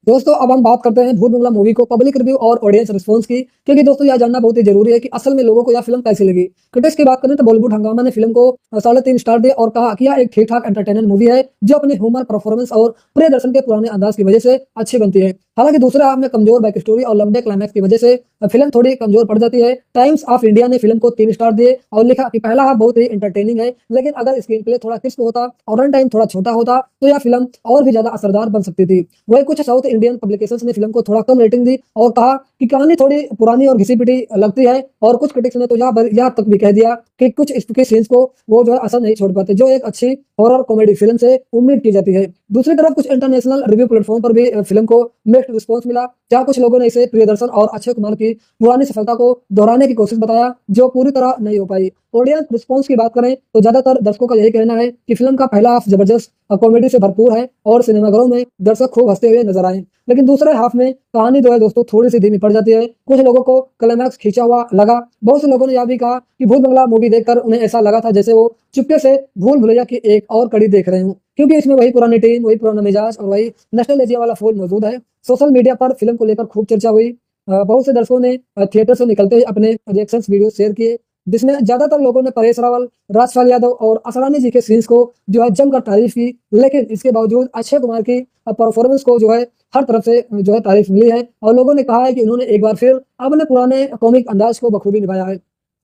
दोस्तों अब हम बात करते हैं भूत बंगला मूवी को पब्लिक रिव्यू और ऑडियंस रिस्पांस की, क्योंकि दोस्तों यह जानना बहुत ही जरूरी है कि असल में लोगों को यह फिल्म कैसी लगी। क्रिटिक्स की बात करें तो बॉलीवुड हंगामा ने फिल्म को 3.5 स्टार दिए और कहा कि यह एक ठीक ठाक एंटरटेनमेंट मूवी है जो अपने ह्यूमर परफॉर्मेंस और प्रियदर्शन के पुराने अंदाज की वजह से अच्छी बनती है। हालांकि दूसरे हाफ में कमजोर बैक स्टोरी और लंबे क्लाइमैक्स की वजह से फिल्म थोड़ी कमजोर पड़ जाती है। टाइम्स ऑफ इंडिया ने फिल्म को 3 स्टार दिए और लिखा कि पहला हाफ बहुत ही एंटरटेनिंग है, लेकिन अगर स्क्रीन प्ले थोड़ा क्रिस्प होता और रन टाइम थोड़ा छोटा होता तो यह फिल्म और भी ज्यादा असरदार बन सकती थी। वही कुछ साउथ इंडियन पब्लिकेशंस ने फिल्म को थोड़ा कम रेटिंग दी और कहा कि कहानी थोड़ी पुरानी और घिसी पिटी लगती है, और कुछ क्रिटिक्स ने तो यह तक भी कह दिया कि कुछ स्पूकी सीन्स को वो जो है असर नहीं छोड़ पाते, जो एक अच्छी हॉरर कॉमेडी फिल्म से उम्मीद की जाती है। दूसरी तरफ कुछ इंटरनेशनल रिव्यू प्लेटफॉर्म पर भी फिल्म को मिक्स्ड रिस्पांस मिला, जहां कुछ लोगों ने इसे प्रियदर्शन और अक्षय कुमार की पुरानी सफलता को दोहराने की कोशिश बताया, जो पूरी तरह नहीं हो पाई। ऑडियंस रिस्पांस की बात करें तो ज्यादातर दर्शकों का यही कहना है कि फिल्म का पहला हाफ जबरदस्त कॉमेडी से भरपूर है और सिनेमाघरों में दर्शक खूब हंसते हुए नजर आए, लेकिन दूसरे हाफ में कहानी जो है दोस्तों थोड़ी सी धीमी पड़ जाती है। कुछ लोगों को क्लाइमैक्स खींचा हुआ लगा। बहुत से लोगों ने यह भी कहा कि भूत बंगला मूवी देखकर उन्हें ऐसा लगा था जैसे वो चुपके से भूल भुलैया की एक और कड़ी देख रहे हूँ, क्योंकि इसमें वही पुरानी टीम, वही पुराना मिजाज और वही नॉस्टैल्जिया वाला फूल मौजूद है। सोशल मीडिया पर फिल्म को लेकर खूब चर्चा हुई। बहुत से दर्शकों ने थिएटर से निकलते ही अपने रिएक्शंस वीडियो शेयर किए, जिसमें ज्यादातर लोगों ने परेश रावल, राजपाल यादव और असरानी जी के सीन्स को जो है जमकर तारीफ की, लेकिन इसके बावजूद अक्षय कुमार की परफॉर्मेंस को जो है हर तरफ से जो है तारीफ मिली है और लोगों ने कहा है कि इन्होंने एक बार फिर अपने पुराने कॉमिक अंदाज को बखूबी निभाया है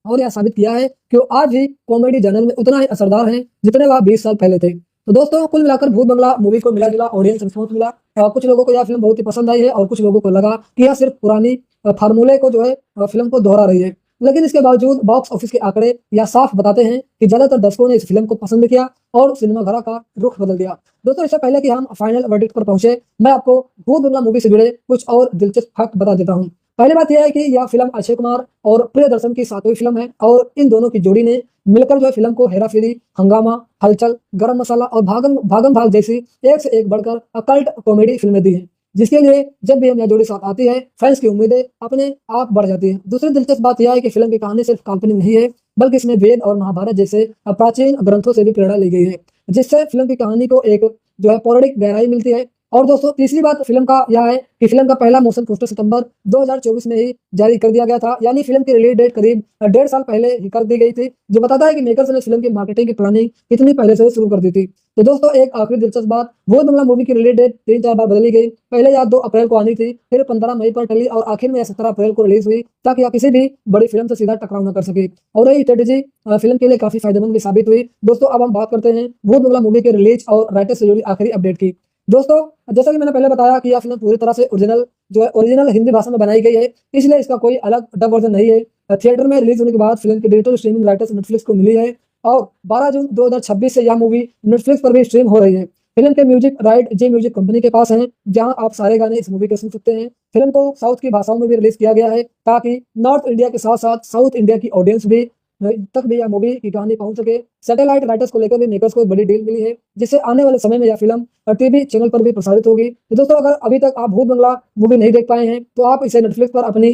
और यह साबित किया है कि वो आज भी कॉमेडी जनरल में उतना ही असरदार है जितने वह 20 साल पहले थे। तो दोस्तों कुल मिलाकर भूत बंगला मूवी को मिला जुला ऑडियंस रिस्पॉन्स मिला। कुछ लोगों को यह फिल्म बहुत ही पसंद आई है और कुछ लोगों को लगा कि यह सिर्फ पुरानी फार्मूले को जो है फिल्म को दोहरा रही है, लेकिन इसके बावजूद बॉक्स ऑफिस के आंकड़े यह साफ बताते हैं कि ज्यादातर दर्शकों ने इस फिल्म को पसंद किया और सिनेमाघरों का रुख बदल दिया। दोस्तों इससे पहले कि हम फाइनल वर्डिक्ट पर पहुंचे, मैं आपको भूत बंगला मूवी से जुड़े कुछ और दिलचस्प फैक्ट बता देता हूं। पहली बात यह है कि यह फिल्म अक्षय कुमार और प्रियदर्शन की 7वीं फिल्म है और इन दोनों की जोड़ी ने मिलकर जो है फिल्म को हेरा फेरी, हंगामा, हलचल, गरम मसाला और भागम भाग जैसी एक से एक बढ़कर कल्ट कॉमेडी फिल्में दी हैं, जिसके लिए जब भी यह जोड़ी साथ आती है फैंस की उम्मीदें अपने आप बढ़ जाती है। दूसरी दिलचस्प बात यह है कि फिल्म की कहानी सिर्फ काल्पनिक नहीं है, बल्कि इसमें वेद और महाभारत जैसे प्राचीन ग्रंथों से भी प्रेरणा ली गई है, जिससे फिल्म की कहानी को एक जो है पौराणिक गहराई मिलती है। और दोस्तों तीसरी बात फिल्म का यह है कि फिल्म का पहला मोशन पोस्टर सितंबर 2024 में ही जारी कर दिया गया था, यानी फिल्म की रिलीज डेट करीब 1.5 साल पहले ही कर दी गई थी, जो बताता है कि मेकर्स ने फिल्म की मार्केटिंग की प्लानिंग कितनी पहले से शुरू कर दी थी। तो दोस्तों एक आखिरी दिलचस्प बात, भूत बंगला मूवी की रिलीज डेट 3-4 बार बदली गई। पहले यह 2 अप्रैल को आनी थी, फिर 15 मई पर टली और आखिर में 17 अप्रैल को रिलीज हुई, ताकि यह किसी भी बड़ी फिल्म से सीधा टकराव न कर सके, और यही स्ट्रेटेजी फिल्म के लिए काफी फायदेमंद भी साबित हुई। दोस्तों अब हम बात करते हैं भूत बंगला मूवी के रिलीज और राइटर से जुड़ी आखिरी अपडेट की। दोस्तों जैसा कि मैंने पहले बताया कि यह फिल्म पूरी तरह से ओरिजिनल हिंदी भाषा में बनाई गई है, इसलिए इसका कोई अलग डब वर्जन नहीं है। थिएटर में रिलीज होने के बाद फिल्म की डिजिटल स्ट्रीमिंग राइटर्स नेटफ्लिक्स को मिली है और 12 जून 2026 से यह मूवी नेटफ्लिक्स पर भी स्ट्रीम हो रही है। फिल्म के म्यूजिक राइट जी म्यूजिक कंपनी के पास है, जहां आप सारे गाने इस मूवी के सुन सकते हैं। फिल्म को साउथ की भाषाओं में भी रिलीज किया गया है, ताकि नॉर्थ इंडिया के साथ साथ साउथ इंडिया की ऑडियंस भी तक भी यह मूवी की कहानी पहुंच सके। सैटेलाइट राइटर्स को लेकर भी मेकर्स को एक बड़ी डील मिली है, जिससे आने वाले समय में यह फिल्म टीवी चैनल पर भी प्रसारित होगी। तो दोस्तों अगर अभी तक आप भूत बंगला मूवी नहीं देख पाए हैं तो आप इसे नेटफ्लिक्स पर अपनी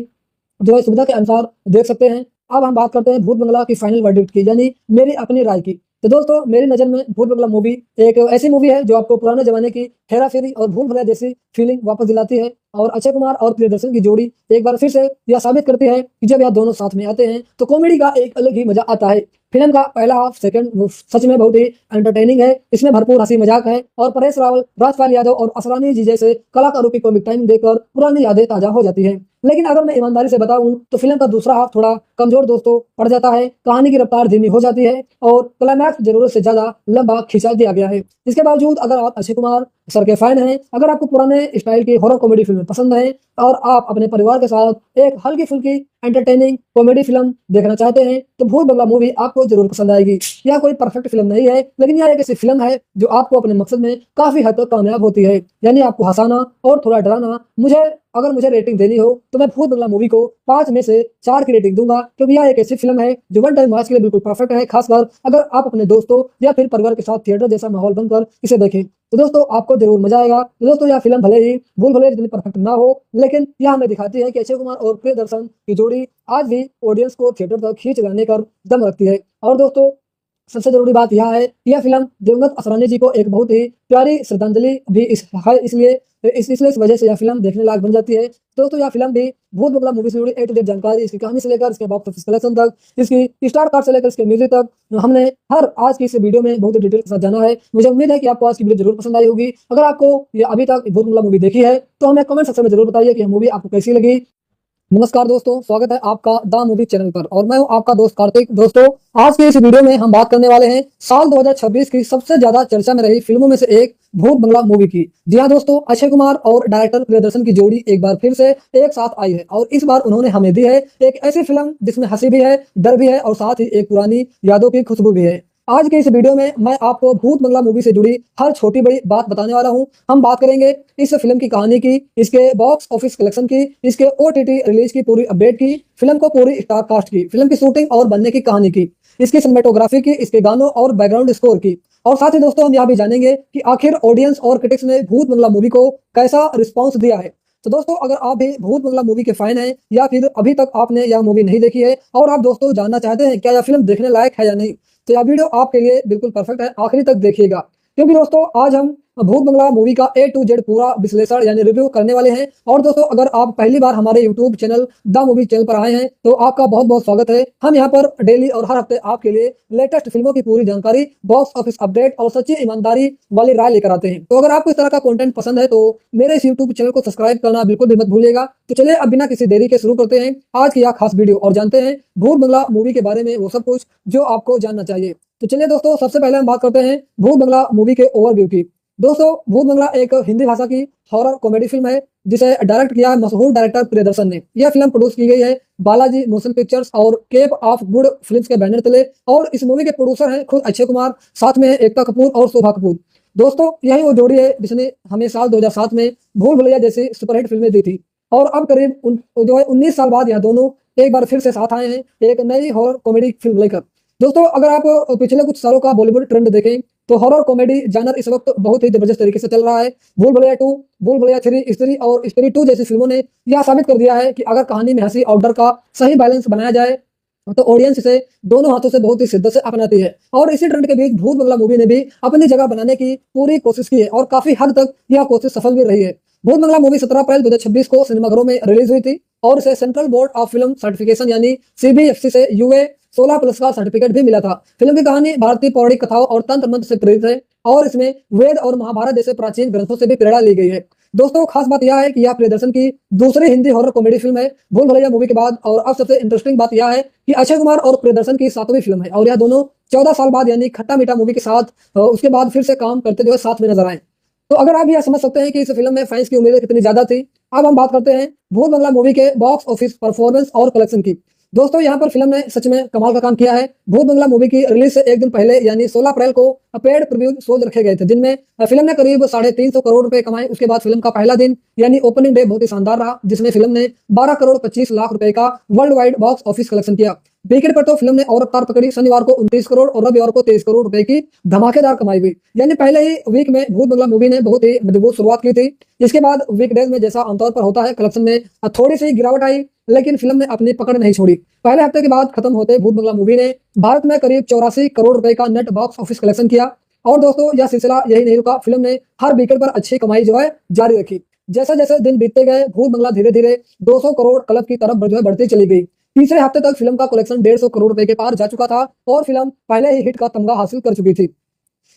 जो है सुविधा के अनुसार देख सकते हैं। अब हम बात करते हैं भूत बंगला की फाइनल वर्डिक्ट की, यानी मेरी अपनी राय की। तो दोस्तों मेरी नजर में भूत बंगला मूवी एक ऐसी मूवी है जो आपको पुराने जमाने की हेरा फेरी और भूल भुलैया जैसी फीलिंग वापस दिलाती है, और अक्षय कुमार और प्रियदर्शन की जोड़ी एक बार फिर से यह साबित करती है कि जब यह दोनों साथ में आते हैं तो कॉमेडी का एक अलग ही मजा आता है। फिल्म का पहला हाफ सेकंड सच में बहुत ही एंटरटेनिंग है, इसमें भरपूर हंसी मजाक है और परेश रावल, राजपाल यादव और असरानी जी जैसे कलाकारों की कॉमिक टाइम देखकर पुरानी यादें ताजा हो जाती है। लेकिन अगर मैं ईमानदारी से बताऊं तो फिल्म का दूसरा हाफ थोड़ा कमजोर दोस्तों पड़ जाता है, कहानी की रफ्तार धीमी हो जाती है और क्लाइमैक्स जरूरत से ज्यादा लंबा खिंचा दिया गया है। इसके बावजूद अगर आप अक्षय कुमार सर के फैन हैं, अगर आपको पुराने स्टाइल की हॉरर कॉमेडी फिल्में पसंद है और आप अपने परिवार के साथ एक हल्की फुल्की एंटरटेनिंग कॉमेडी फिल्म देखना चाहते हैं तो भूत बंगला मूवी आपको जरूर पसंद आएगी। यह कोई परफेक्ट फिल्म नहीं है, लेकिन यह एक ऐसी फिल्म है जो आपको अपने मकसद में काफी हद तक कामयाब होती है, यानी आपको हंसाना और थोड़ा डराना। अगर मुझे रेटिंग देनी हो तो मैं भूत बंगला मूवी को 5 में से 4 की रेटिंग दूंगा, क्योंकि यह एक ऐसी फिल्म है जो वन टाइम वॉच के लिए बिल्कुल परफेक्ट है, खासकर अगर आप अपने दोस्तों या फिर परिवार के साथ थिएटर जैसा माहौल बनकर इसे देखें तो दोस्तों आपको जरूर मजा आएगा। तो दोस्तों यह फिल्म भले ही भूल भुलैया जितनी परफेक्ट ना हो, लेकिन यह हमें दिखाती है कि अक्षय कुमार और प्रियदर्शन की जोड़ी आज भी ऑडियंस को थिएटर तक खींच लाने का दम रखती है। और दोस्तों सबसे जरूरी बात यह है कि यह फिल्म दिवंगत असरानी जी को एक बहुत ही प्यारी श्रद्धांजलि भी है, इसलिए इस वजह से यह फिल्म देखने लायक बन जाती है। दोस्तों यह फिल्म भी भूत बंगला मूवी से जुड़ी A to Z जानकारी, इसकी कहानी से लेकर इसके बॉक्स ऑफिस कलेक्शन तक, इसकी स्टार कार्ड से लेकर इसके म्यूजिक तक हमने हर आज की इस वीडियो में बहुत ही डिटेल के साथ जाना है। मुझे उम्मीद है कि आपको आज की वीडियो जरूर पसंद आई होगी। अगर आपको ये अभी तक भूत बंगला मूवी देखी है तो हमें कमेंट सेक्शन में जरूर बताइए कि यह मूवी आपको कैसी लगी। नमस्कार दोस्तों, स्वागत है आपका द मूवी चैनल पर और मैं हूं आपका दोस्त कार्तिक। दोस्तों आज के इस वीडियो में हम बात करने वाले हैं साल 2026 की सबसे ज्यादा चर्चा में रही फिल्मों में से एक भूत बंगला मूवी की। जी हाँ दोस्तों, अक्षय कुमार और डायरेक्टर प्रियदर्शन की जोड़ी एक बार फिर से एक साथ आई है और इस बार उन्होंने हमें दी है एक ऐसी फिल्म जिसमें हंसी भी है, डर भी है और साथ ही एक पुरानी यादों की खुशबू भी है। आज के इस वीडियो में मैं आपको भूत बंगला मूवी से जुड़ी हर छोटी बड़ी बात बताने वाला हूं। हम बात करेंगे इस फिल्म की कहानी की, इसके बॉक्स ऑफिस कलेक्शन की, इसके OTT रिलीज की पूरी अपडेट की, फिल्म को पूरी स्टार कास्ट की, फिल्म की शूटिंग और बनने की कहानी की, इसकी सिनेमेटोग्राफी की, इसके गानों और बैकग्राउंड स्कोर की, और साथ ही दोस्तों हम यह भी जानेंगे कि आखिर ऑडियंस और क्रिटिक्स ने भूत बंगला मूवी को कैसा रिस्पॉन्स दिया है। तो दोस्तों अगर आप भी भूत बंगला मूवी के फैन हैं या फिर अभी तक आपने यह मूवी नहीं देखी है और आप दोस्तों जानना चाहते हैं क्या यह फिल्म देखने लायक है या नहीं, तो यह वीडियो आपके लिए बिल्कुल परफेक्ट है, आखिरी तक देखिएगा। क्योंकि दोस्तों आज हम भूत बंगला मूवी का A to Z पूरा विश्लेषण यानी रिव्यू करने वाले हैं। और दोस्तों अगर आप पहली बार हमारे YouTube channel the movie channel पर आए हैं तो आपका बहुत बहुत स्वागत है। हम यहाँ पर डेली और हर हफ्ते आपके लिए लेटेस्ट फिल्मों की पूरी जानकारी, बॉक्स ऑफिस अपडेट और सच्ची ईमानदारी वाली राय लेकर आते हैं। तो अगर आपको इस तरह का कंटेंट पसंद है तो मेरे इस YouTube चैनल को सब्सक्राइब करना बिल्कुल भी मत भूलिएगा। तो चलिए अब बिना किसी देरी के शुरू करते हैं आज की यह खास वीडियो और जानते हैं भूत बंगला मूवी के बारे में वो सब कुछ जो आपको जानना चाहिए। तो चलिए दोस्तों सबसे पहले हम बात करते हैं भूत बंगला मूवी के ओवरव्यू की। दोस्तों भूत बंगला एक हिंदी भाषा की हॉरर कॉमेडी फिल्म है जिसे डायरेक्ट किया है मशहूर डायरेक्टर प्रियदर्शन ने। यह फिल्म प्रोड्यूस की गई है बालाजी मोशन पिक्चर्स और केप ऑफ गुड फिल्म्स के बैनर तले और इस मूवी के प्रोड्यूसर हैं खुद अक्षय कुमार, साथ में एकता कपूर और शोभा कपूर। दोस्तों यही वो जोड़ी है जिसने हमें साल 2007 में भूल भुलैया जैसी सुपरहिट फिल्में दी थी और अब करीब 19 साल बाद यह दोनों एक बार फिर से साथ आए हैं एक नई हॉरर कॉमेडी फिल्म लेकर। दोस्तों अगर आप पिछले कुछ सालों का बॉलीवुड ट्रेंड देखें तो हॉरर कॉमेडी जानर इस वक्त बहुत ही जबरदस्त तरीके से चल रहा है। भूल भुलैया 2, भूल भुलैया 3, स्त्री और स्त्री 2 जैसी फिल्मों ने यह साबित कर दिया है कि अगर कहानी में हंसी और डर का सही बैलेंस बनाया जाए तो ऑडियंस इसे दोनों हाथों से बहुत ही शिद्दत से अपनाती है। और इसी ट्रेंड के बीच भूत बंगला मूवी ने भी अपनी जगह बनाने की पूरी कोशिश की है और काफी हद तक यह कोशिश सफल भी रही है। भूत बंगला मूवी 17 अप्रैल 2026 को सिनेमाघरों में रिलीज हुई थी और इसे central board of film certification यानी CBFC से UA 16+ का सर्टिफिकेट भी मिला था। फिल्म की कहानी भारतीय पौराणिक कथाओं और तंत्र मंत्र से प्रेरित है और इसमें वेद और महाभारत जैसे प्राचीन ग्रंथों से भी प्रेरणा ली गई है। दोस्तों खास बात यह है कि यह प्रियदर्शन की दूसरी हिंदी हॉरर कॉमेडी फिल्म है भूल भुलैया मूवी के बाद। और अब सबसे इंटरेस्टिंग बात यह है कि अक्षय कुमार और प्रियदर्शन की 7वीं फिल्म है और यह दोनों 14 साल बाद यानी खट्टा मीठा मूवी के साथ उसके बाद फिर से काम करते जो है साथ में नजर आए। तो अगर आप यह समझ सकते हैं कि इस फिल्म में फैंस की उम्मीदें कितनी ज्यादा थी, अब हम बात करते हैं भूत बंगला मूवी के बॉक्स ऑफिस परफॉर्मेंस और कलेक्शन की। दोस्तों यहाँ पर फिल्म ने सच में कमाल का काम किया है। भूत बंगला मूवी की रिलीज से एक दिन पहले यानी 16 अप्रैल को पेड प्रीव्यू शोज रखे गए थे जिनमें फिल्म ने करीब 350 करोड़ रुपए कमाए। उसके बाद फिल्म का पहला दिन यानी ओपनिंग डे बहुत ही शानदार रहा जिसमें फिल्म ने 12 करोड़ 25 लाख रुपए का world wide box office collection किया। वीकेंड पर तो फिल्म ने और रफ्तार पकड़ी, शनिवार को 29 करोड़ और रविवार को 23 करोड़ रुपए की धमाकेदार कमाई हुई। यानी पहले ही वीक में भूत बंगला मूवी ने बहुत ही मजबूत शुरुआत की थी। इसके बाद वीकडेज में जैसा आमतौर पर होता है कलेक्शन में थोड़ी सी गिरावट आई, लेकिन फिल्म ने अपनी पकड़ नहीं छोड़ी। पहले हफ्ते के बाद खत्म होते भूत बंगला मूवी ने भारत में करीब 84 करोड़ रुपए का नेट बॉक्स ऑफिस कलेक्शन किया। और दोस्तों यह सिलसिला यही नहीं रुका, फिल्म ने हर वीकेंड पर अच्छी कमाई जो है जारी रखी। जैसे जैसे दिन बीतते गए भूत बंगला धीरे धीरे 200 करोड़ क्लब की तरफ जो है बढ़ती चली गई। तीसरे हफ्ते तक फिल्म का कलेक्शन 150 करोड़ रुपए के पार जा चुका था और फिल्म पहले ही हिट का तमगा हासिल कर चुकी थी।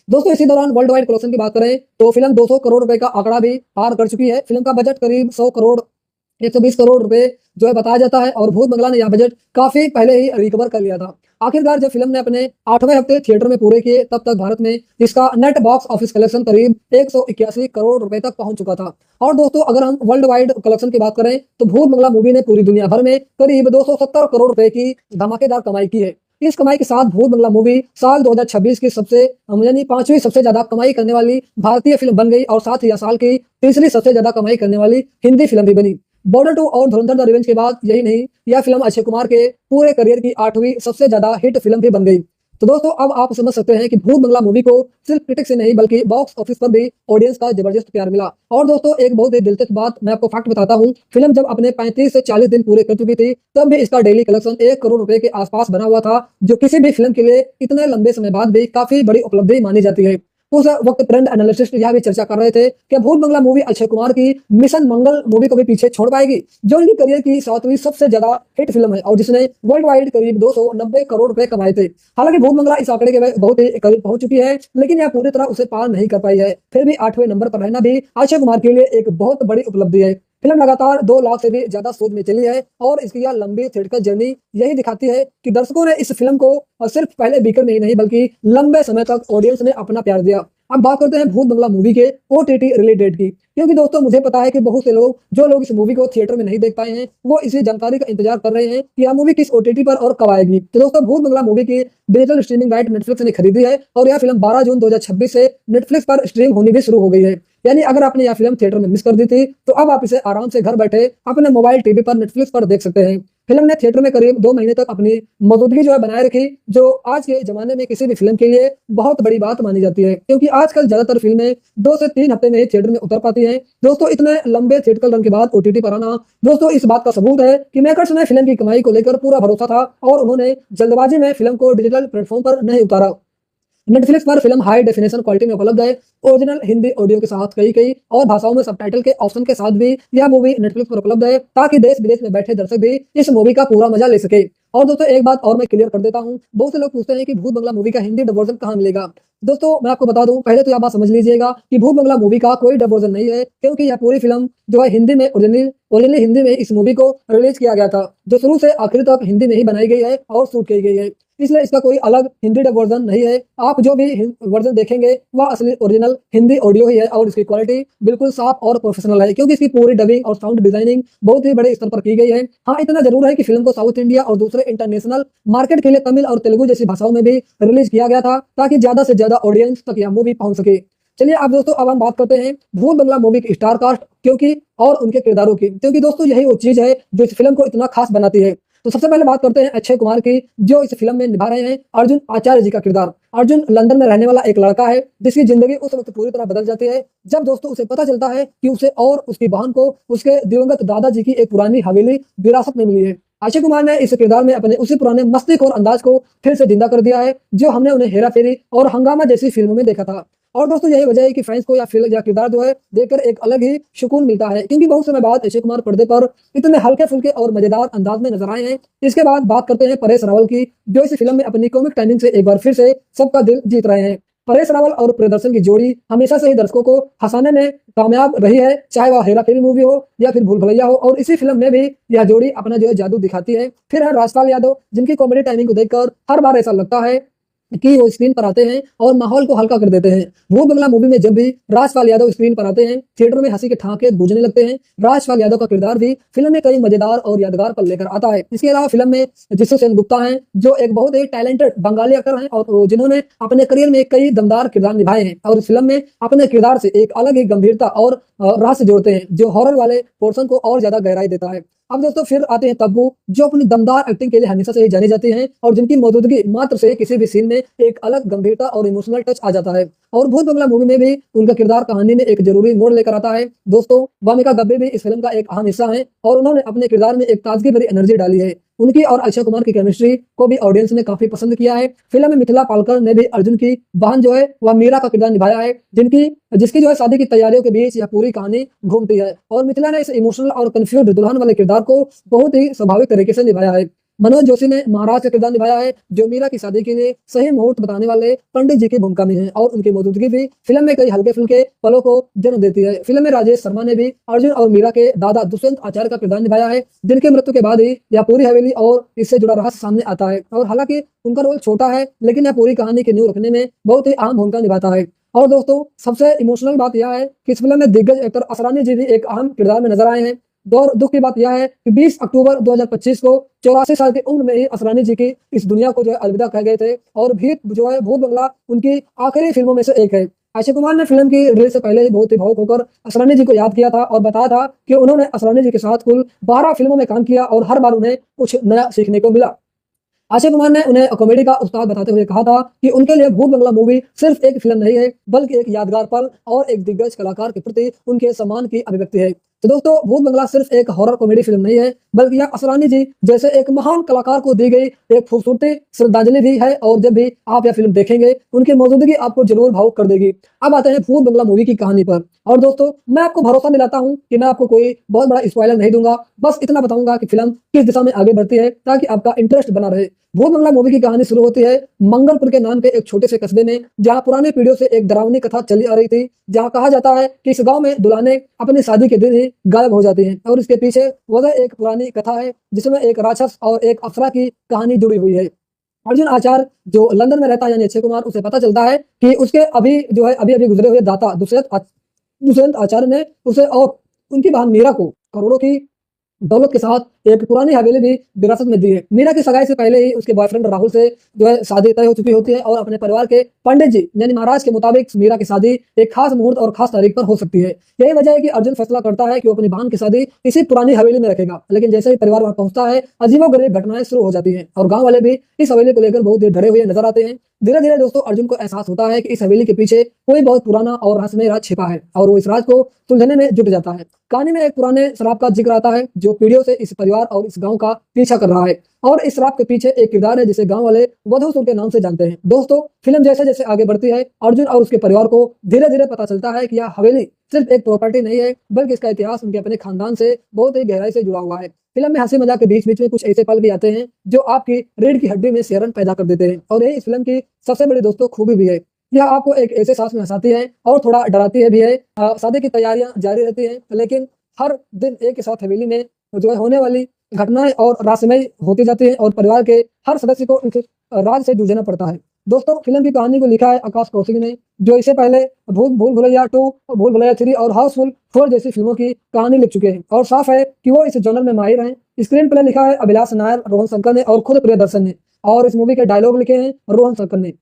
दोस्तों इसी दौरान वर्ल्ड वाइड कलेक्शन की बात करें तो फिल्म 200 करोड़ रुपए का आंकड़ा भी पार कर चुकी है। फिल्म का बजट करीब 100 करोड़ 120 करोड़ रुपए जो है बताया जाता है और भूत बंगला ने यह बजट काफी पहले ही रिकवर कर लिया था। आखिरकार जब फिल्म ने अपने 8वें हफ्ते थिएटर में पूरे किए तब तक भारत में इसका नेट बॉक्स ऑफिस कलेक्शन करीब 181 करोड़ रुपए तक पहुंच चुका था। और दोस्तों अगर हम वर्ल्ड वाइड कलेक्शन की बात करें तो भूत बंगला मूवी ने पूरी दुनिया भर में करीब 270 करोड़ रुपए की धमाकेदार कमाई की है। इस कमाई के साथ भूत बंगला मूवी साल 2026 की सबसे यानी 5वीं सबसे ज्यादा कमाई करने वाली भारतीय फिल्म बन गई और साथ ही यह साल की तीसरी सबसे ज्यादा कमाई करने वाली हिंदी फिल्म भी बनी। बॉर्डर 2 और धुरंधर द रिवेंज के बाद यही नहीं, यह फिल्म अक्षय कुमार के पूरे करियर की 8वीं सबसे ज्यादा हिट फिल्म भी बन गई। तो दोस्तों अब आप समझ सकते हैं कि भूत बंगला मूवी को सिर्फ क्रिटिक्स से नहीं बल्कि बॉक्स ऑफिस पर भी ऑडियंस का जबरदस्त प्यार मिला। और दोस्तों एक बहुत ही दिलचस्प बात मैं आपको फैक्ट बताता हूं, फिल्म जब अपने 35 से 40 दिन पूरे कर चुकी थी तब भी इसका डेली कलेक्शन 1 करोड़ रुपए के आसपास बना हुआ था, जो किसी भी फिल्म के लिए इतने लंबे समय बाद भी काफी बड़ी उपलब्धि मानी जाती है। उस वक्त ट्रेंड एनालिस्टिस्ट यह भी चर्चा कर रहे थे कि भूत बंगला मूवी अक्षय कुमार की मिशन मंगल मूवी को भी पीछे छोड़ पाएगी, जो उनकी करियर की 7वीं सबसे ज्यादा हिट फिल्म है और जिसने वर्ल्ड वाइड करीब 290 करोड़ रुपए कमाए थे। हालांकि भूत बंगला इस आंकड़े के बहुत ही करीब पहुंच चुकी है, लेकिन यह पूरी तरह उसे पार नहीं कर पाई है। फिर भी 8वें नंबर पर रहना भी अक्षय कुमार के लिए एक बहुत बड़ी उपलब्धि है। फिल्म लगातार 2 लाख से भी ज्यादा शोध में चली है और इसकी यह लंबी थिएटर जर्नी यही दिखाती है कि दर्शकों ने इस फिल्म को सिर्फ पहले वीकेंड में ही नहीं बल्कि लंबे समय तक ऑडियंस ने अपना प्यार दिया। अब बात करते हैं भूत बंगला मूवी के OTT रिलीज डेट की, क्योंकि दोस्तों मुझे पता है कि बहुत से लोग जो लोग इस मूवी को थिएटर में नहीं देख पाए हैं वो इसी जानकारी का इंतजार कर रहे हैं कि यह मूवी किस OTT पर और कब आएगी। तो दोस्तों भूत बंगला मूवी की डिजिटल स्ट्रीमिंग राइट नेटफ्लिक्स ने खरीदी है और यह फिल्म 12 जून 2026 से नेटफ्लिक्स पर स्ट्रीम होनी भी शुरू हो गई है। यानी अगर आपने यह फिल्म थिएटर में मिस कर दी थी तो अब आप इसे आराम से घर बैठे अपने मोबाइल टीवी पर नेटफ्लिक्स पर देख सकते हैं। फिल्म ने थिएटर में करीब 2 महीने तक अपनी मौजूदगी जो है बनाए रखी, जो आज के जमाने में किसी भी फिल्म के लिए बहुत बड़ी बात मानी जाती है, क्योंकि आजकल ज्यादातर फिल्में 2 से 3 हफ्ते में ही थिएटर में उतर पाती हैं। दोस्तों इतने लंबे थिएटर रन के बाद OTT पर आना दोस्तों इस बात का सबूत है कि मेकर्स ने फिल्म की कमाई को लेकर पूरा भरोसा था और उन्होंने जल्दबाजी में फिल्म को डिजिटल प्लेटफॉर्म पर नहीं उतारा। नेटफ्लिक्स पर फिल्म हाई डेफिनेशन क्वालिटी में उपलब्ध है, ओरिजिनल हिंदी ऑडियो के साथ कई और भाषाओं में सबटाइटल के ऑप्शन के साथ भी यह मूवी नेटफ्लिक्स पर उपलब्ध है, ताकि देश विदेश में बैठे दर्शक भी इस मूवी का पूरा मजा ले सके। और दोस्तों एक बात और मैं क्लियर कर देता हूं, बहुत से लोग पूछते हैं कि भूत बंगला मूवी का हिंदी डब वर्जन कहां मिलेगा। दोस्तों मैं आपको बता दूं, पहले तो यह बात समझ लीजिएगा कि भूत बंगला मूवी का कोई डब वर्जन नहीं है, क्योंकि यह पूरी फिल्म जो है हिंदी में ओरिजिनली हिंदी में इस मूवी को रिलीज किया गया था, जो शुरू से आखिर तक हिंदी में ही बनाई गई है और शूट की गई है, इसलिए इसका कोई अलग हिंदी डब वर्जन नहीं है। आप जो भी वर्जन देखेंगे वह असली ओरिजिनल हिंदी ऑडियो ही है और इसकी क्वालिटी बिल्कुल साफ और प्रोफेशनल है, क्योंकि इसकी पूरी डबिंग और साउंड डिजाइनिंग बहुत ही बड़े स्तर पर की गई है। हाँ इतना जरूर है कि फिल्म को साउथ इंडिया और दूसरे इंटरनेशनल मार्केट के लिए तमिल और तेलुगु जैसी भाषाओं में भी रिलीज किया गया था, ताकि ज्यादा से ज्यादा ऑडियंस तक यह मूवी पहुंच सके। चलिए अब दोस्तों अब हम बात करते हैं भूत बंगला मूवी की स्टार कास्ट क्योंकि और उनके किरदारों की, क्योंकि दोस्तों यही वो चीज है जो इस फिल्म को इतना खास बनाती है। तो सबसे पहले बात करते हैं अक्षय कुमार की, जो इस फिल्म में निभा रहे हैं अर्जुन आचार्य जी का किरदार। अर्जुन लंदन में रहने वाला एक लड़का है जिसकी जिंदगी उस वक्त पूरी तरह बदल जाती है जब दोस्तों उसे पता चलता है कि उसे और उसकी बहन को उसके दिवंगत दादाजी की एक पुरानी हवेली विरासत में मिली है। अक्षय कुमार ने इस किरदार में अपने उसी पुराने मस्तिष्क और अंदाज को फिर से जिंदा कर दिया है जो हमने उन्हें हेरा फेरी और हंगामा जैसी फिल्मों में देखा था। और दोस्तों यही वजह है कि फैंस को या किरदार जो है देखकर एक अलग ही सुकून मिलता है, क्योंकि बहुत समय बाद अक्षय कुमार पर्दे पर इतने हल्के फुल्के और मजेदार अंदाज में नजर आए हैं। इसके बाद बात करते हैं परेश रावल की, जो इस फिल्म में अपनी कॉमिक टाइमिंग से एक बार फिर से सबका दिल जीत रहे हैं। परेश रावल और प्रियदर्शन की जोड़ी हमेशा से ही दर्शकों को हंसाने में कामयाब रही है, चाहे वह हेरा फेरी मूवी हो या फिर भूल भुलैया हो, और इसी फिल्म में भी यह जोड़ी अपना जो है जादू दिखाती है। फिर है राजपाल यादव, जिनकी कॉमेडी टाइमिंग को देखकर हर बार ऐसा लगता है कि वो स्क्रीन पर आते हैं और माहौल को हल्का कर देते हैं। भूत बंगला मूवी में जब भी राजपाल यादव स्क्रीन पर आते हैं थिएटर में हंसी के ठहाके गूंजने लगते हैं। राजपाल यादव का किरदार भी फिल्म में कई मजेदार और यादगार पल लेकर आता है। इसके अलावा फिल्म में जिसु सेनगुप्ता हैं, जो एक बहुत ही टैलेंटेड बंगाली एक्टर हैं और जिन्होंने अपने करियर में कई दमदार किरदार निभाए हैं और इस फिल्म में अपने किरदार से एक अलग ही गंभीरता और रहस्य जोड़ते हैं, जो हॉरर वाले पोर्शन को और ज्यादा गहराई देता है। अब दोस्तों फिर आते हैं तब्बू, जो अपनी दमदार एक्टिंग के लिए हमेशा से ही जानी जाती हैं और जिनकी मौजूदगी मात्र से किसी भी सीन में एक अलग गंभीरता और इमोशनल टच आ जाता है। और भूत बंगला मूवी में भी उनका किरदार कहानी में एक जरूरी मोड़ लेकर आता है। दोस्तों वामिका गब्बे भी इस फिल्म का एक अहम हिस्सा है और उन्होंने अपने किरदार में एक ताजगी भरी एनर्जी डाली है। उनकी और अक्षय कुमार की केमिस्ट्री को भी ऑडियंस ने काफी पसंद किया है। फिल्म में मिथिला पालकर ने भी अर्जुन की बहन जो है वह मीरा का किरदार निभाया है, जिसकी जो है शादी की तैयारियों के बीच यह पूरी कहानी घूमती है। और मिथिला ने इस इमोशनल और कंफ्यूज दुल्हन वाले किरदार को बहुत ही स्वाभाविक तरीके से निभाया है। मनोज जोशी ने महाराज का किरदार निभाया है, जो मीरा की शादी के लिए सही मुहूर्त बताने वाले पंडित जी की भूमिका में है और उनकी मौजूदगी भी फिल्म में कई हल्के फुल्के पलों को जन्म देती है। फिल्म में राजेश शर्मा ने भी अर्जुन और मीरा के दादा दुष्यंत आचार्य का किरदार निभाया है, जिनके मृत्यु के बाद ही यह पूरी हवेली और इससे जुड़ा रहस्य सामने आता है। और हालांकि उनका रोल छोटा है, लेकिन यह पूरी कहानी की नींव रखने में बहुत ही अहम भूमिका निभाता है। और दोस्तों सबसे इमोशनल बात यह है कि इस फिल्म में दिग्गज एक्टर असरानी जी भी एक अहम किरदार में नजर आए हैं। और दुख की बात यह है कि 20 अक्टूबर 2025 को 84 साल की उम्र में ही असरानी जी की इस दुनिया को जो है अलविदा कह गए थे और भूत बंगला उनकी आखिरी फिल्मों में से एक है। अक्षय कुमार ने फिल्म की रिलीज से पहले ही बहुत ही भावुक होकर असरानी जी को याद किया था और बताया था कि उन्होंने असरानी जी के साथ कुल 12 फिल्मों में काम किया और हर बार उन्हें कुछ नया सीखने को मिला। अक्षय कुमार ने उन्हें कॉमेडी का उस्ताद बताते हुए कहा था कि उनके लिए भूत बंगला मूवी सिर्फ एक फिल्म नहीं है, बल्कि एक यादगार पल और एक दिग्गज कलाकार के प्रति उनके सम्मान की अभिव्यक्ति है। तो दोस्तों, भूत बंगला सिर्फ एक हॉरर कॉमेडी फिल्म नहीं है, बल्कि यह असरानी जी जैसे एक महान कलाकार को दी गई एक खूबसूरती श्रद्धांजलि भी है। और जब भी आप यह फिल्म देखेंगे, उनकी मौजूदगी आपको जरूर भावुक कर देगी। अब आते हैं भूत बंगला मूवी की कहानी पर। और दोस्तों, मैं आपको भरोसा दिलाता हूं कि मैं आपको कोई बहुत बड़ा स्पॉइलर नहीं दूंगा, बस इतना बताऊंगा कि फिल्म किस दिशा में आगे बढ़ती है, ताकि आपका इंटरेस्ट बना रहे। भूत बंगला मूवी की कहानी शुरू होती है मंगलपुर के नाम के एक छोटे से कस्बे में, जहां पुरानी पीढ़ियों से एक डरावनी कथा चली आ रही थी। जहां कहा जाता है कि इस गांव में दुल्हनें अपनी शादी के दिन ही गायब हो जाती हैं, और इसके पीछे वजह एक पुरानी कथा है, जिसमें एक राक्षस और एक अप्सरा की कहानी जुड़ी हुई है। अर्जुन आचार्य जो लंदन में रहता है, यानी अक्षय कुमार, उसे पता चलता है कि उसके अभी गुजरे हुए दाता दुष्यंत आचार्य ने उसे और उनकी बहन मीरा को करोड़ों की दौलत के साथ एक पुरानी हवेली भी विरासत में दी है। मीरा की सगाई से पहले ही उसके बॉयफ्रेंड राहुल से शादी तय हो चुकी होती है, और अपने परिवार के पंडित जी यानी महाराज के मुताबिक मीरा की शादी एक खास मुहूर्त और खास तारीख पर हो सकती है। यही वजह है कि अर्जुन फैसला करता है कि वो अपनी बहन की शादी इसी पुरानी हवेली में रखेगा। लेकिन जैसे ही परिवार वहां पहुंचता है, अजीबोगरीब घटनाएं शुरू हो जाती है, और गाँव वाले भी इस हवेली को लेकर बहुत डरे हुए नजर आते हैं। धीरे धीरे दोस्तों, अर्जुन को एहसास होता है कि इस हवेली के पीछे कोई बहुत पुराना और रहस्यमय राज छिपा है, और वो इस राज को सुलझाने में जुट जाता है। कहानी में एक पुराने शराब का जिक्र आता है, जो पीढ़ियों से इस परिवार और इस गांव का पीछा कर रहा है, और इस शराब के पीछे एक किरदार है जिसे गांव वाले वधूसुर के नाम से जानते हैं। दोस्तों, फिल्म जैसे जैसे आगे बढ़ती है, अर्जुन और उसके परिवार को धीरे धीरे पता चलता है कि यह हवेली सिर्फ एक प्रॉपर्टी नहीं है, बल्कि इसका इतिहास उनके अपने खानदान से बहुत ही गहराई से जुड़ा हुआ है। फिल्म में हंसी मजाक के बीच बीच में कुछ ऐसे पल भी आते हैं जो आपकी रीढ़ की हड्डी में सिहरन पैदा कर देते हैं, और यही इस फिल्म की सबसे बड़ी दोस्तों खूबी भी है। यह आपको एक ऐसे सांस में हंसाती है और थोड़ा डराती है भी है। शादी की तैयारियां जारी रहती हैं, लेकिन हर दिन एक के साथ हवेली में होने वाली घटनाएं और रहस्यमय होती जाती है, और परिवार के हर सदस्य को इस राज से जूझना पड़ता है। दोस्तों, फिल्म की कहानी को लिखा है आकाश कौशिक ने, जो इससे पहले भूल भुलैया 2, भूल भुलैया 3 और हाउसफुल 4 जैसी फिल्मों की कहानी लिख चुके हैं, और साफ है कि वो इस जॉनर में माहिर हैं। स्क्रीन प्ले लिखा है अभिलाष नायर, रोहन शंकर ने और खुद प्रियदर्शन ने, और इस मूवी के डायलॉग लिखे हैं रोहन शंकर ने।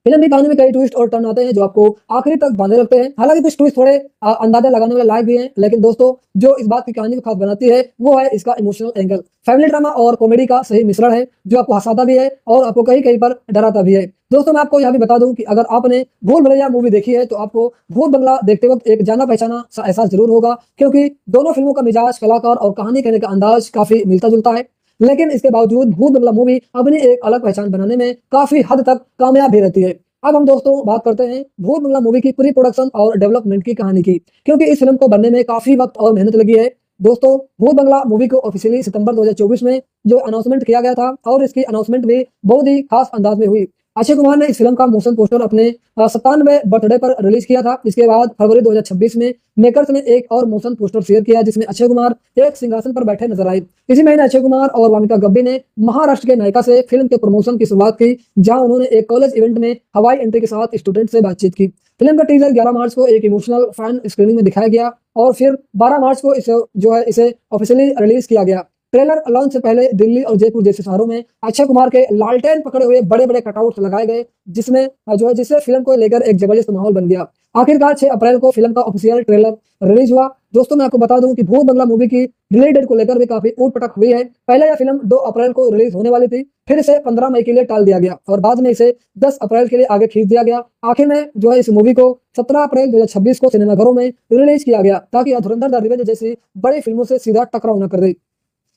फिल्म की कहानी में कई ट्विस्ट और टर्न आते हैं जो आपको आखिरी तक बांधे रखते हैं। हालांकि कुछ ट्विस्ट थोड़े अंदाजा लगाने वाले लायक भी हैं, लेकिन दोस्तों, जो इस बात की कहानी को खास बनाती है वो है इसका इमोशनल एंगल। फैमिली ड्रामा और कॉमेडी का सही मिश्रण है, जो आपको हंसाता भी है और आपको कहीं कहीं पर डराता भी है। दोस्तों, मैं आपको यह भी बता दूं कि अगर आपने भूल भुलैया मूवी देखी है, तो आपको भूत बंगला देखते वक्त एक जाना पहचाना सा एहसास जरूर होगा, क्योंकि दोनों फिल्मों का मिजाज, कलाकार और कहानी कहने का अंदाज काफी मिलता जुलता है। लेकिन इसके बावजूद भूत बंगला मूवी अपनी एक अलग पहचान बनाने में काफी हद तक कामयाब भी रहती है। अब हम दोस्तों बात करते हैं भूत बंगला मूवी की प्री प्रोडक्शन और डेवलपमेंट की कहानी की, क्योंकि इस फिल्म को बनने में काफी वक्त और मेहनत लगी है। दोस्तों, भूत बंगला मूवी को ऑफिशियली सितंबर 2024 में जो अनाउंसमेंट किया गया था, और इसकी अनाउंसमेंट भी बहुत ही खास अंदाज में हुई। अक्षय कुमार ने इस फिल्म का मोशन पोस्टर अपने 97वें बर्थडे पर रिलीज किया था। इसके बाद फरवरी 2026 में मेकर्स ने एक और मोशन पोस्टर शेयर किया, जिसमें अक्षय कुमार एक सिंहासन पर बैठे नजर आए। इसी महीने अक्षय कुमार और वामिका गब्बी ने महाराष्ट्र के नायिका से फिल्म के प्रमोशन की शुरुआत की, जहां उन्होंने एक कॉलेज इवेंट में हवाई एंट्री के साथ स्टूडेंट से बातचीत की। फिल्म का टीजर 11 मार्च को एक इमोशनल फैन स्क्रीनिंग में दिखाया गया, और फिर 12 मार्च को इसे ऑफिशियली रिलीज किया गया। ट्रेलर लॉन्च से पहले दिल्ली और जयपुर जैसे शहरों में अक्षय कुमार के लालटेन पकड़े हुए बड़े बड़े कटआउट लगाए गए, जिससे फिल्म को लेकर एक जबरदस्त माहौल बन गया। आखिरकार 6 अप्रैल को फिल्म का ऑफिशियल ट्रेलर रिलीज हुआ। दोस्तों, मैं आपको बता दूं कि भूत बंगला मूवी की रिलीज डेट को लेकर भी काफी ऊट पटक हुई है। पहले यह फिल्म 2 अप्रैल को रिलीज होने वाली थी, फिर इसे 15 मई के लिए टाल दिया गया, और बाद में इसे 10 अप्रैल के लिए आगे खींच दिया गया। आखिर में इस मूवी को 17 अप्रैल 2026 को सिनेमाघरों में रिलीज किया गया, ताकि यह धुरंधर द रिवेंज जैसी बड़ी फिल्मों से सीधा टकराव न कर दे।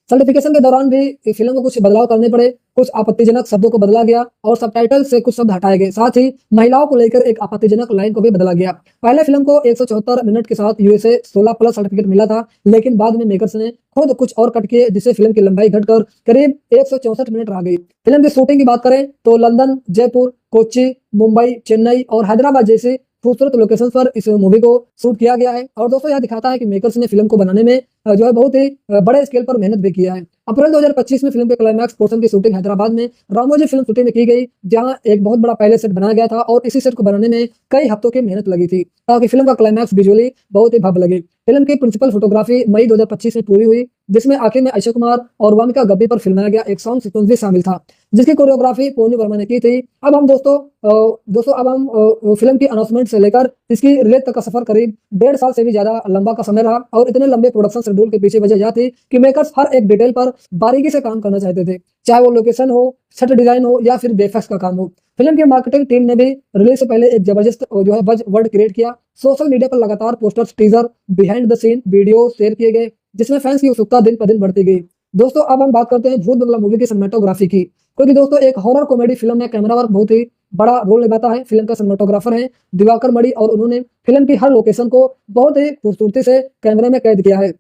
सर्टिफिकेशन के दौरान भी फिल्म को कुछ बदलाव करने पड़े, कुछ आपत्तिजनक शब्दों को बदला गया, और सबटाइटल से कुछ शब्द हटाए गए। साथ ही महिलाओं को लेकर एक आपत्तिजनक लाइन को भी बदला गया। पहले फिल्म को 174 मिनट के साथ USA 16+ सर्टिफिकेट मिला था, लेकिन बाद में मेकर्स ने खुद कुछ और कट किए, जिससे फिल्म की लंबाई घटकर करीब 164 मिनट रह गई। फिल्म की शूटिंग की बात करें तो लंदन, जयपुर, कोच्चि, मुंबई, चेन्नई और हैदराबाद जैसी खूबसूरत लोकेशन पर इस मूवी को शूट किया गया है। और दोस्तों, यह दिखाता है कि मेकर्स ने फिल्म को बनाने में बहुत ही बड़े स्केल पर मेहनत भी किया है। अप्रैल 2025 में फिल्म के क्लाइमैक्स पोर्शन की शूटिंग हैदराबाद में रामोजी फिल्म सिटी में की गई, जहां एक बहुत बड़ा पहले सेट बनाया गया था, और इसी सेट को बनाने में कई हफ्तों की मेहनत लगी थी, ताकि फिल्म का क्लाइमैक्स विजुअली बहुत ही भव्य लगे। फिल्म की प्रिंसिपल फोटोग्राफी मई 2025 में पूरी हुई, जिसमें आखिर में अक्षय कुमार और वामिका गब्बी पर फिल्माया गया एक सॉन्ग सीक्वेंस भी शामिल था, जिसकी कोरियोग्राफी पोनी वर्मा ने की थी। अब हम दोस्तों फिल्म की अनाउंसमेंट से लेकर इसकी रिलीज तक का सफर करीब 1.5 साल से भी ज्यादा लंबा का समय रहा और इतने लंबे प्रोडक्शन शेड्यूल के पीछे वजह यह थी कि मेकर्स हर एक डिटेल पर बारीकी से काम करना चाहते थे, चाहे वो लोकेशन हो, सेट डिजाइन हो या फिर बेफेक्स का काम हो। फिल्म की मार्केटिंग टीम ने भी रिलीज से पहले एक जबरदस्त बज वर्ड क्रिएट किया। सोशल मीडिया पर लगातार posters, teaser, behind the scene video share किए गए, जिसमें फैंस की उत्सुकता दिन पर दिन बढ़ती गई। दोस्तों अब हम बात करते हैं भूत बंगला मूवी की सिनेमेटोग्राफी की, क्योंकि दोस्तों एक हॉरर कॉमेडी फिल्म में कैमरा वर्क बहुत ही बड़ा रोल निभाता है। फिल्म का सिनेमेटोग्राफर है दिवाकर मणि और उन्होंने फिल्म की हर लोकेशन को बहुत ही खूबसूरती से कैमरे में कैद किया है।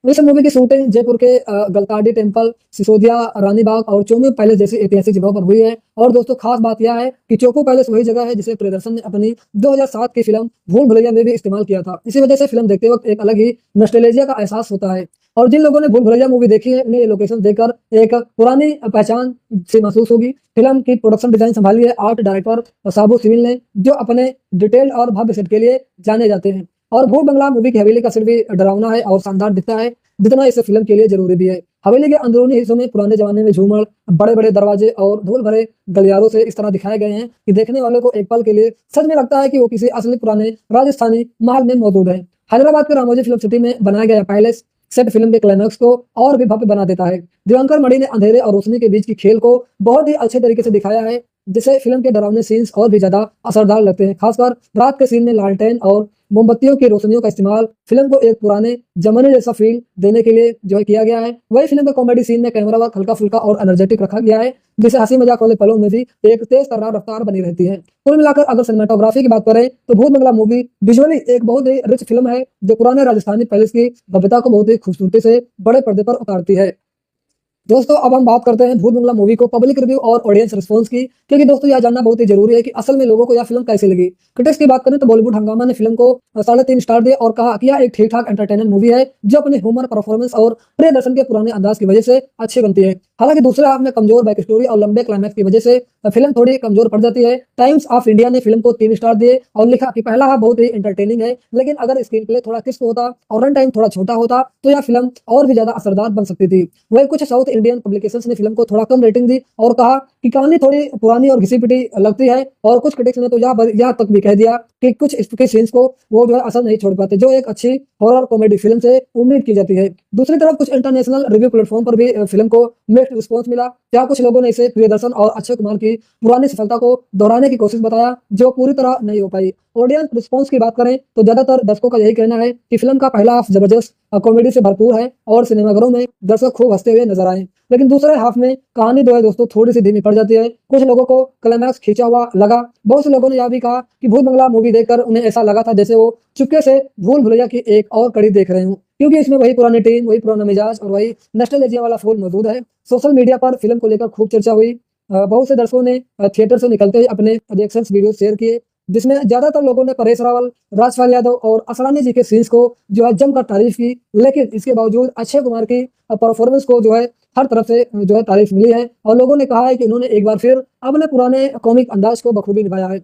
इस मूवी की शूटिंग जयपुर के गलताडी टेम्पल, सिसोदिया, रानी बाग और चोमू पैलेस जैसी ऐतिहासिक जगहों पर हुई है। और दोस्तों खास बात यह है कि चोकू पैलेस वही जगह है जिसे प्रियदर्शन ने अपनी 2007 की फिल्म भूल भुलैया में भी इस्तेमाल किया था। इसी वजह से फिल्म देखते वक्त एक अलग ही नॉस्टैल्जिया का एहसास होता है। और जिन लोगों ने भूल भुलैया मूवी देखी है उन्हें ये लोकेशन देखकर एक पुरानी पहचान से महसूस होगी। फिल्म की प्रोडक्शन डिजाइन संभाली है आर्ट डायरेक्टर साबू सिविल ने, जो अपने डिटेल और भव्य सेट के लिए जाने जाते हैं। और भूत बंगला मूवी की हवेली का सेट भी डरावना है और शानदार दिखता है, जितना इस फिल्म के लिए जरूरी भी है। हवेली के अंदरूनी हिस्सों में पुराने जमाने में झूमर, बड़े बड़े दरवाजे और धूल भरे गलियारों से इस तरह दिखाए गए हैं कि देखने वालों को एक पल के लिए सच में लगता है कि वो किसी असली पुराने राजस्थानी महल में मौजूद है। हैदराबाद के रामोजी फिल्म सिटी में बनाया गया पैलेस सेट फिल्म के क्लाइमैक्स को और भी भव्य बना देता है। दिवाकर मणि ने अंधेरे और रोशनी के बीच की खेल को बहुत ही अच्छे तरीके से दिखाया है, जिससे फिल्म के डरावने सीन्स और भी ज्यादा असरदार लगते हैं। खासकर रात के सीन में लालटेन और मोमबत्तियों की रोशनियों का इस्तेमाल फिल्म को एक पुराने जमाने जैसा फील देने के लिए जो है किया गया है। वही फिल्म के कॉमेडी सीन में कैमरा वर्क हल्का फुल्का और एनर्जेटिक रखा गया है, जिससे हंसी मजाक वाले पलों में भी एक तेज तर्रार रफ्तार बनी रहती है। कुल मिलाकर अगर सिनेमेटोग्राफी की बात करें तो भूत बंगला मूवी विजुअली एक बहुत ही रिच फिल्म है, जो पुराने राजस्थानी पैलेस की भव्यता को बहुत ही खूबसूरती से बड़े पर्दे पर उतारती है। दोस्तों अब हम बात करते हैं भूत बंगला मूवी को पब्लिक रिव्यू और ऑडियंस रिस्पांस की, क्योंकि दोस्तों यह जानना बहुत ही जरूरी है कि असल में लोगों को यह फिल्म कैसी लगी। क्रिटिक्स की बात करें तो बॉलीवुड हंगामा ने फिल्म को 3.5 स्टार दिए और कहा कि यह एक ठीक ठाक एंटरटेनमेंट मूवी है, जो अपने ह्यूमर, परफॉर्मेंस और प्रियदर्शन के पुराने अंदाज की वजह से अच्छी बनती है। हालांकि दूसरे हाफ में कमजोर बैक स्टोरी और लंबे क्लाइमैक्स की वजह से फिल्म थोड़ी कमजोर पड़ जाती है। टाइम्स ऑफ इंडिया ने फिल्म को 3 स्टार दिए और लिखा कि पहला हाफ बहुत ही एंटरटेनिंग है, लेकिन अगर स्क्रीन प्ले थोड़ा क्रिस्प होता और रन टाइम थोड़ा छोटा होता तो यह फिल्म और भी ज्यादा असरदार बन सकती थी। वही कुछ साउथ इंडियन पब्लिकेशंस ने फिल्म को थोड़ा कम रेटिंग दी और कहा कि कहानी थोड़ी पुरानी और घिसी पिटी लगती है, और कुछ क्रिटिक्स ने तो यह तक भी कह दिया कि कुछ इसके सीन्स को वो जो है असर नहीं छोड़ पाते, जो एक अच्छी हॉरर कॉमेडी फिल्म से उम्मीद की जाती है। दूसरी तरफ कुछ इंटरनेशनल रिव्यू प्लेटफॉर्म पर भी फिल्म को मिक्स्ड रिस्पांस मिला। क्या कुछ लोगों ने इसे प्रियदर्शन और अक्षय कुमार की पुरानी सफलता को दोहराने की कोशिश बताया, जो पूरी तरह नहीं हो पाई। ऑडियंस रिस्पांस की बात करें तो ज्यादातर दर्शकों का यही कहना है कि फिल्म का पहला हाफ जबरदस्त कॉमेडी से भरपूर है और सिनेमाघरों में दर्शक खूब हंसते हुए नजर आए, लेकिन दूसरे हाफ में कहानी जो है दोस्तों थोड़ी सी धीमी पड़ जाती है। कुछ लोगों को क्लाइमैक्स खींचा हुआ लगा। बहुत से लोगों ने यह भी कहा कि भूत बंगला मूवी देखकर उन्हें ऐसा लगा था जैसे वो चुपके से भूल भुलैया की एक और कड़ी देख रहे हूँ, क्योंकि इसमें वही पुरानी टीम, वही पुराना मिजाज और वही नॉस्टैल्जिया वाला फूल मौजूद है। सोशल मीडिया पर फिल्म को लेकर खूब चर्चा हुई। बहुत से दर्शकों ने थिएटर से निकलते ही अपने रिएक्शंस वीडियो शेयर किए, जिसमें ज्यादातर लोगों ने परेश रावल, राजपाल यादव और असरानी जी के सीन्स को जो है जमकर तारीफ की, लेकिन इसके बावजूद अक्षय कुमार की परफॉर्मेंस को जो है हर तरफ से जो है तारीफ मिली है और लोगों ने कहा है कि उन्होंने एक बार फिर अपने पुराने कॉमिक अंदाज को बखूबी निभाया है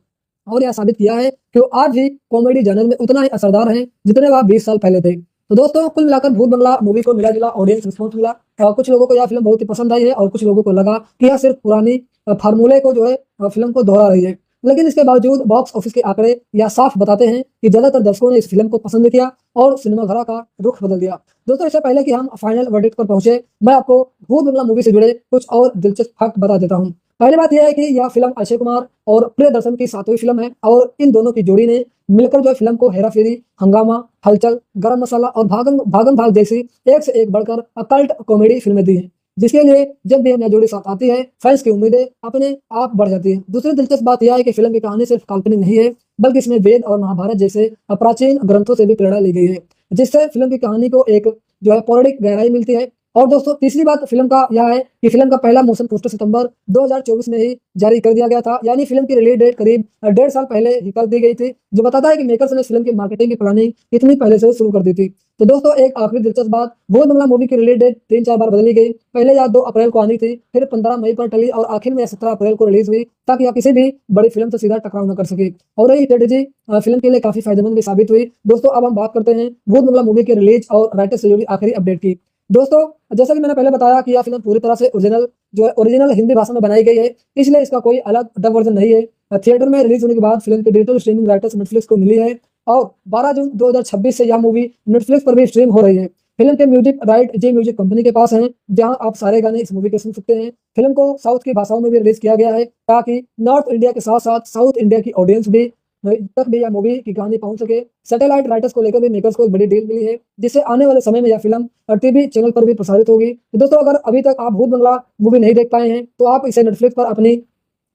और यह साबित किया है कि वो आज भी कॉमेडी जनर में उतना ही असरदार हैं जितने वह 20 साल पहले थे। तो दोस्तों कुल मिलाकर भूत बंगला मूवी को मिला जुला ऑडियंस रिस्पॉन्स मिला। कुछ लोगों को यह फिल्म बहुत ही पसंद आई है और कुछ लोगों को लगा कि यह सिर्फ पुरानी फार्मूले को जो है फिल्म को दोहरा रही है, लेकिन इसके बावजूद बॉक्स ऑफिस के आंकड़े यह साफ बताते हैं कि ज्यादातर दर्शकों ने इस फिल्म को पसंद किया और सिनेमाघरों का रुख बदल दिया। दोस्तों इससे पहले कि हम फाइनल वर्डिक्ट पर पहुंचे, मैं आपको भूत बंगला मूवी से जुड़े कुछ और दिलचस्प फैक्ट बता देता हूं। पहली बात यह है कि यह फिल्म अक्षय कुमार और प्रियदर्शन की 7वीं फिल्म है और इन दोनों की जोड़ी ने मिलकर जो फिल्म को हेरा फेरी, हंगामा, हलचल, गरम मसाला और भागम भाग जैसी एक से एक बढ़कर कल्ट कॉमेडी फिल्में दी हैं, जिसके लिए जब भी यह जोड़ी साथ आती है फैंस की उम्मीदें अपने आप बढ़ जाती है। दूसरी दिलचस्प बात यह है कि फिल्म की कहानी सिर्फ काल्पनिक नहीं है, बल्कि इसमें वेद और महाभारत जैसे प्राचीन ग्रंथों से भी प्रेरणा ली गई है, जिससे फिल्म की कहानी को एक जो है पौराणिक गहराई मिलती है। और दोस्तों तीसरी बात फिल्म का यह है कि फिल्म का पहला मोशन पोस्टर सितंबर 2024 में ही जारी कर दिया गया था, यानी फिल्म की रिलीज डेट करीब 1.5 साल पहले ही कर दी गई थी, जो बताता है कि मेकर्स ने फिल्म की मार्केटिंग की प्लानिंग इतनी पहले से शुरू कर दी थी। तो दोस्तों एक आखिरी दिलचस्प बात, भूत बंगला मूवी की रिलीज डेट 3-4 बार बदली गई। पहले यह 2 अप्रैल को आनी थी, फिर 15 मई पर टली और आखिर में 17 अप्रैल को रिलीज हुई, ताकि यह किसी भी बड़ी फिल्म से सीधा टकराव न कर सके और यही स्ट्रेटेजी फिल्म के लिए काफी फायदेमंद भी साबित हुई। दोस्तों अब हम बात करते हैं भूत बंगला मूवी के रिलीज और राइटर से जुड़ी आखिरी अपडेट की। दोस्तों जैसा कि मैंने पहले बताया कि यह फिल्म पूरी तरह से ओरिजिनल हिंदी भाषा में बनाई गई है, इसलिए इसका कोई अलग डब वर्जन नहीं है। थिएटर में रिलीज होने के बाद फिल्म की डिजिटल स्ट्रीमिंग राइट्स नेटफ्लिक्स को मिली है और 12 जून 2026 से यह मूवी नेटफ्लिक्स पर भी स्ट्रीम हो रही है। फिल्म के म्यूजिक राइट जी म्यूजिक कंपनी के पास हैं, जहां आप सारे गाने इस मूवी के सुन सकते हैं। फिल्म को साउथ की भाषाओं में भी रिलीज किया गया है ताकि नॉर्थ इंडिया के साथ साथ साउथ इंडिया की ऑडियंस भी तक भी यह मूवी की कहानी पहुंच सके। सैटेलाइट राइटर्स को लेकर भी मेकर्स को एक बड़ी डील मिली है, जिससे आने वाले समय में यह फिल्म टीवी चैनल पर भी प्रसारित होगी। तो दोस्तों अगर अभी तक आप भूत बंगला मूवी नहीं देख पाए हैं तो आप इसे नेटफ्लिक्स पर अपनी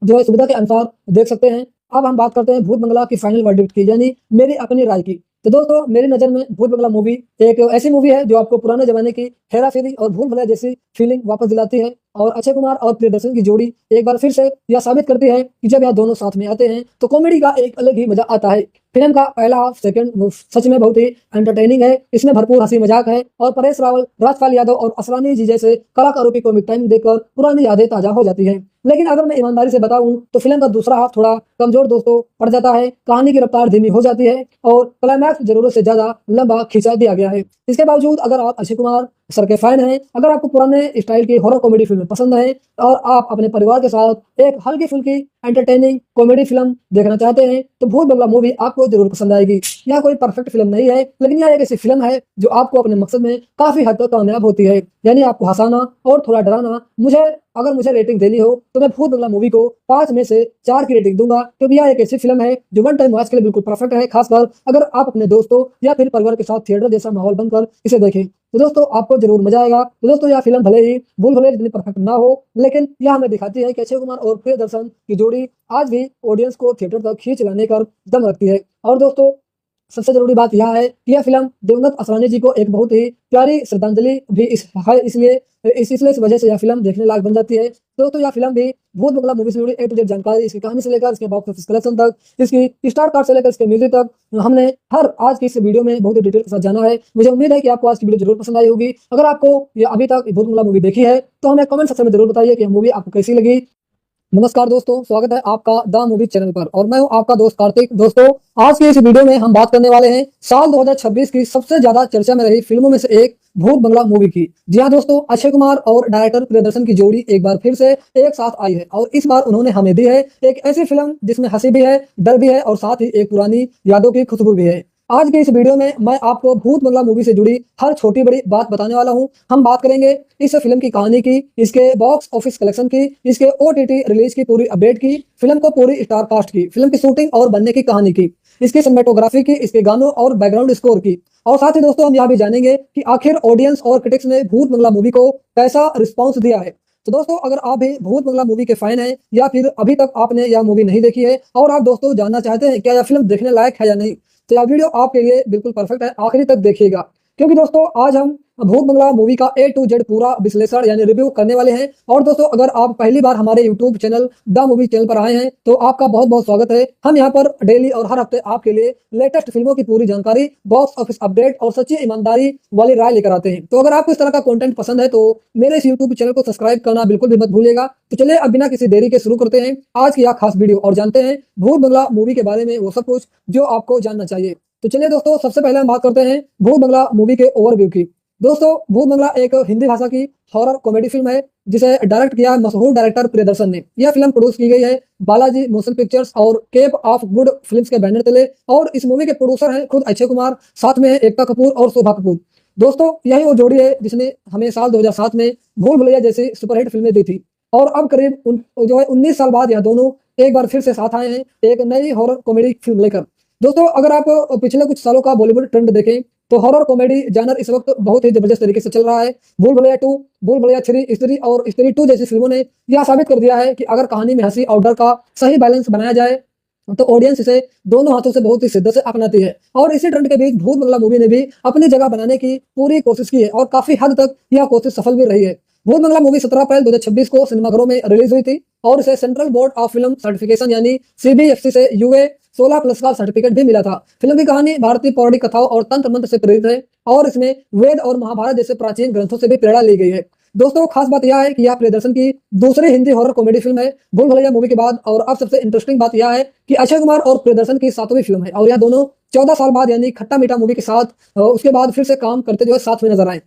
सुविधा के अनुसार देख सकते हैं। अब हम बात करते हैं भूत बंगला की फाइनल वर्डिक्ट की, यानी मेरी अपनी राय की। तो दोस्तों मेरी नज़र में भूत बंगला मूवी एक ऐसी मूवी है जो आपको पुराने जमाने की हेरा फेरी और भूल भुलैया जैसी फीलिंग वापस दिलाती है और अक्षय कुमार और प्रियदर्शन की जोड़ी एक बार फिर से यह साबित करती है कि जब यह दोनों साथ में आते हैं तो कॉमेडी का एक अलग ही मजा आता है। फिल्म का पहला हाफ सेकंड सच में बहुत ही एंटरटेनिंग है। इसमें भरपूर हंसी मजाक है और परेश रावल, राजपाल यादव और असरानी जी जैसे कलाकारों की कॉमिक टाइमिंग देखकर पुरानी यादें ताजा हो जाती है। लेकिन अगर मैं ईमानदारी से बताऊं तो फिल्म का दूसरा हाफ थोड़ा कमजोर दोस्तों पड़ जाता है। कहानी की रफ्तार धीमी हो जाती है और क्लाइमैक्स जरूरत से ज्यादा लंबा खींचा दिया गया है। इसके बावजूद अगर आप अक्षय कुमार सर के फैन हैं, अगर आपको पुराने स्टाइल की हॉरर कॉमेडी फिल्में पसंद है और आप अपने परिवार के साथ एक हल्की फुल्की एंटरटेनिंग कॉमेडी फिल्म देखना चाहते हैं तो भूत बंगला मूवी आपको जरूर पसंद आएगी। यह कोई परफेक्ट फिल्म नहीं है, लेकिन यह एक ऐसी फिल्म है जो आपको अपने मकसद में काफी हद तक कामयाब होती है, यानी आपको हंसाना और थोड़ा डराना। अगर मुझे रेटिंग देनी हो तो मैं भूत बंगला मूवी को 5 में से 4 की रेटिंग दूंगा, क्योंकि यह एक ऐसी फिल्म है जो वन टाइम वॉच के लिए बिल्कुल परफेक्ट है, खासकर अगर आप अपने दोस्तों या फिर परिवार के साथ थिएटर जैसा माहौल बनकर इसे देखें तो दोस्तों आपको जरूर मजा आएगा। तो दोस्तों यह फिल्म भले ही भूल भुलैया जितनी परफेक्ट ना हो, लेकिन यह हमें दिखाती है कि अक्षय कुमार और प्रियदर्शन की जोड़ी आज भी ऑडियंस को थिएटर तक खींच लाने का दम रखती है। और दोस्तों सबसे जरूरी बात यह है कि यह फिल्म दिवंगत असरानी जी को एक बहुत ही प्यारी श्रद्धांजलि भी है, इसलिए इस वजह से यह फिल्म देखने लायक बन जाती है। तो यह फिल्म भी भूत बंगला मूवी से जुड़ी ए टू जेड जानकारी, इसकी कहानी से लेकर इसके बॉक्स ऑफिस कलेक्शन तक, इसकी स्टार कार्ड से लेकर इसके म्यूजिक तक हमने हर आज की इस वीडियो में बहुत ही डिटेल के साथ जाना है। मुझे उम्मीद है कि आपको आज की वीडियो जरूर पसंद आई होगी। अगर आपको ये अभी तक भूत बंगला मूवी देखी है तो हमें कमेंट सेक्शन में जरूर बताइए कि यह मूवी आपको कैसी लगी। नमस्कार दोस्तों, स्वागत है आपका द मूवी चैनल पर और मैं हूं आपका दोस्त कार्तिक। दोस्तों आज की इस वीडियो में हम बात करने वाले हैं साल 2026 की सबसे ज्यादा चर्चा में रही फिल्मों में से एक भूत बंगला मूवी की। जी हाँ दोस्तों, अक्षय कुमार और डायरेक्टर प्रियदर्शन की जोड़ी एक बार फिर से एक साथ आई है और इस बार उन्होंने हमें दी है एक ऐसी फिल्म जिसमें हंसी भी है, डर भी है और साथ ही एक पुरानी यादों की खुशबू भी है। आज के इस वीडियो में मैं आपको भूत बंगला मूवी से जुड़ी हर छोटी बड़ी बात बताने वाला हूं। हम बात करेंगे इस फिल्म की कहानी की, इसके बॉक्स ऑफिस कलेक्शन की, इसके OTT रिलीज की पूरी अपडेट की, फिल्म को पूरी स्टार कास्ट की, फिल्म की शूटिंग और बनने की कहानी की, इसकी सिनेमेटोग्राफी की, इसके गानों और बैकग्राउंड स्कोर की, और साथ ही दोस्तों हम यह भी जानेंगे कि आखिर ऑडियंस और क्रिटिक्स ने भूत बंगला मूवी को कैसा रिस्पॉन्स दिया है। तो दोस्तों अगर आप भी भूत बंगला मूवी के फैन हैं या फिर अभी तक आपने यह मूवी नहीं देखी है और आप दोस्तों जानना चाहते हैं क्या यह फिल्म देखने लायक है या नहीं, तो यह वीडियो आपके लिए बिल्कुल परफेक्ट है, आखिरी तक देखिएगा। क्योंकि दोस्तों आज हम भूत बंगला मूवी का A to Z पूरा विश्लेषण यानी रिव्यू करने वाले हैं। और दोस्तों अगर आप पहली बार हमारे YouTube channel the movie channel पर आए हैं तो आपका बहुत बहुत स्वागत है। हम यहाँ पर डेली और हर हफ्ते आपके लिए लेटेस्ट फिल्मों की पूरी जानकारी, बॉक्स ऑफिस अपडेट और सच्ची ईमानदारी वाली राय लेकर आते हैं। तो अगर आपको इस तरह का कंटेंट पसंद है तो मेरे इस YouTube चैनल को सब्सक्राइब करना बिल्कुल भी मत भूलिएगा। तो चलिए अब बिना किसी देरी के शुरू करते हैं आज की यह खास वीडियो और जानते हैं भूत बंगला मूवी के बारे में वो सब कुछ जो आपको जानना चाहिए। तो चलिए दोस्तों सबसे पहले हम बात करते हैं भूत बंगला मूवी के ओवरव्यू की। दोस्तों भूत बंगला एक हिंदी भाषा की हॉरर कॉमेडी फिल्म है जिसे डायरेक्ट किया है मशहूर डायरेक्टर प्रियदर्शन ने। यह फिल्म प्रोड्यूस की गई है बालाजी मोशन पिक्चर्स और केप ऑफ गुड फिल्म्स के बैनर तले और इस मूवी के प्रोड्यूसर हैं खुद अक्षय कुमार, साथ में एकता कपूर और शोभा कपूर। दोस्तों यही वो जोड़ी है जिसने हमें साल 2007 में भूल भुलैया जैसी सुपरहिट फिल्में दी थी और अब करीब 19 साल बाद यह दोनों एक बार फिर से साथ आए हैं एक नई हॉरर कॉमेडी फिल्म लेकर। दोस्तों अगर आप पिछले कुछ सालों का बॉलीवुड ट्रेंड देखें तो हॉरर कॉमेडी जानर इस वक्त बहुत ही जबरदस्त तरीके से चल रहा है। भूल भुलैया 2, भूल भुलैया 3, स्त्री और स्त्री 2 जैसी फिल्मों ने यह साबित कर दिया है कि अगर कहानी में हंसी और डर का सही बैलेंस बनाया जाए तो ऑडियंस इसे दोनों हाथों से बहुत ही शिद्दत से अपनाती है। और इसी ट्रेंड के बीच भूत बंगला मूवी ने भी अपनी जगह बनाने की पूरी कोशिश की है और काफी हद तक यह कोशिश सफल भी रही है। भूत बंगला मूवी 17 अप्रैल 2026 को सिनेमाघरों में रिलीज हुई थी और इसे central board of film certification यानी CBFC से UA 16+ का सर्टिफिकेट भी मिला था। फिल्म की कहानी भारतीय पौराणिक कथाओं और तंत्र मंत्र से प्रेरित है और इसमें वेद और महाभारत जैसे प्राचीन ग्रंथों से भी प्रेरणा ली गई है। दोस्तों खास बात यह है कि यह प्रियदर्शन की दूसरी हिंदी हॉरर कॉमेडी फिल्म है भूल भुलैया मूवी के बाद। और अब सबसे इंटरेस्टिंग बात यह है कि अक्षय कुमार और प्रियदर्शन की 7वीं फिल्म है और यह दोनों 14 साल बाद यानी खट्टा मीठा मूवी के साथ उसके बाद फिर से काम करते जो है साथ में नजर आए।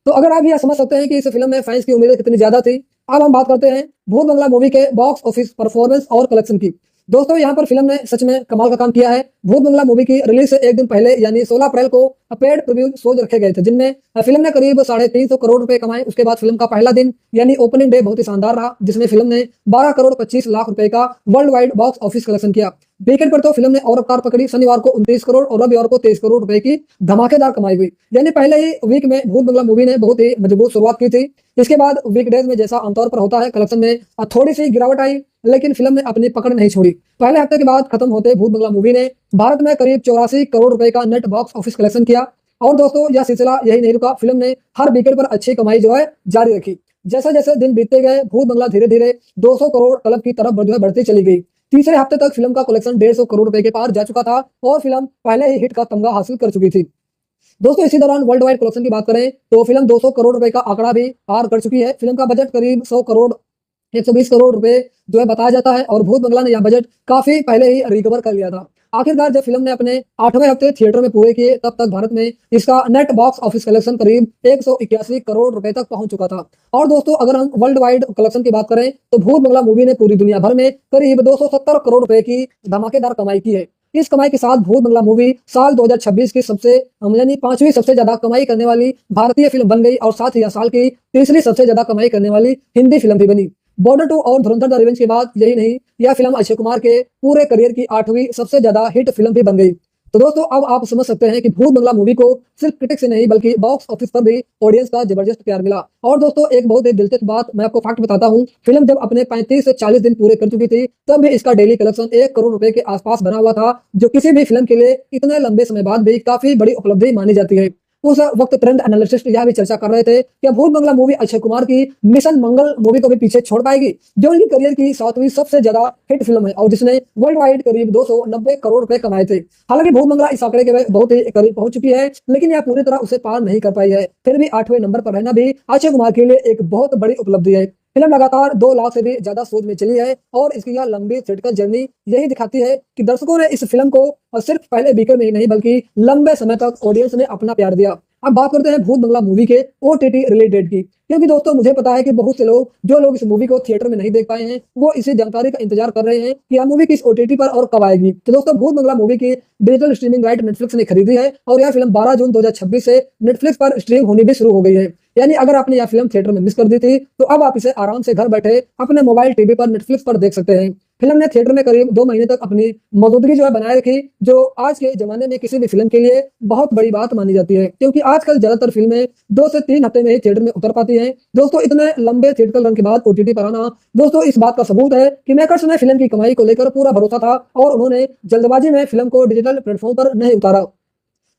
तो अगर आप यह समझ सकते हैं कि इस फिल्म में फैंस की उम्मीदें कितनी ज्यादा थी, अब हम बात करते हैं भूत बंगला मूवी के बॉक्स ऑफिस परफॉर्मेंस और कलेक्शन की। दोस्तों यहाँ पर फिल्म ने सच में कमाल का काम किया है। भूत बंगला मूवी की रिलीज से एक दिन पहले यानी 16 अप्रैल को पेड प्रीव्यू शोज रखे गए थे, जिनमें फिल्म ने करीब 350 करोड़ रुपए कमाए। उसके बाद फिल्म का पहला दिन यानी ओपनिंग डे बहुत ही शानदार रहा, जिसमें फिल्म ने 12 करोड़ 25 लाख रुपए का world wide box office collection किया। वीकेंड पर तो फिल्म ने और रफ्तार पकड़ी, शनिवार को 29 करोड़ और रविवार को 23 करोड़ रुपए की धमाकेदार कमाई हुई। यानी पहले ही वीक में भूत बंगला मूवी ने बहुत ही मजबूत शुरुआत की थी। इसके बाद वीकडेज में जैसा आमतौर पर होता है, कलेक्शन में थोड़ी सी गिरावट आई, लेकिन फिल्म ने अपनी पकड़ नहीं छोड़ी। पहले हफ्ते के बाद खत्म होते भूत बंगला मूवी ने भारत में करीब 84 करोड़ रुपए का नेट बॉक्स ऑफिस कलेक्शन किया। और दोस्तों यह सिलसिला यही नहीं रुका, फिल्म ने हर वीकेंड पर अच्छी कमाई जो है जारी रखी। जैसे जैसे दिन बीतते गए भूत बंगला धीरे धीरे 200 करोड़ क्लब की तरफ बढ़ती चली गई। तीसरे हफ्ते तक फिल्म का कलेक्शन 150 करोड़ रुपए के पार जा चुका था और फिल्म पहले ही हिट का तमगा हासिल कर चुकी थी। दोस्तों इसी दौरान वर्ल्ड वाइड कलेक्शन की बात करें तो फिल्म 200 करोड़ रुपए का आंकड़ा भी पार कर चुकी है। फिल्म का बजट करीब 100 करोड़ 120 करोड़ रुपए जो है बताया जाता है और भूत बंगला ने यह बजट काफी पहले ही रिकवर कर लिया था। आखिरकार जब फिल्म ने अपने 8वें हफ्ते थिएटर में पूरे किए, तब तक भारत में इसका नेट बॉक्स ऑफिस कलेक्शन करीब 181 करोड़ रुपए तक पहुंच चुका था। और दोस्तों अगर हम वर्ल्ड वाइड कलेक्शन की बात करें तो भूत बंगला मूवी ने पूरी दुनिया भर में करीब 270 करोड़ रुपए की धमाकेदार कमाई की है। इस कमाई के साथ भूत बंगला मूवी साल 2026 की सबसे यानी 5वीं सबसे ज्यादा कमाई करने वाली भारतीय फिल्म बन गई और साथ ही साल की तीसरी सबसे ज्यादा कमाई करने वाली हिंदी फिल्म भी बनी। बॉर्डर 2 और धुरंधर द रिवेंज के बाद यही नहीं, यह फिल्म अक्षय कुमार के पूरे करियर की 8वीं सबसे ज्यादा हिट फिल्म भी बन गई। तो दोस्तों अब आप समझ सकते हैं कि भूत बंगला मूवी को सिर्फ क्रिटिक्स से नहीं बल्कि बॉक्स ऑफिस पर भी ऑडियंस का जबरदस्त प्यार मिला। और दोस्तों एक बहुत ही दिलचस्प बात मैं आपको फैक्ट बताता हूं, फिल्म जब अपने 35 से 40 दिन पूरे कर चुकी थी तब भी इसका डेली कलेक्शन 1 करोड़ रुपए के आसपास बना हुआ था, जो किसी भी फिल्म के लिए इतने लंबे समय बाद भी काफी बड़ी उपलब्धि मानी जाती है। उस वक्त ट्रेंड एनालिस्टिस्ट यह भी चर्चा कर रहे थे कि भूत बंगला मूवी अक्षय कुमार की मिशन मंगल मूवी को भी पीछे छोड़ पाएगी, जो उनकी करियर की 7वीं सबसे ज्यादा हिट फिल्म है और जिसने वर्ल्ड वाइड करीब 290 करोड़ रुपए कमाए थे। हालांकि भूत बंगला इस आंकड़े के बहुत ही करीब पहुंच चुकी है, लेकिन यह पूरी तरह उसे पार नहीं कर पाई है। फिर भी 8वें नंबर पर रहना भी अक्षय कुमार के लिए एक बहुत बड़ी उपलब्धि है। फिल्म लगातार 2 लाख से भी ज्यादा शोज में चली है और इसकी यह लंबी थिएट्रिकल जर्नी यही दिखाती है कि दर्शकों ने इस फिल्म को सिर्फ पहले वीकेंड में ही नहीं बल्कि लंबे समय तक ऑडियंस ने अपना प्यार दिया। अब बात करते हैं भूत बंगला मूवी के OTT रिलीज डेट की, क्योंकि दोस्तों मुझे पता है कि बहुत से लोग जो लोग इस मूवी को थिएटर में नहीं देख पाए हैं वो इसी जानकारी का इंतजार कर रहे हैं कि यह मूवी किस OTT पर और कब आएगी। तो दोस्तों भूत बंगला मूवी की डिजिटल स्ट्रीमिंग राइट नेटफ्लिक्स ने खरीदी है और यह फिल्म 12 जून 2026 से नेटफ्लिक्स पर स्ट्रीम होनी भी शुरू हो गई है। यानी अगर आपने यह फिल्म थिएटर में मिस कर दी थी तो अब आप इसे आराम से घर बैठे अपने मोबाइल टीवी पर नेटफ्लिक्स पर देख सकते हैं। फिल्म ने थिएटर में करीब 2 महीने तक अपनी मौजूदगी जो है बनाए रखी, जो आज के जमाने में किसी भी फिल्म के लिए बहुत बड़ी बात मानी जाती है, क्योंकि आजकल ज्यादातर फिल्में 2 से 3 हफ्ते में ही थिएटर में उतर पाती हैं। दोस्तों इतने लंबे थिएटरल रन के बाद OTT पर आना दोस्तों इस बात का सबूत है कि मेकर्स ने फिल्म की कमाई को लेकर पूरा भरोसा था और उन्होंने जल्दबाजी में फिल्म को डिजिटल प्लेटफॉर्म पर नहीं उतारा।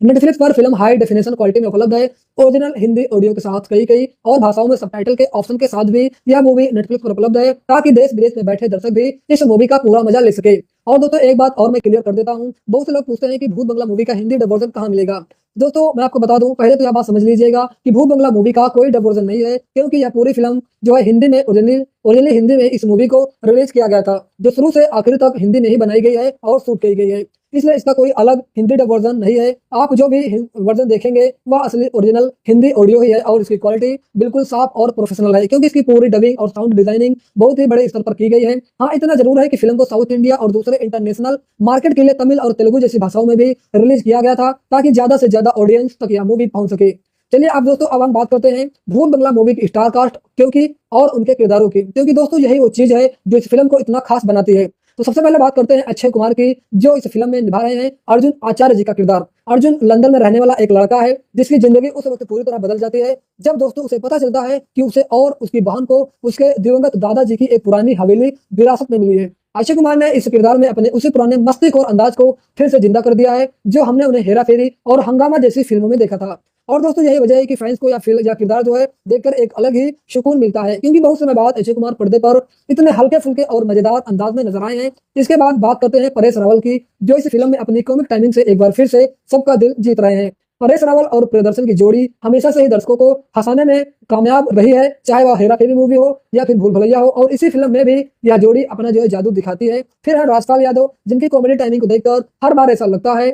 नेटफ्लिक्स पर फिल्म हाई डेफिनेशन क्वालिटी में उपलब्ध है, ओरिजिनल हिंदी ऑडियो के साथ कई और भाषाओं में सबटाइटल के ऑप्शन के साथ भी यह मूवी नेटफ्लिक्स पर उपलब्ध है, ताकि देश विदेश में बैठे दर्शक भी इस मूवी का पूरा मजा ले सके। और दोस्तों एक बात और मैं क्लियर कर देता हूं, बहुत से लोग पूछते हैं कि भूत बंगला मूवी का हिंदी डब वर्जन कहां मिलेगा। दोस्तों मैं आपको बता दूं, पहले तो यह बात समझ लीजिएगा कि भूत बंगला मूवी का कोई डब वर्जन नहीं है, क्योंकि यह पूरी फिल्म जो है हिंदी में ओरिजिनली हिंदी में इस मूवी को रिलीज किया गया था, जो शुरू से आखिर तक हिंदी में ही बनाई गई है और शूट की गई है, इसलिए इसका कोई अलग हिंदी डब वर्जन नहीं है। आप जो भी वर्जन देखेंगे वह असली ओरिजिनल हिंदी ऑडियो ही है और इसकी क्वालिटी बिल्कुल साफ और प्रोफेशनल है, क्योंकि इसकी पूरी डबिंग और साउंड डिजाइनिंग बहुत ही बड़े स्तर पर की गई है। हाँ इतना जरूर है कि फिल्म को साउथ इंडिया और दूसरे इंटरनेशनल मार्केट के लिए तमिल और तेलुगु जैसी भाषाओं में भी रिलीज किया गया था, ताकि ज्यादा से ज्यादा ऑडियंस तक यह मूवी पहुंच सके। चलिए अब दोस्तों अब हम बात करते हैं भूत बंगला मूवी की स्टार कास्ट क्योंकि और उनके किरदारों की, क्योंकि दोस्तों यही वो चीज है जो इस फिल्म को इतना खास बनाती है। तो सबसे पहले बात करते हैं अक्षय कुमार की, जो इस फिल्म में निभा रहे हैं अर्जुन आचार्य जी का किरदार। अर्जुन लंदन में रहने वाला एक लड़का है जिसकी जिंदगी उस वक्त पूरी तरह बदल जाती है जब दोस्तों उसे पता चलता है कि उसे और उसकी बहन को उसके दिवंगत दादाजी की एक पुरानी हवेली विरासत में मिली है। अक्षय कुमार ने इस किरदार में अपने उसी पुराने मस्तीखोर अंदाज को फिर से जिंदा कर दिया है जो हमने उन्हें हेरा फेरी और हंगामा जैसी फिल्मों में देखा था। और दोस्तों यही वजह है कि फैंस को या किरदार जो है देखकर एक अलग ही सुकून मिलता है, क्योंकि बहुत समय बाद अक्षय कुमार पर्दे पर इतने हल्के फुल्के और मजेदार अंदाज में नजर आए हैं। इसके बाद बात करते हैं परेश रावल की, जो इस फिल्म में अपनी कॉमिक टाइमिंग से एक बार फिर से सबका दिल जीत रहे हैं। परेश रावल और प्रियदर्शन की जोड़ी हमेशा से ही दर्शकों को हंसाने में कामयाब रही है, चाहे वह हेरा फेरी मूवी हो या फिर भूल भुलैया हो, और इसी फिल्म में भी यह जोड़ी अपना जो है जादू दिखाती है। फिर है राजपाल यादव, जिनकी कॉमेडी टाइमिंग को देखकर हर बार ऐसा लगता है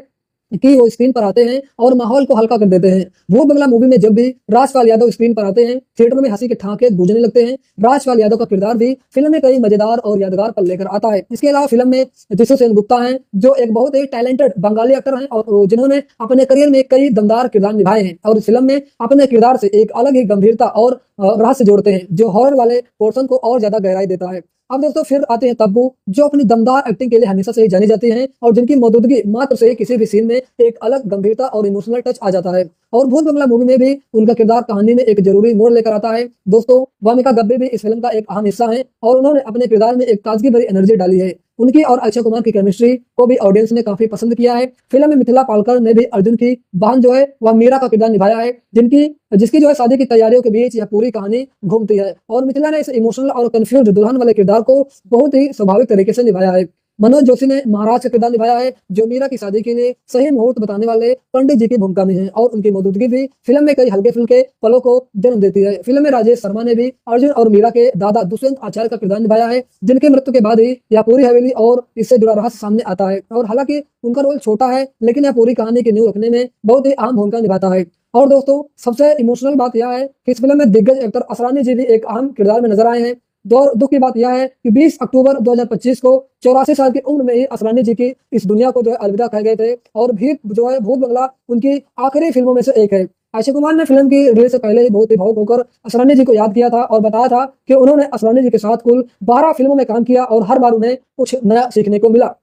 कि वो स्क्रीन पर आते हैं और माहौल को हल्का कर देते हैं। भूत बंगला मूवी में जब भी राजपाल यादव स्क्रीन पर आते हैं, थिएटर में हंसी के ठहाके गूंजने लगते हैं। राजपाल यादव का किरदार भी फिल्म में कई मजेदार और यादगार पल लेकर आता है। इसके अलावा फिल्म में जिशु सेनगुप्ता हैं, जो एक बहुत ही टैलेंटेड बंगाली एक्टर हैं और जिन्होंने अपने करियर में कई दमदार किरदार निभाए हैं और इस फिल्म में अपने किरदार से एक अलग ही गंभीरता और रहस्य जोड़ते हैं, जो हॉरर वाले पोर्शन को और ज्यादा गहराई देता है। अब दोस्तों फिर आते हैं तब्बू, जो अपनी दमदार एक्टिंग के लिए हमेशा से ही जानी जाती हैं और जिनकी मौजूदगी मात्र से ही किसी भी सीन में एक अलग गंभीरता और इमोशनल टच आ जाता है। और भूत बंगला मूवी में भी उनका किरदार कहानी में एक जरूरी मोड़ लेकर आता है। दोस्तों वामिका गब्बे भी इस फिल्म का एक अहम हिस्सा है और उन्होंने अपने किरदार में एक ताजगी भरी एनर्जी डाली है। उनकी और अक्षय कुमार की केमिस्ट्री को भी ऑडियंस ने काफी पसंद किया है। फिल्म में मिथिला पालकर ने भी अर्जुन की बहन जो है वह मीरा का किरदार निभाया है, जिसकी जो है शादी की तैयारियों के बीच यह पूरी कहानी घूमती है और मिथिला ने इस इमोशनल और कंफ्यूज दुल्हन वाले किरदार को बहुत ही स्वाभाविक तरीके से निभाया है। मनोज जोशी ने महाराज का किरदार निभाया है, जो मीरा की शादी के लिए सही मुहूर्त बताने वाले पंडित जी की भूमिका में है और उनकी मौजूदगी भी फिल्म में कई हल्के फुल्के पलों को जन्म देती है। फिल्म में राजेश शर्मा ने भी अर्जुन और मीरा के दादा दुष्यंत आचार्य का किरदार निभाया है, जिनकी मृत्यु के बाद ही यह पूरी हवेली और इससे जुड़ा रहस्य सामने आता है। और हालांकि उनका रोल छोटा है, लेकिन यह पूरी कहानी की नींव रखने में बहुत ही अहम भूमिका निभाता है। और दोस्तों सबसे इमोशनल बात यह है कि इस फिल्म में दिग्गज एक्टर असरानी जी भी एक अहम किरदार में नजर आए हैं। दुख की बात यह है कि 20 अक्टूबर 2025 को 84 साल की उम्र में ही असरानी जी की इस दुनिया को जो है अलविदा कह गए थे और भूत बंगला उनकी आखिरी फिल्मों में से एक है। अक्षय कुमार ने फिल्म की रिलीज से पहले ही बहुत ही भावुक होकर असरानी जी को याद किया था और बताया था कि उन्होंने असरानी जी के साथ कुल 12 फिल्मों में काम किया और हर बार उन्हें कुछ नया सीखने को मिला।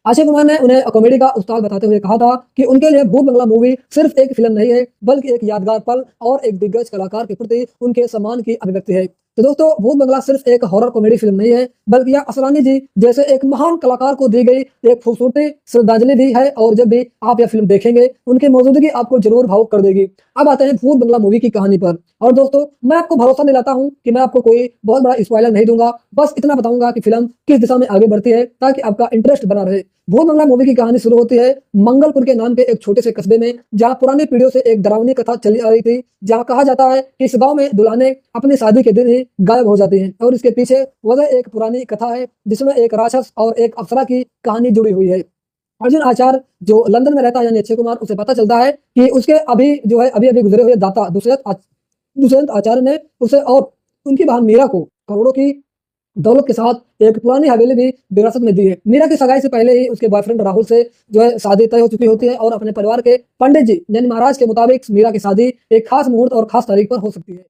अक्षय कुमार ने उन्हें कॉमेडी का उस्ताद बताते हुए कहा था कि उनके लिए भूत बंगला मूवी सिर्फ एक फिल्म नहीं है, बल्कि एक यादगार पल और एक दिग्गज कलाकार के प्रति उनके सम्मान की अभिव्यक्ति है। तो दोस्तों भूत बंगला सिर्फ एक हॉरर कॉमेडी फिल्म नहीं है, बल्कि यह असरानी जी जैसे एक महान कलाकार को दी गई एक खूबसूरती श्रद्धांजलि भी है और जब भी आप यह फिल्म देखेंगे उनकी मौजूदगी आपको जरूर भावुक कर देगी। अब आते हैं भूत बंगला मूवी की कहानी पर। और दोस्तों मैं आपको भरोसा दिलाता हूं कि मैं आपको कोई बहुत बड़ा स्पॉइलर नहीं दूंगा, बस इतना बताऊंगा कि फिल्म किस दिशा में आगे बढ़ती है ताकि आपका इंटरेस्ट बना रहे। भूत बंगला मूवी की कहानी शुरू होती है मंगलपुर के नाम के एक छोटे से कस्बे में, जहां पुरानी पीढ़ियों से एक डरावनी कथा चली आ रही थी, जहां कहा जाता है कि इस गांव में दुल्हनें अपनी शादी के दिन ही गायब हो जाती हैं और इसके पीछे वजह एक पुरानी कथा है जिसमें एक राक्षस और एक अप्सरा की कहानी जुड़ी हुई है। अर्जुन आचार्य जो लंदन में रहता है यानी अक्षय कुमार, उसे पता चलता है कि उसके अभी गुजरे हुए दाता दुष्यंत आचार्य ने उसे और उनकी बहन मीरा को करोड़ों की दौलत के साथ एक पुरानी हवेली भी विरासत में दी है। मीरा की सगाई से पहले ही उसके बॉयफ्रेंड राहुल से जो है शादी तय हो चुकी होती है और अपने परिवार के पंडित जी यानी महाराज के मुताबिक मीरा की शादी एक खास मुहूर्त और खास तारीख पर हो सकती है।